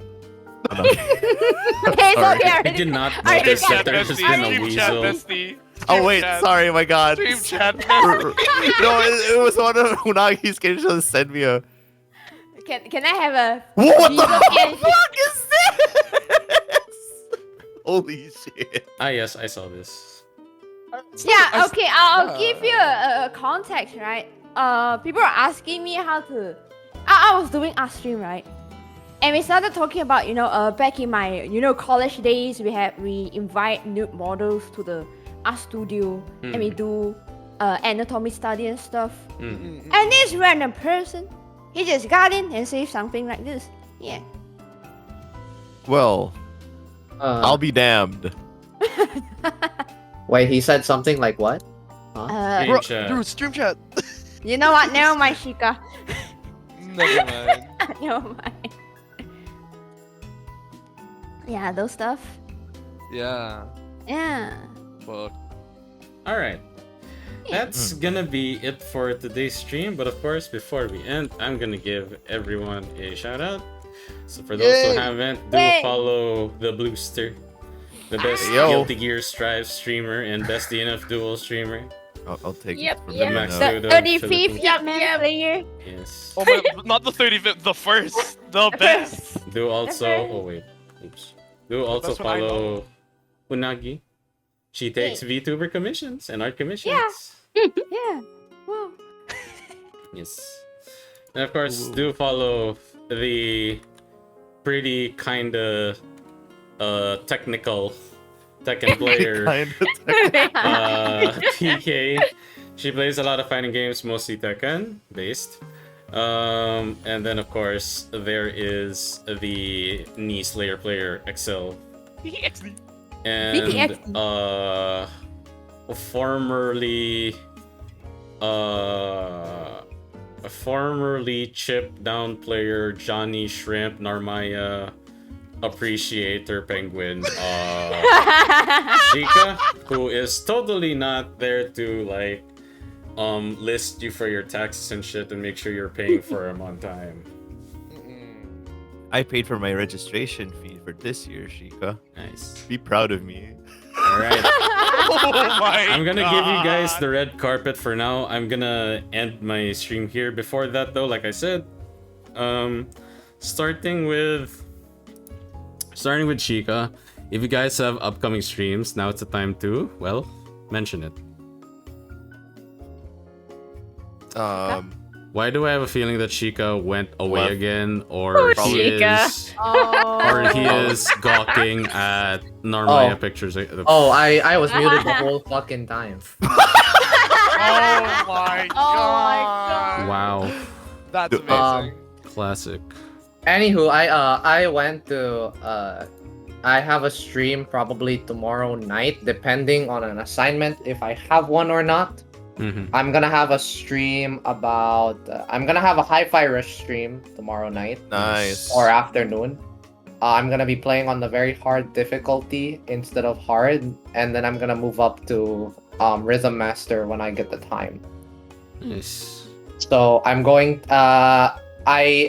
Speaker 3: Okay, so
Speaker 6: Sorry.
Speaker 3: we
Speaker 4: I
Speaker 3: already.
Speaker 4: did not
Speaker 3: Alright,
Speaker 4: notice
Speaker 3: chat
Speaker 4: that there's just been a
Speaker 2: Stream chat
Speaker 4: weasel.
Speaker 2: bestie.
Speaker 6: Oh
Speaker 2: Stream
Speaker 6: wait,
Speaker 2: chat.
Speaker 6: sorry, my god.
Speaker 2: Stream chat.
Speaker 6: No, it was one of Unagi's kids just sent me a.
Speaker 3: Can I have a?
Speaker 6: What
Speaker 3: Weasel
Speaker 6: the
Speaker 3: PNG?
Speaker 6: fuck is this? Holy shit!
Speaker 4: Ah, yes, I saw this.
Speaker 3: Yeah. Okay. I'll
Speaker 2: yeah.
Speaker 3: give you a context, right? People are asking me how to. I was doing art stream, right? And we started talking about, back in my, college days, we invite nude models to the art studio and we do anatomy study and stuff.
Speaker 4: Mm.
Speaker 3: And this random person, he just got in and said something like this. Yeah.
Speaker 6: Well, I'll be damned.
Speaker 5: Wait, he said something like what?
Speaker 4: Stream
Speaker 2: Bro,
Speaker 4: chat.
Speaker 2: dude, stream chat.
Speaker 3: You know what? Never mind, Shika.
Speaker 2: Never mind.
Speaker 3: Never mind. Yeah, those stuff.
Speaker 2: Yeah.
Speaker 3: Yeah.
Speaker 2: Fuck.
Speaker 4: Alright. That's gonna be it for today's stream, but of course, before we end, I'm gonna give everyone a shout out. So for those
Speaker 2: Yay!
Speaker 4: who haven't, do
Speaker 3: Yay!
Speaker 4: follow the Bluester, the best
Speaker 6: Yo.
Speaker 4: Guilty Gear Strive streamer and best DNF Duel streamer.
Speaker 6: I'll take
Speaker 1: Yep,
Speaker 6: it from
Speaker 1: yep.
Speaker 6: you
Speaker 4: Max
Speaker 6: now.
Speaker 4: Dude.
Speaker 3: The
Speaker 4: Dodo,
Speaker 3: 35th
Speaker 4: Philippines.
Speaker 3: Hitman player.
Speaker 4: Yes.
Speaker 2: Oh my, not the 35th, the first, the best.
Speaker 4: Do also.
Speaker 3: Okay.
Speaker 4: Oh wait. Oops. Do also
Speaker 2: That's what I
Speaker 4: follow Unagi. She takes VTuber commissions and art commissions.
Speaker 3: Yeah. Wow.
Speaker 4: Yes. And of course, do follow the pretty kinda technical Tekken player
Speaker 6: Kinda
Speaker 4: PK. She plays a lot of fighting games, mostly Tekken based. And then of course there is the Knee Slayer player Excel. And
Speaker 3: BTX.
Speaker 4: formerly Chip Down player Johnny Shrimp Narmaya Appreciator Penguin Shika, who is totally not there to like list you for your taxes and shit and make sure you're paying for them on time.
Speaker 6: I paid for my registration fee for this year, Shika.
Speaker 4: Nice.
Speaker 6: Be proud of me.
Speaker 4: Alright.
Speaker 2: Oh my
Speaker 4: I'm gonna give you guys
Speaker 2: God.
Speaker 4: the red carpet for now. I'm gonna end my stream here. Before that though, like I said, starting with Shika, if you guys have upcoming streams, now it's the time to, well, mention it. Why do I have a feeling that Shika went away
Speaker 6: Left.
Speaker 4: again, or
Speaker 1: Poor
Speaker 4: he
Speaker 1: Shika.
Speaker 4: is,
Speaker 3: Oh.
Speaker 4: or he is gawking at Narmaya
Speaker 5: Oh.
Speaker 4: pictures?
Speaker 5: Oh, I was muted the whole fucking time.
Speaker 2: Oh my
Speaker 3: Oh my
Speaker 2: God.
Speaker 4: Wow,
Speaker 2: That's amazing.
Speaker 4: classic.
Speaker 5: Anywho, I went to I have a stream probably tomorrow night, depending on an assignment if I have one or not.
Speaker 4: Mm-hmm.
Speaker 5: I'm gonna have a stream about I'm gonna have a Hi-Fi Rush stream tomorrow night
Speaker 6: Nice.
Speaker 5: or afternoon. I'm gonna be playing on the very hard difficulty instead of hard, and then I'm gonna move up to Rhythm Master when I get the time.
Speaker 4: Nice.
Speaker 5: So I'm going. I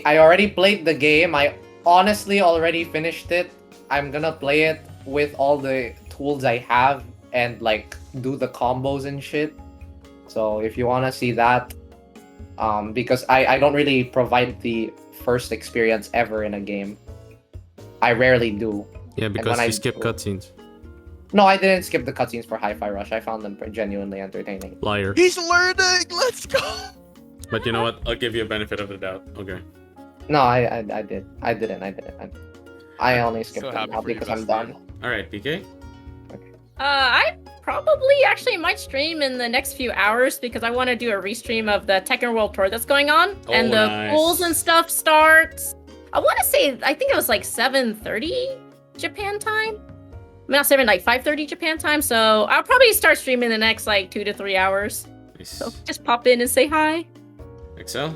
Speaker 5: already played the game. I honestly already finished it. I'm gonna play it with all the tools I have and like do the combos and shit. So if you wanna see that, because I don't really provide the first experience ever in a game. I rarely do.
Speaker 4: Yeah, because
Speaker 5: when
Speaker 4: you
Speaker 5: I
Speaker 4: skip
Speaker 5: do-
Speaker 4: cutscenes.
Speaker 5: No, I didn't skip the cutscenes for Hi-Fi Rush. I found them genuinely entertaining.
Speaker 4: Liar.
Speaker 2: He's learning. Let's go.
Speaker 4: But you know what? I'll give you a benefit of the doubt. Okay.
Speaker 5: No, I did. I didn't. I only skipped
Speaker 2: So
Speaker 5: them
Speaker 2: happy
Speaker 5: now
Speaker 2: for you,
Speaker 5: because I'm
Speaker 2: Dustin.
Speaker 5: done.
Speaker 4: All right, PK.
Speaker 1: I probably actually might stream in the next few hours because I want to do a restream of the Tekken World Tour that's going on,
Speaker 4: Oh,
Speaker 1: and the
Speaker 4: nice.
Speaker 1: pools and stuff starts. I want to say I think it was like 7:30 Japan time. I mean, not 7, like 5:30 Japan time. So I'll probably start streaming the next like 2 to 3 hours.
Speaker 4: Nice.
Speaker 1: So just pop in and say hi.
Speaker 4: Excel.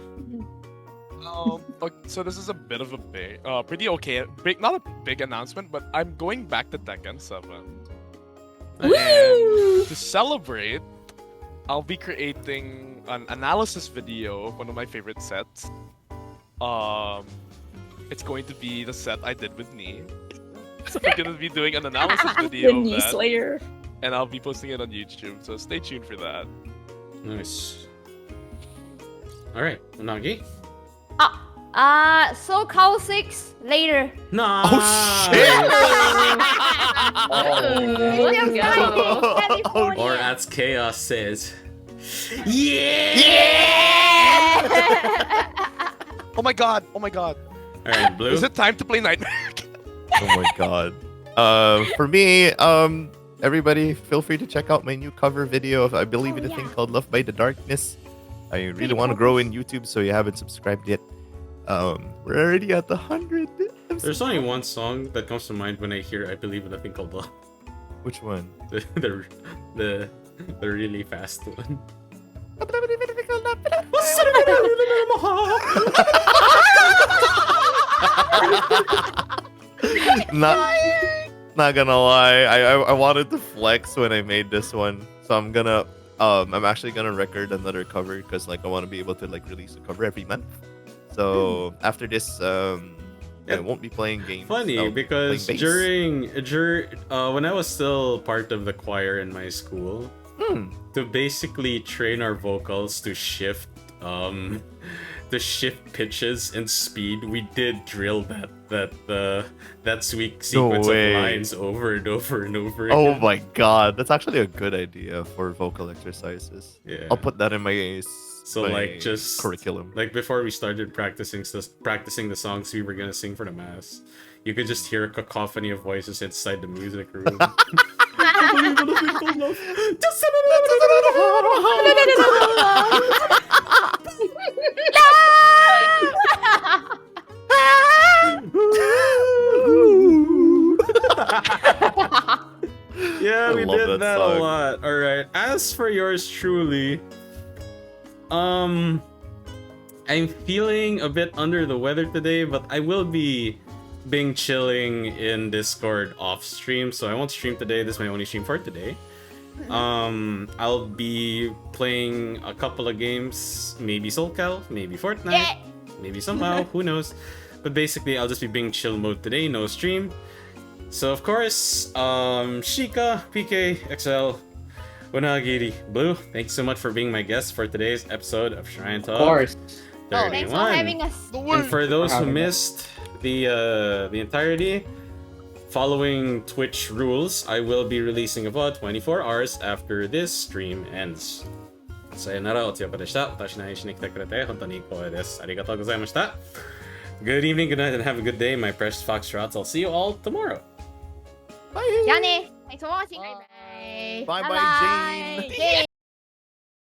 Speaker 2: Okay, so this is a bit of a pretty okay, not a big announcement, but I'm going back to Tekken 7.
Speaker 1: Woo!
Speaker 2: And to celebrate, I'll be creating an analysis video of one of my favorite sets. It's going to be the set I did with Nee. So I'm gonna be doing an analysis video
Speaker 1: The
Speaker 2: of
Speaker 1: knee
Speaker 2: that,
Speaker 1: slayer.
Speaker 2: and I'll be posting it on YouTube. So stay tuned for that.
Speaker 4: Nice. All right, Unagi.
Speaker 3: Soul Cow 6 later.
Speaker 4: Nice.
Speaker 1: Let's go.
Speaker 3: California.
Speaker 4: Or as Chaos says,
Speaker 2: Oh my god! Oh my god!
Speaker 4: all right, Blue.
Speaker 2: Is it time to play Nightmare?
Speaker 6: Oh my god. For me, everybody feel free to check out my new cover video of I believe in a thing called Love by the Darkness. I really want to grow in YouTube, so you haven't subscribed yet. We're already at the 100.
Speaker 4: There's only one song that comes to mind when I hear "I Believe in a Thing Called Love."
Speaker 6: Which one?
Speaker 4: The really fast one.
Speaker 6: Not gonna lie, I wanted to flex when I made this one, so I'm actually gonna record another cover because like I want to be able to like release a cover every month. So after this, I won't be playing games.
Speaker 4: Funny
Speaker 6: I'll be
Speaker 4: because
Speaker 6: playing bass.
Speaker 4: during when I was still part of the choir in my school, to basically train our vocals to shift pitches and speed, we did drill that sweet sequence of
Speaker 6: way.
Speaker 4: lines over and over and over
Speaker 6: Oh
Speaker 4: again.
Speaker 6: my god, that's actually a good idea for vocal exercises.
Speaker 4: Yeah.
Speaker 6: I'll put that in my
Speaker 4: So,
Speaker 6: my
Speaker 4: like, just
Speaker 6: curriculum.
Speaker 4: Like before we started practicing the songs we were gonna sing for the mass, you could just hear a cacophony of voices inside the music room. Yeah,
Speaker 6: I
Speaker 4: we
Speaker 6: love
Speaker 4: did
Speaker 6: that
Speaker 4: that a
Speaker 6: song.
Speaker 4: lot. All right. As for yours truly, I'm feeling a bit under the weather today, but I will be being chilling in Discord off stream, so I won't stream today. This is my only stream for today. I'll be playing a couple of games, maybe SoulCal, maybe Fortnite, maybe somehow, who knows. But basically, I'll just be being chill mode today, no stream. So of course, Shika, PK, XL, Wanagiri, Blue, thanks so much for being my guest for today's episode of Shrine Talk.
Speaker 5: Of course.
Speaker 3: Thanks for
Speaker 4: 31.
Speaker 3: having us.
Speaker 4: And for those who
Speaker 5: having us.
Speaker 4: missed the entirety, following Twitch rules, I will be releasing a VOD 24 hours after this stream ends. Sayonara, otsuyoka deshita. Watashi no ishi ni kite kurete hontou ni koe desu. Arigatou gozaimashita. Good evening, good night, and have a good day, my precious foxtrots. I'll see you all tomorrow.
Speaker 3: Johnny, thanks for watching.
Speaker 6: Bye bye, Jane.
Speaker 3: Jane.